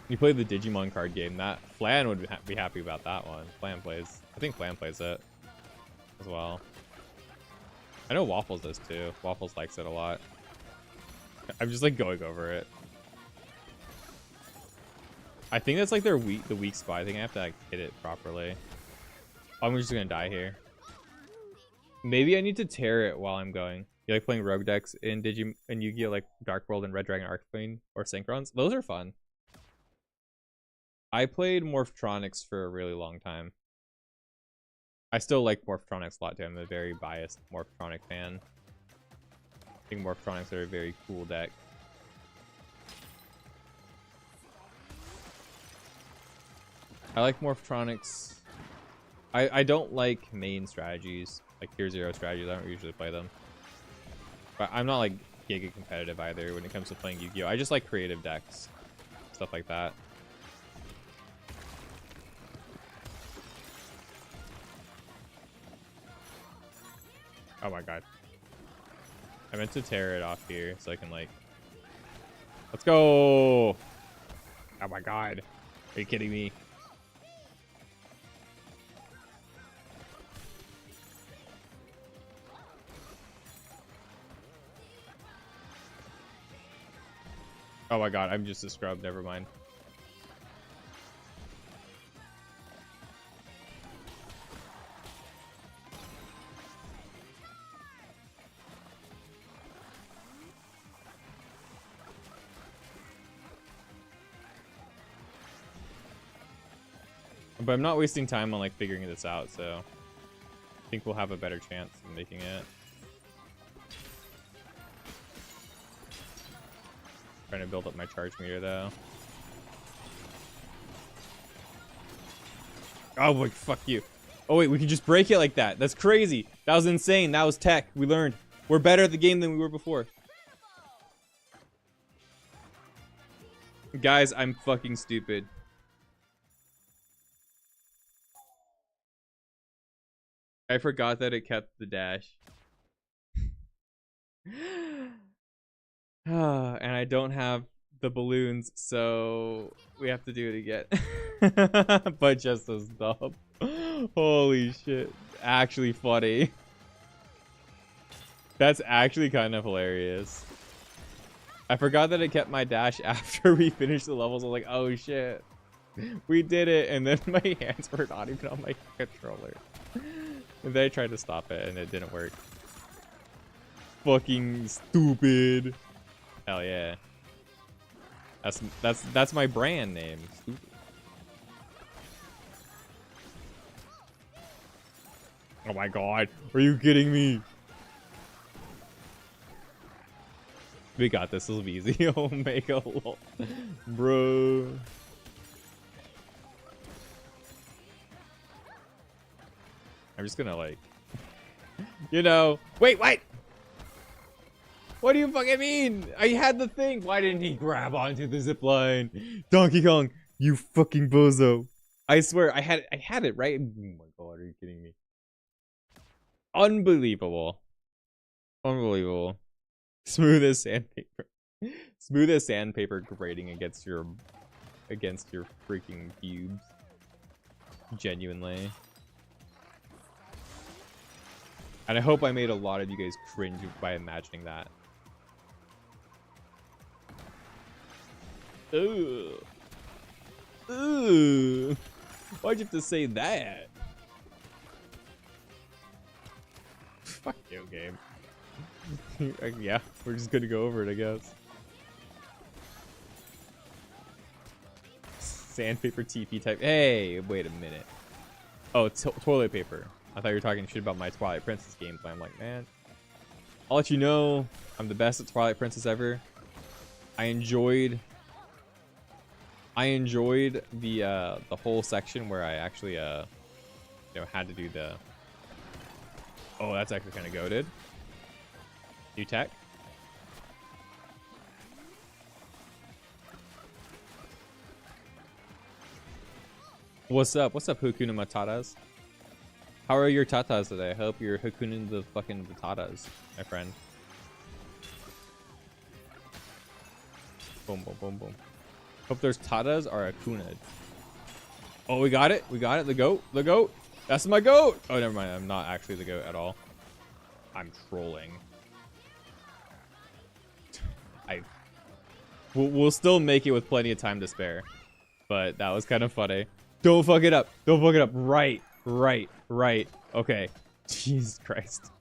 You play the Digimon card game. That Flan would be happy about that one. I think Flan plays it as well. I know Waffles does too. Waffles likes it a lot. I'm just like going over it. I think that's like the weak spot. I think I have to like hit it properly. I'm just gonna die here. Maybe I need to tear it while I'm going. You like playing rogue decks in Yu-Gi-Oh, like Dark World and Red Dragon Arcane or Synchrons? Those are fun. I played Morphtronics for a really long time. I still like Morphtronics a lot too. I'm a very biased Morphtronic fan. I think Morphtronics are a very cool deck. I like Morphtronics. I don't like main strategies, like tier 0 strategies. I don't usually play them. But I'm not like giga competitive either when it comes to playing Yu-Gi-Oh! I just like creative decks. Stuff like that. Oh my god. I meant to tear it off here so I can like... Let's go! Oh my god. Are you kidding me? Oh my god, I'm just a scrub, never mind. But I'm not wasting time on like figuring this out, so I think we'll have a better chance of making it. Trying to build up my charge meter though. Oh wait, fuck you. Oh wait, we can just break it like that. That's crazy. That was insane. That was tech. We learned. We're better at the game than we were before. Guys, I'm fucking stupid. I forgot that it kept the dash. And I don't have the balloons, so we have to do it again. But just as dumb. Holy shit. Actually funny. That's actually kind of hilarious. I forgot that it kept my dash after we finished the levels. I was like, oh shit. We did it. And then my hands were not even on my controller. And then I tried to stop it and it didn't work. Fucking stupid. Hell yeah. That's my brand name. Stupid. Oh my god. Are you kidding me? We got this. This will be easy. Omega lol. Bro. I'm just gonna like, you know, wait, what? What do you fucking mean? I had the thing. Why didn't he grab onto the zip line? Donkey Kong, you fucking bozo. I swear, I had it, right? Oh my god, are you kidding me? Unbelievable. Unbelievable. Smooth as sandpaper. Smooth as sandpaper grating against your freaking cubes. Genuinely. And I hope I made a lot of you guys cringe by imagining that. Ooh. Ooh. Why'd you have to say that? Fuck you, game. Yeah, we're just gonna go over it, I guess. Sandpaper TP type. Hey, wait a minute. Oh, toilet paper. I thought you were talking shit about my Twilight Princess gameplay. I'm like, man, I'll let you know I'm the best at Twilight Princess ever. I enjoyed the whole section where I actually had to do the. Oh, that's actually kind of goated. New tech. What's up? What's up, Hakuna Matatas? How are your tatas today? I hope you're Hakunin the fucking tatas, my friend. Boom, boom, boom, boom. Hope there's tatas or Hakunas. Oh, we got it. We got it. The goat. The goat. That's my goat. Oh, never mind. I'm not actually the goat at all. I'm trolling. We'll still make it with plenty of time to spare. But that was kind of funny. Don't fuck it up. Don't fuck it up. Right. Right. Right. Okay. Jesus Christ.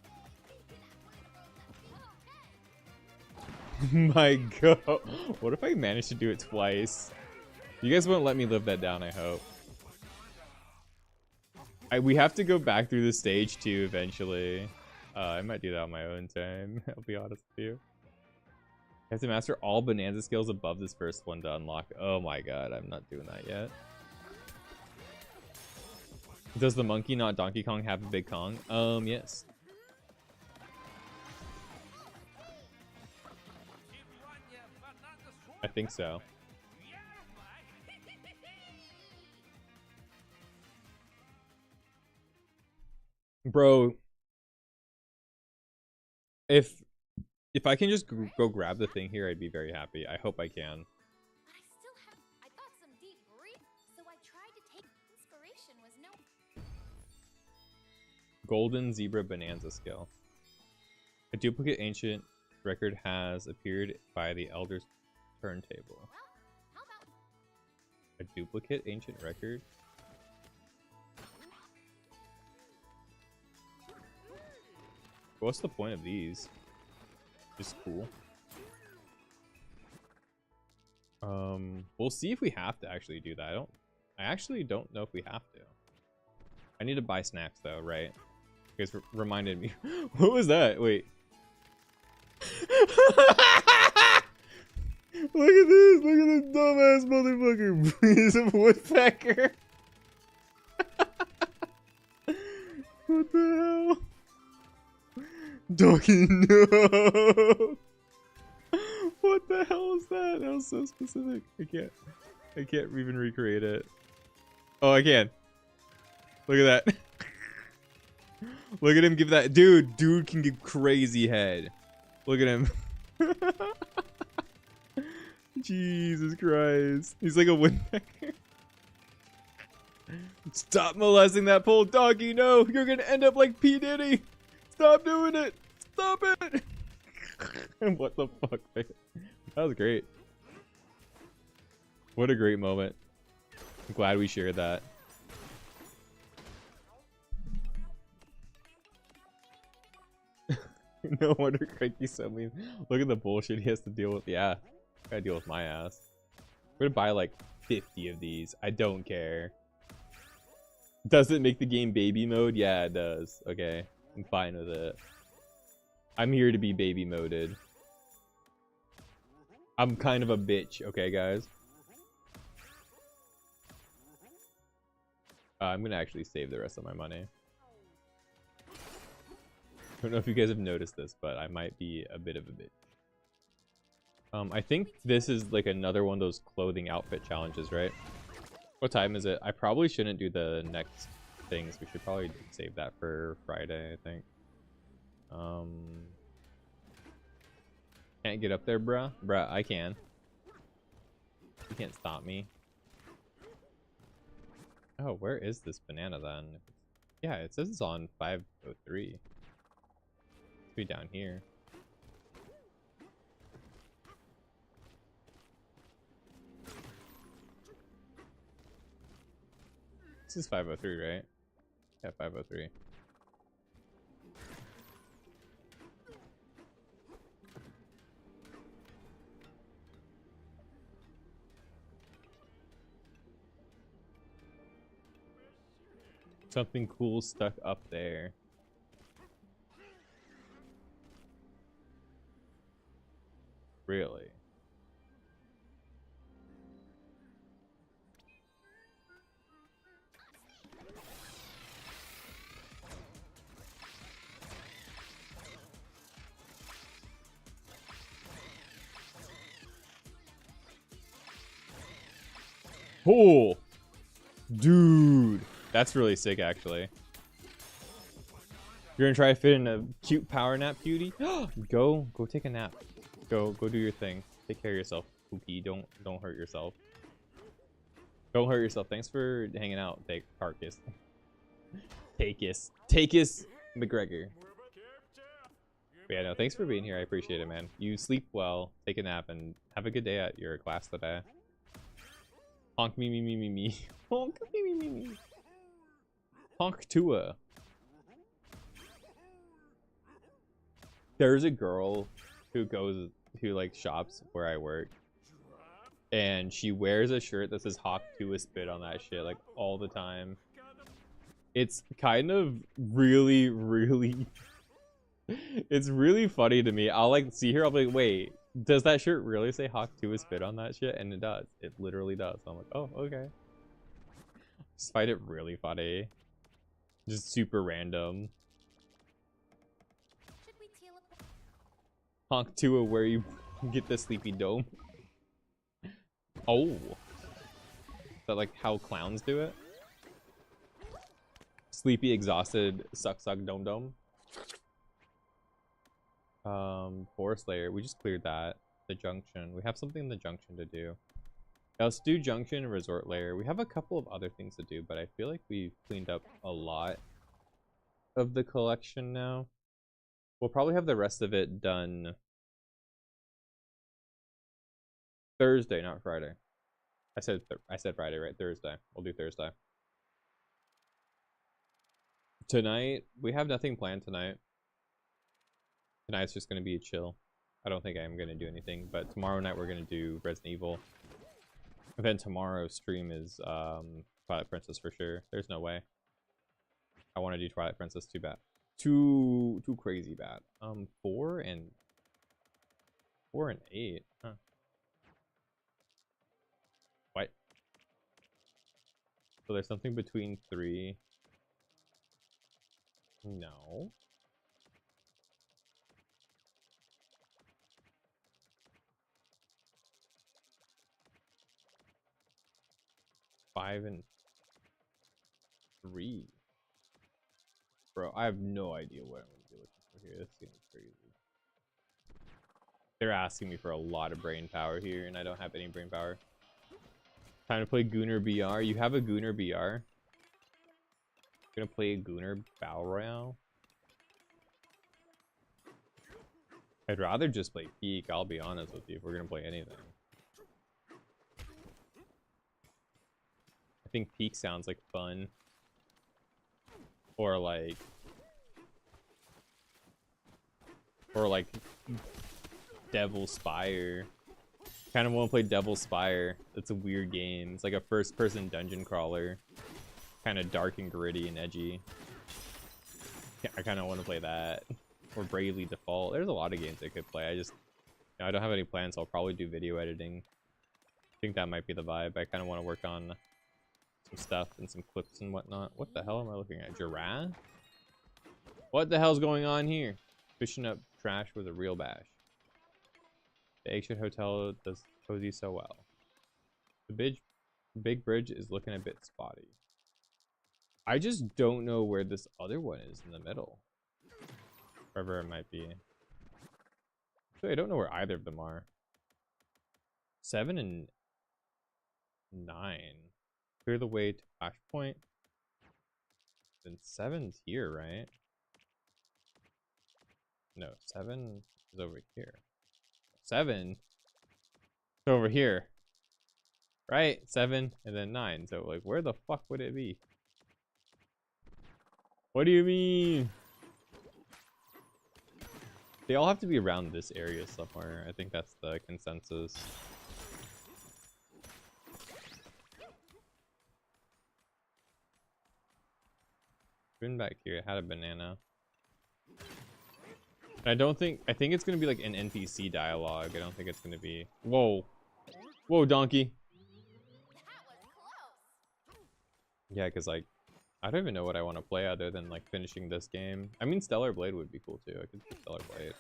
My god. What if I managed to do it twice? You guys won't let me live that down, I hope. We have to go back through the stage too eventually. I might do that on my own time. I'll be honest with you. I have to master all Bananza skills above this first one to unlock. Oh my god, I'm not doing that yet. Does the monkey, not Donkey Kong, have a big Kong? Yes. I think so. Bro, if I can just go grab the thing here, I'd be very happy. I hope I can. I thought some deep breath, so I tried to take inspiration was no. Golden Zebra Bananza skill. A duplicate ancient record has appeared by the Elder's turntable. Well, how about A duplicate ancient record? What's the point of these? Just cool. We'll see if we have to actually do that. I actually don't know if we have to. I need to buy snacks though, right? You guys reminded me. What was that? Wait. Look at this! Look at this dumbass motherfucker! He's a woodpecker! What the hell? Doggy, no! What the hell is that? That was so specific. I can't even recreate it. Oh, I can. Look at that. Look at him give that. Dude can give crazy head. Look at him. Jesus Christ. He's like a woodpecker. Stop molesting that pole, doggy. No, you're gonna end up like P. Diddy. Stop doing it. Stop it. What the fuck, man? That was great. What a great moment. I'm glad we shared that. No wonder Cranky's so mean. Look at the bullshit he has to deal with. Yeah, gotta deal with my ass. We're gonna buy like 50 of these. I don't care. Does it make the game baby mode? Yeah, it does. Okay, I'm fine with it. I'm here to be baby moded. I'm kind of a bitch, okay, guys? I'm gonna actually save the rest of my money. I don't know if you guys have noticed this, but I might be a bit of a bitch. I think this is like another one of those clothing outfit challenges, right? What time is it? I probably shouldn't do the next things. We should probably save that for Friday, I think. Can't get up there, bruh? Bruh, I can. You can't stop me. Oh, where is this banana then? Yeah, it says it's on 503. It's be down here. This is 503, right? Yeah, 503. Something cool stuck up there. Really? Oh, dude, that's really sick, actually. You're gonna try to fit in a cute power nap, cutie? Go take a nap. Go do your thing. Take care of yourself, Pookie. Don't hurt yourself. Don't hurt yourself. Thanks for hanging out, Carcass. Takis McGregor. But yeah, no, thanks for being here. I appreciate it, man. You sleep well, take a nap, and have a good day at your class today. Honk me. Honk me. Honk Tua. There's a girl who like shops where I work, and she wears a shirt that says Hawk Tua spit on that shit like all the time. It's kind of really it's really funny to me. I'll like see her, I'll be like, wait, does that shirt really say Hawk 2 is spit on that shit? And it does. It literally does. So I'm like, oh, okay. Just find it really funny. Just super random. Hawk 2 where you get the sleepy dome. Oh. Is that like how clowns do it? Sleepy, exhausted, suck, dome. Forest layer. We just cleared that. The junction. We have something in the junction to do. Yeah, let's do junction and resort layer. We have a couple of other things to do, but I feel like we've cleaned up a lot of the collection now. We'll probably have the rest of it done Thursday, not Friday. I said Friday, right? Thursday. We'll do Thursday. Tonight, we have nothing planned tonight. Tonight's just going to be a chill. I don't think I'm going to do anything, but tomorrow night we're going to do Resident Evil. And then tomorrow's stream is Twilight Princess for sure. There's no way. I want to do Twilight Princess too bad. Too crazy bad. 4 and 8. Huh. What? So there's something between 3. No. Five and 3. Bro, I have no idea what I'm gonna be looking for here. This seems crazy. They're asking me for a lot of brain power here, and I don't have any brain power. Time to play Gooner BR. You have a Gooner BR? Gonna play a Gooner Battle Royale? I'd rather just play Peak, I'll be honest with you, if we're gonna play anything. I think Peak sounds like fun. Or like Devil Spire. Kind of want to play Devil Spire. It's a weird game. It's like a first-person dungeon crawler. Kind of dark and gritty and edgy. Yeah, I kind of want to play that. Or Bravely Default. There's a lot of games I could play. I don't have any plans, so I'll probably do video editing. I think that might be the vibe. I kind of want to work on some stuff and some clips and whatnot. What the hell am I looking at? Giraffe? What the hell's going on here? Fishing up trash with a real bash. The Eggshot Hotel does cozy so well. The big bridge is looking a bit spotty. I just don't know where this other one is in the middle. Wherever it might be. So I don't know where either of them are. 7 and 9. Clear the way to Flashpoint. Then 7's here, right? No, 7 is over here. 7 is over here. Right? 7 and then 9. So like where the fuck would it be? What do you mean? They all have to be around this area somewhere. I think that's the consensus. Been back here, it had a banana. I think it's gonna be like an NPC dialogue. I don't think it's gonna be. Whoa. Whoa, donkey. Yeah, because like I don't even know what I want to play other than like finishing this game. I mean, Stellar Blade would be cool too. I could do Stellar Blade.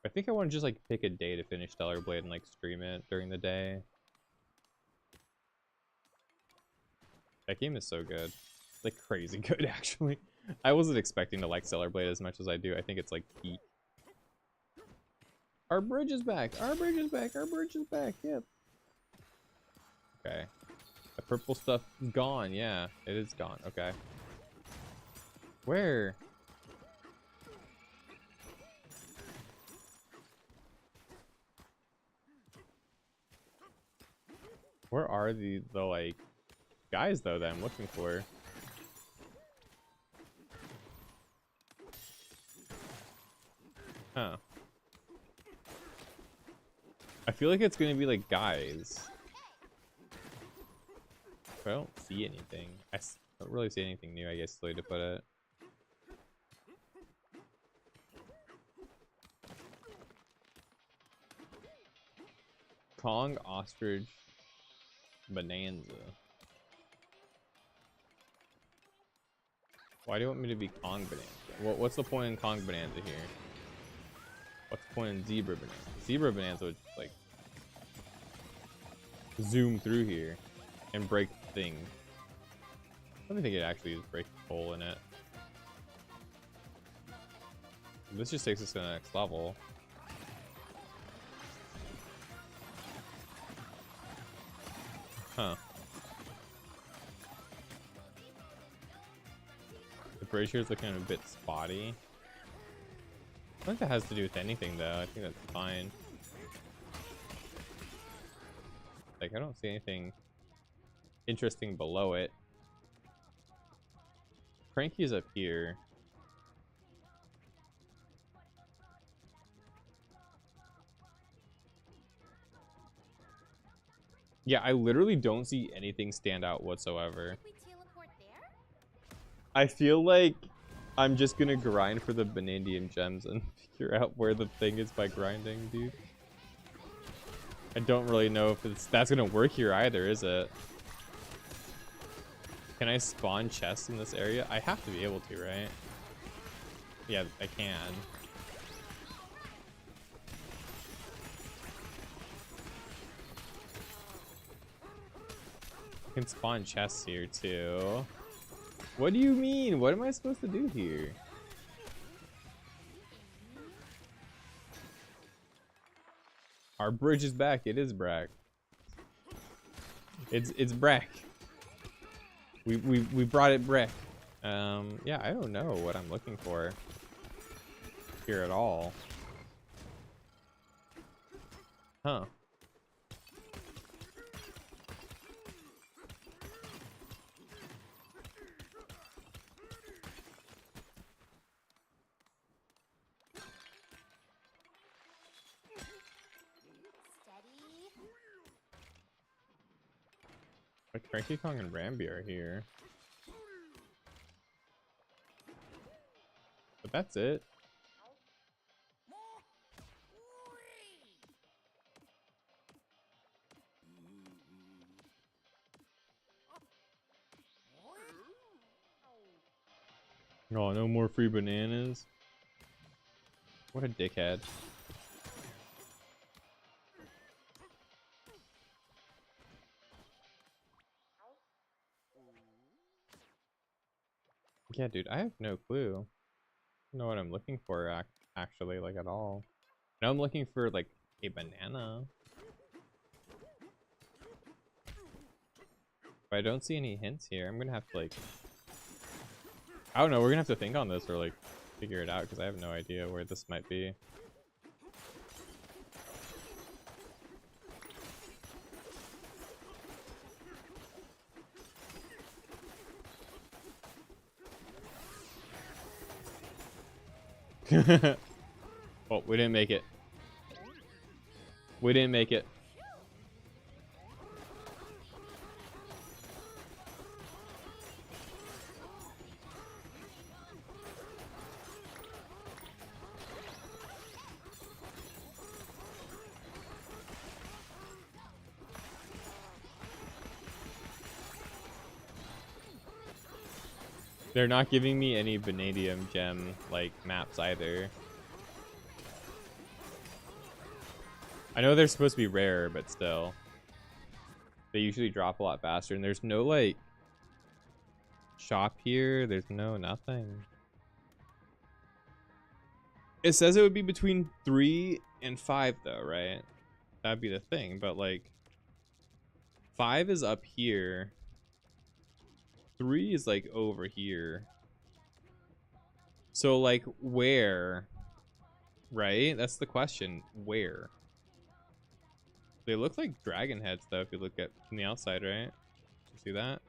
I think I want to just like pick a day to finish Stellar Blade and like stream it during the day. That game is so good. Like crazy good actually. I wasn't expecting to like Stellar Blade as much as I do. I think it's like peak. Our bridge is back. Our bridge is back. Our bridge is back. Yep. Okay. The purple stuff is gone. Yeah, it is gone. Okay. Where? Where are the like guys though that I'm looking for? Huh. I feel like it's gonna be like guys. I don't see anything. I don't really see anything new, I guess, the way to put it. Kong, Ostrich, Bananza. Why do you want me to be Kong Bonanza? What's the point in Kong Bonanza here? What's the point in Zebra Bonanza? Zebra Bonanza would just, like, zoom through here and break the thing. I don't think it actually is break the hole in it. This just takes us to the next level. Huh. The bridge here is looking a bit spotty. I don't think that has to do with anything though. I think that's fine. Like I don't see anything interesting below it. Cranky's up here. Yeah, I literally don't see anything stand out whatsoever. Could we teleport there? I feel like I'm just gonna grind for the Banandium gems and figure out where the thing is by grinding, dude. I don't really know if that's gonna work here either, is it? Can I spawn chests in this area? I have to be able to, right? Yeah, I can. I can spawn chests here too. What do you mean? What am I supposed to do here? Our bridge is back. It is Brack. It's Brack. We brought it Brack. Yeah, I don't know what I'm looking for here at all. Huh. Steady. Like Cranky Kong and Rambi are here. But that's it. Oh, no more free bananas. What a dickhead. Yeah, dude, I have no clue. I don't know what I'm looking for actually, like at all. No, I'm looking for like a banana. But I don't see any hints here. I'm gonna have to like, I don't know, we're gonna have to think on this or like figure it out because I have no idea where this might be. Oh, we didn't make it. We didn't make it. They're not giving me any vanadium gem like maps either. I know they're supposed to be rare, but still. They usually drop a lot faster, and there's no like shop here. There's no nothing. It says it would be between 3 and 5 though, right? That'd be the thing, but like 5 is up here. 3 is like over here. So like where? Right? That's the question. Where? They look like dragon heads though if you look at from the outside, right? You see that?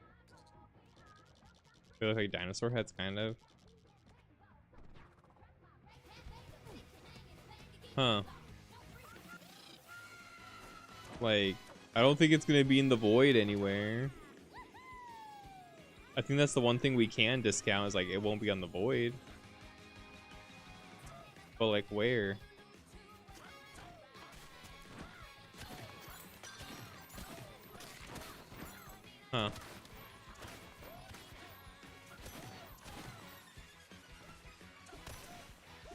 They look like dinosaur heads kind of. Huh. Like, I don't think it's gonna be in the void anywhere. I think that's the one thing we can discount is like it won't be on the void. But like where? Huh.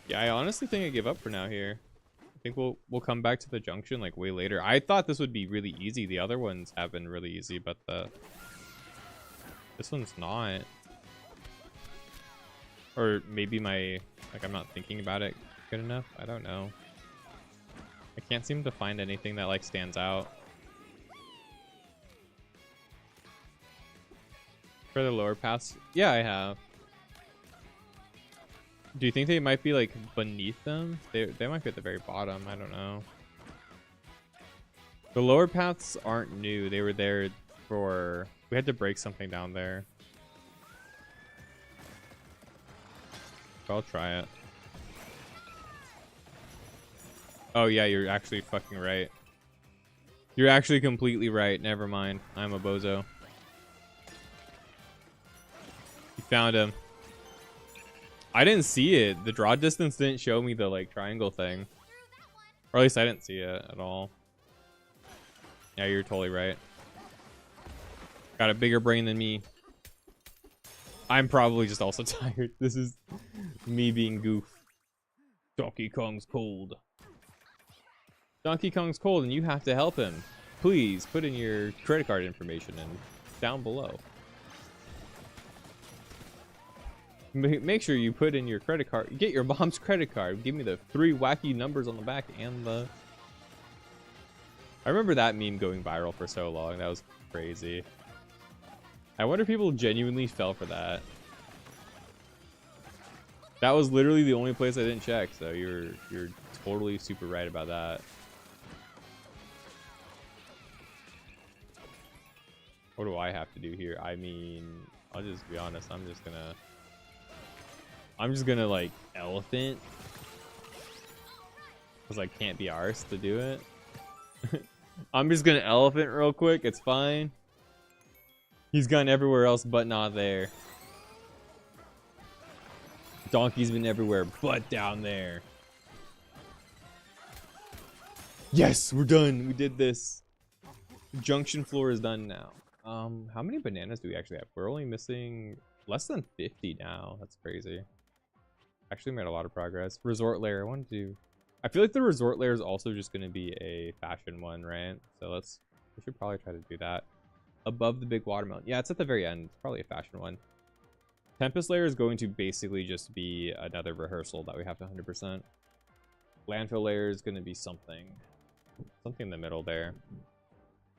Yeah, I honestly think I give up for now here. I think we'll come back to the junction like way later. I thought this would be really easy. The other ones have been really easy, but this one's not. Or maybe I'm not thinking about it good enough. I don't know. I can't seem to find anything that like stands out. For the lower paths, yeah, I have. Do you think they might be like beneath them? They might be at the very bottom. I don't know. The lower paths aren't new. They were there for... We had to break something down there. I'll try it. Oh yeah, you're actually fucking right. You're actually completely right. Never mind. I'm a bozo. You found him. I didn't see it. The draw distance didn't show me the like triangle thing. Or at least I didn't see it at all. Yeah, you're totally right. Got a bigger brain than me. I'm probably just also tired. This is me being goof. Donkey Kong's cold. Donkey Kong's cold and you have to help him. Please put in your credit card information and down below. Make sure you put in your credit card. Get your mom's credit card. Give me the 3 wacky numbers on the back and the... I remember that meme going viral for so long. That was crazy. I wonder if people genuinely fell for that. That was literally the only place I didn't check, so you're totally super right about that. What do I have to do here? I mean, I'll just be honest. I'm just gonna like elephant, because I can't be arsed to do it. I'm just gonna elephant real quick. It's fine. He's gone everywhere else but not there. Donkey's been everywhere but down there. Yes, we're done. We did this. The junction floor is done now. How many bananas do we actually have? We're only missing less than 50 now. That's crazy. Actually made a lot of progress. Resort layer. I want to do... I feel like the resort layer is also just going to be a fashion one, right? So we should probably try to do that. Above the big watermelon. Yeah, it's at the very end. It's probably a fashion one. Tempest layer is going to basically just be another rehearsal that we have to 100%. Landfill layer is going to be something in the middle there.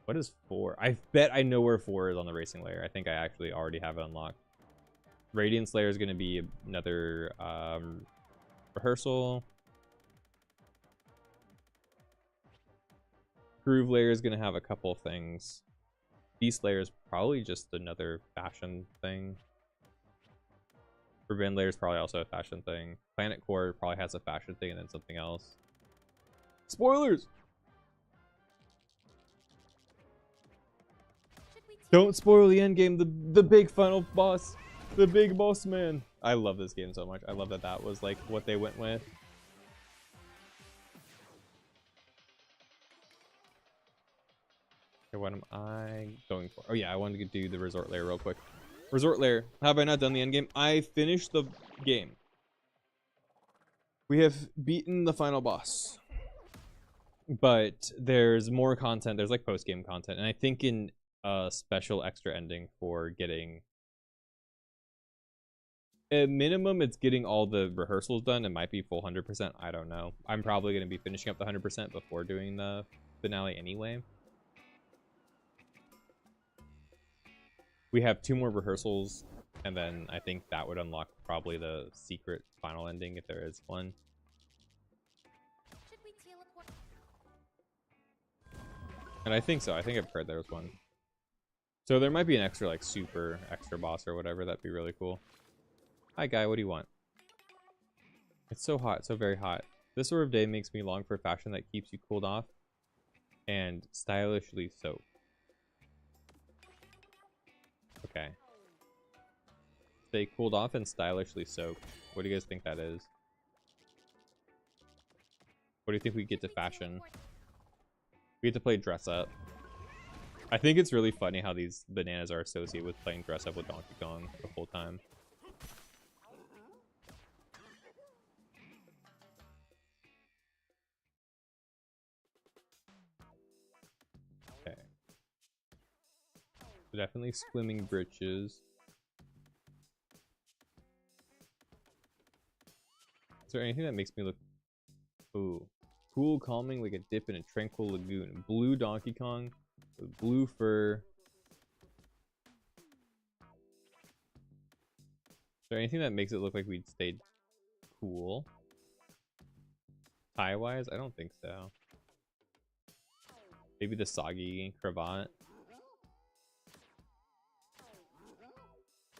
What is 4? I bet I know where 4 is on the racing layer. I think I actually already have it unlocked. Radiance layer is going to be another rehearsal. Groove layer is going to have a couple things. Beast layer is probably just another fashion thing. Forbidden layer is probably also a fashion thing. Planet core probably has a fashion thing and then something else. Spoilers! Don't spoil the end game. The big final boss. The big boss man. I love this game so much. I love that that was like what they went with. Okay, what am I going for? Oh yeah, I wanted to do the resort layer real quick. Resort layer. Have I not done the end game? I finished the game. We have beaten the final boss. But there's more content. There's like post-game content. And I think in a special extra ending for getting... At minimum, it's getting all the rehearsals done. It might be full 100%. I don't know. I'm probably going to be finishing up the 100% before doing the finale anyway. We have 2 more rehearsals, and then I think that would unlock probably the secret final ending if there is one. Should we teleport? And I think so. I think I've heard there was one. So there might be an extra, like, super extra boss or whatever. That'd be really cool. Hi, guy. What do you want? It's so hot. So very hot. This sort of day makes me long for fashion that keeps you cooled off and stylishly soaked. Okay. Stay cooled off and stylishly soaked. What do you guys think that is? What do you think we get to fashion? We get to play dress up. I think it's really funny how these bananas are associated with playing dress up with Donkey Kong the whole time. Okay. Definitely swimming britches. Is there anything that makes me look... Ooh. Cool, calming, like a dip in a tranquil lagoon. Blue Donkey Kong with blue fur. Is there anything that makes it look like we'd stayed cool? Tie-wise? I don't think so. Maybe the soggy cravat.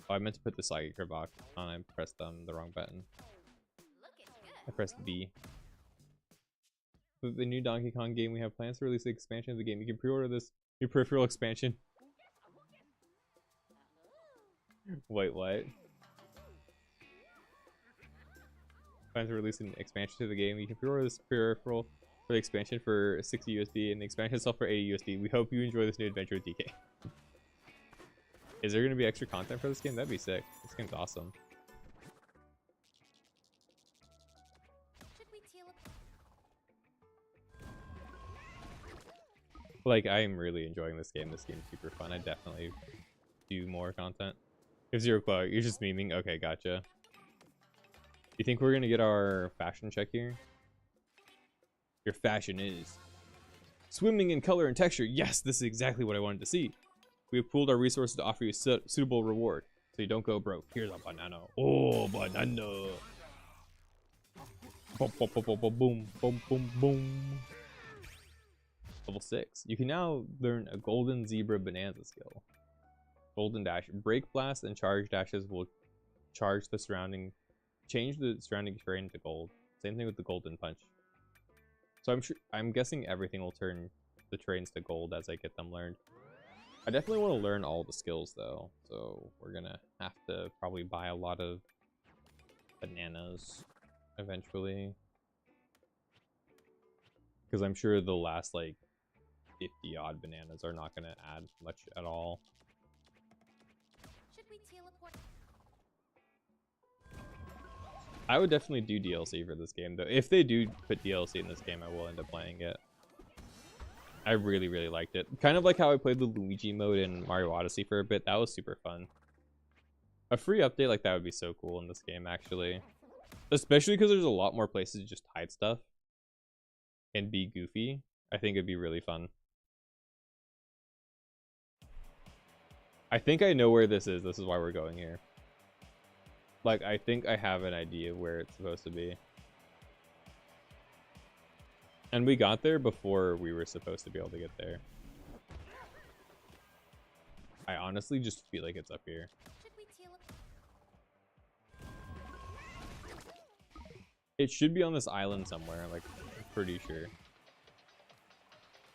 Oh, I meant to put the soggy cravat on. I pressed the wrong button. I pressed B. With the new Donkey Kong game, we have plans to release an expansion of the game. You can pre-order this new peripheral expansion. Wait, what? Plans to release an expansion to the game. You can pre-order this peripheral for the expansion for 60 USD and the expansion itself for 80 USD. We hope you enjoy this new adventure with DK. Is there going to be extra content for this game? That'd be sick. This game's awesome. Like, I am really enjoying this game. This game's super fun. I definitely do more content. If Zero Claw, you're just memeing? Okay, gotcha. You think we're going to get our fashion check here? Your fashion is swimming in color and texture. Yes, this is exactly what I wanted to see. We have pooled our resources to offer you a suitable reward, so you don't go broke. Here's a banana. Oh, banana. Boom, boom, boom, boom, boom, boom, boom, boom. Level 6. You can now learn a golden zebra Bananza skill. Golden dash. Break blast and charge dashes will change the surrounding terrain to gold. Same thing with the golden punch. So I'm guessing everything will turn the terrains to gold as I get them learned. I definitely want to learn all the skills though, so we're gonna have to probably buy a lot of bananas eventually, because I'm sure the last like 50 odd bananas are not gonna add much at all. Should we teleport? I would definitely do DLC for this game though. If they do put DLC in this game, I will end up playing it. I really, really liked it. Kind of like how I played the Luigi mode in Mario Odyssey for a bit. That was super fun. A free update like that would be so cool in this game, actually. Especially because there's a lot more places to just hide stuff and be goofy. I think it'd be really fun. I think I know where this is. This is why we're going here. Like, I think I have an idea of where it's supposed to be. And we got there before we were supposed to be able to get there. I honestly just feel like it's up here. It should be on this island somewhere, like, I'm pretty sure.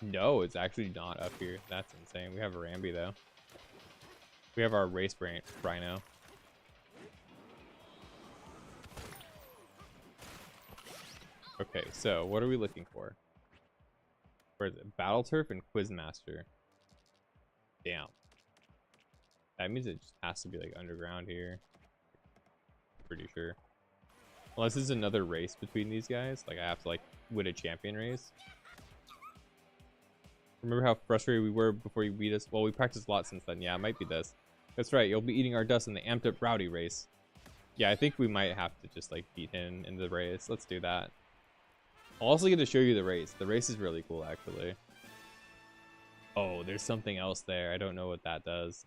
No, it's actually not up here. That's insane. We have a Rambi, though. We have our race rhino. Okay, so what are we looking for? Where is it? Battle Turf and Quizmaster. Damn. That means it just has to be like underground here. Pretty sure. Unless there's another race between these guys. Like I have to like win a champion race. Remember how frustrated we were before you beat us? Well, we practiced a lot since then. Yeah, it might be this. That's right. You'll be eating our dust in the amped up rowdy race. Yeah, I think we might have to just like beat him in the race. Let's do that. I'll also get to show you the race. The race is really cool, actually. Oh, there's something else there. I don't know what that does.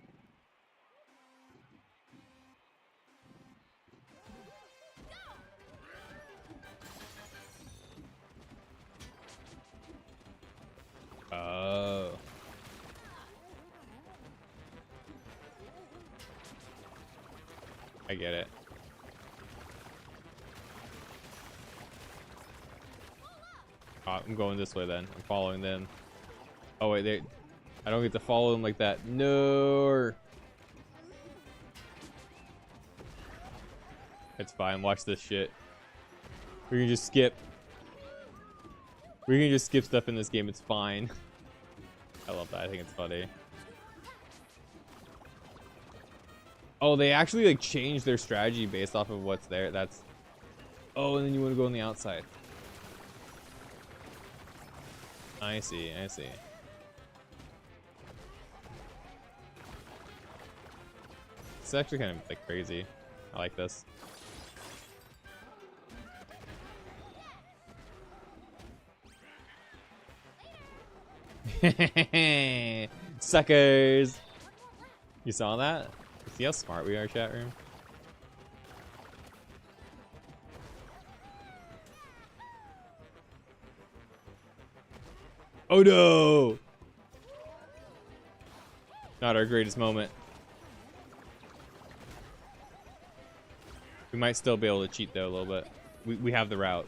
Oh. I get it. I'm going this way then. I'm following them. Oh wait, I don't get to follow them like that. No. It's fine. Watch this shit. We can just skip. We can just skip stuff in this game. It's fine. I love that. I think it's funny. Oh, they actually like changed their strategy based off of what's there. That's. Oh, and then you want to go on the outside. I see, I see. It's actually kind of like crazy. I like this. Suckers! You saw that? See how smart we are, chat room? Oh no! Not our greatest moment. We might still be able to cheat though a little bit. We have the route.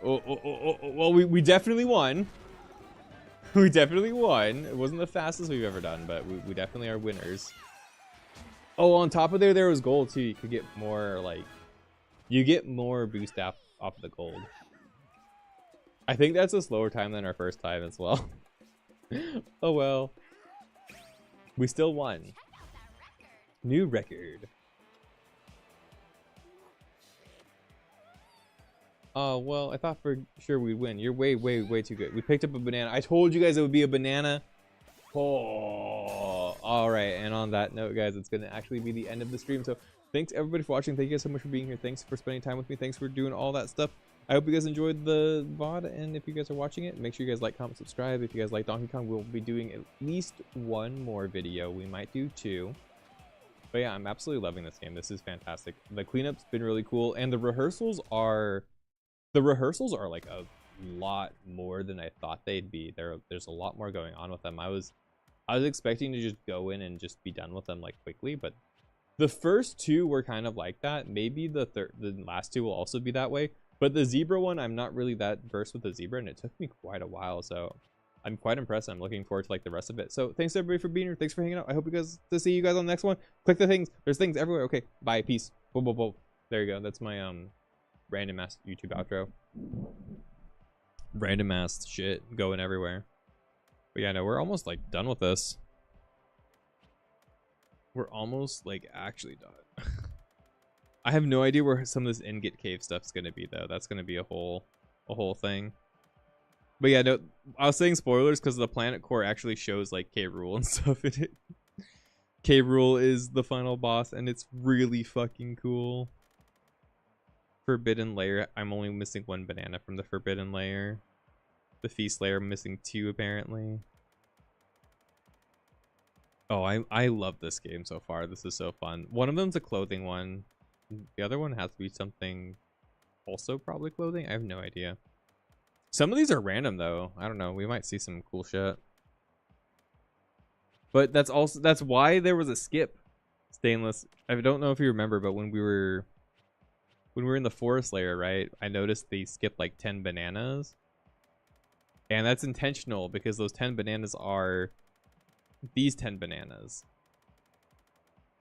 Well, we definitely won. We definitely won. It wasn't the fastest we've ever done, but we definitely are winners. Oh, on top of there was gold too. You could get more, like, you get more boost off of the gold. I think that's a slower time than our first time as well. Oh well. We still won. New record. Oh, well, I thought for sure we'd win. You're way too good. We picked up a banana. I told you guys it would be a banana. Oh, all right. And on that note, guys, it's going to actually be the end of the stream. So thanks, everybody, for watching. Thank you guys so much for being here. Thanks for spending time with me. Thanks for doing all that stuff. I hope you guys enjoyed the VOD. And if you guys are watching it, make sure you guys like, comment, subscribe. If you guys like Donkey Kong, we'll be doing at least one more video. We might do two. But yeah, I'm absolutely loving this game. This is fantastic. The cleanup's been really cool. And the rehearsals are like a lot more than I thought they'd be. There's a lot more going on with them. I was expecting to just go in and just be done with them like quickly, but the first two were kind of like that. Maybe the last two will also be that way. But the zebra one, I'm not really that versed with the zebra, and it took me quite a while. So I'm quite impressed. I'm looking forward to like the rest of it. So thanks everybody for being here. Thanks for hanging out. I hope you guys to see you guys on the next one. Click the things. There's things everywhere. Okay, bye. Peace. Boom, boom, boom. There you go. That's my random ass YouTube outro. Random ass shit going everywhere. But yeah, no, we're almost like done with this. We're almost like actually done. I have no idea where some of this Ingot Cave stuff's gonna be though. That's gonna be a whole thing. But yeah, no, I was saying spoilers because the Planet Core actually shows like K. Rool and stuff in it. K. Rool is the final boss, and it's really fucking cool. Forbidden Layer. I'm only missing one banana from the Forbidden Layer. The Feast Layer, I'm missing two apparently. Oh, I love this game so far. This is so fun. One of them's a clothing one. The other one has to be something also probably clothing. I have no idea. Some of these are random though. I don't know. We might see some cool shit. But that's why there was a skip. Stainless. I don't know if you remember, but when we were in the forest layer, right? I noticed they skipped like 10 bananas. And that's intentional because those 10 bananas are these 10 bananas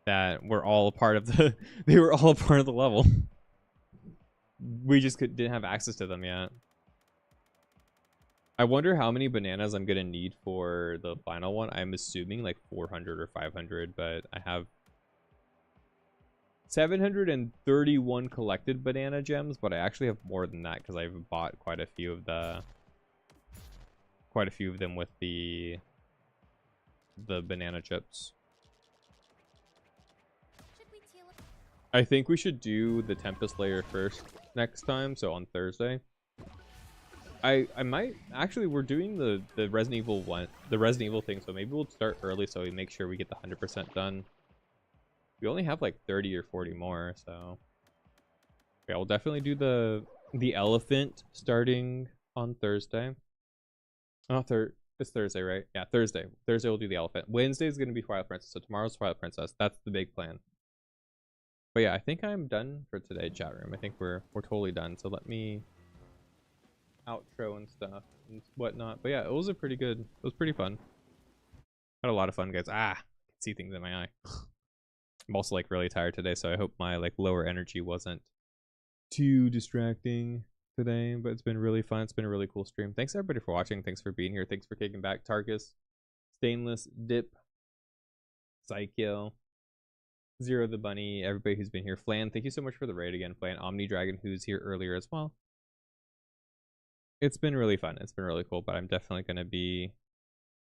that were all a part of the they were all a part of the level. We just didn't have access to them yet. I wonder how many bananas I'm gonna need for the final one. I'm assuming like 400 or 500, but I have 731 collected banana gems, but I actually have more than that because I've bought quite a few of them with the banana chips. I think we should do the Tempest layer first next time, so on Thursday. I might actually, we're doing the Resident Evil thing, so maybe we'll start early so we make sure we get the 100% done. We only have like 30 or 40 more, so yeah, we'll definitely do the elephant starting on Thursday. Oh, it's Thursday, right? Yeah, Thursday. Thursday we'll do the elephant. Wednesday is going to be Twilight Princess, so tomorrow's Twilight Princess. That's the big plan. But yeah, I think I'm done for today, chat room. I think we're totally done. So let me outro and stuff and whatnot. But yeah, it was pretty fun. Had a lot of fun, guys. I can see things in my eye. I'm also like really tired today, so I hope my like lower energy wasn't too distracting today, but it's been really fun. It's been a really cool stream. Thanks everybody for watching. Thanks for being here. Thanks for kicking back. Tarkus, Stainless, Dip, Psycho, Zero the Bunny, everybody who's been here. Flan, thank you so much for the raid again. Flan, Omni Dragon, who's here earlier as well. It's been really fun. It's been really cool, but I'm definitely going to be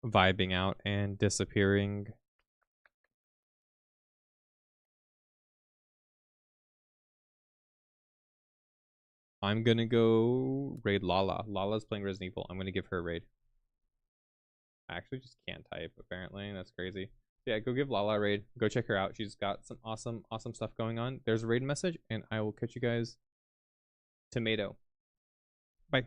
vibing out and disappearing. I'm going to go raid Lala. Lala's playing Resident Evil. I'm going to give her a raid. I actually just can't type, apparently. That's crazy. Yeah, go give Lala a raid. Go check her out. She's got some awesome stuff going on. There's a raid message, and I will catch you guys. Tomato. Bye.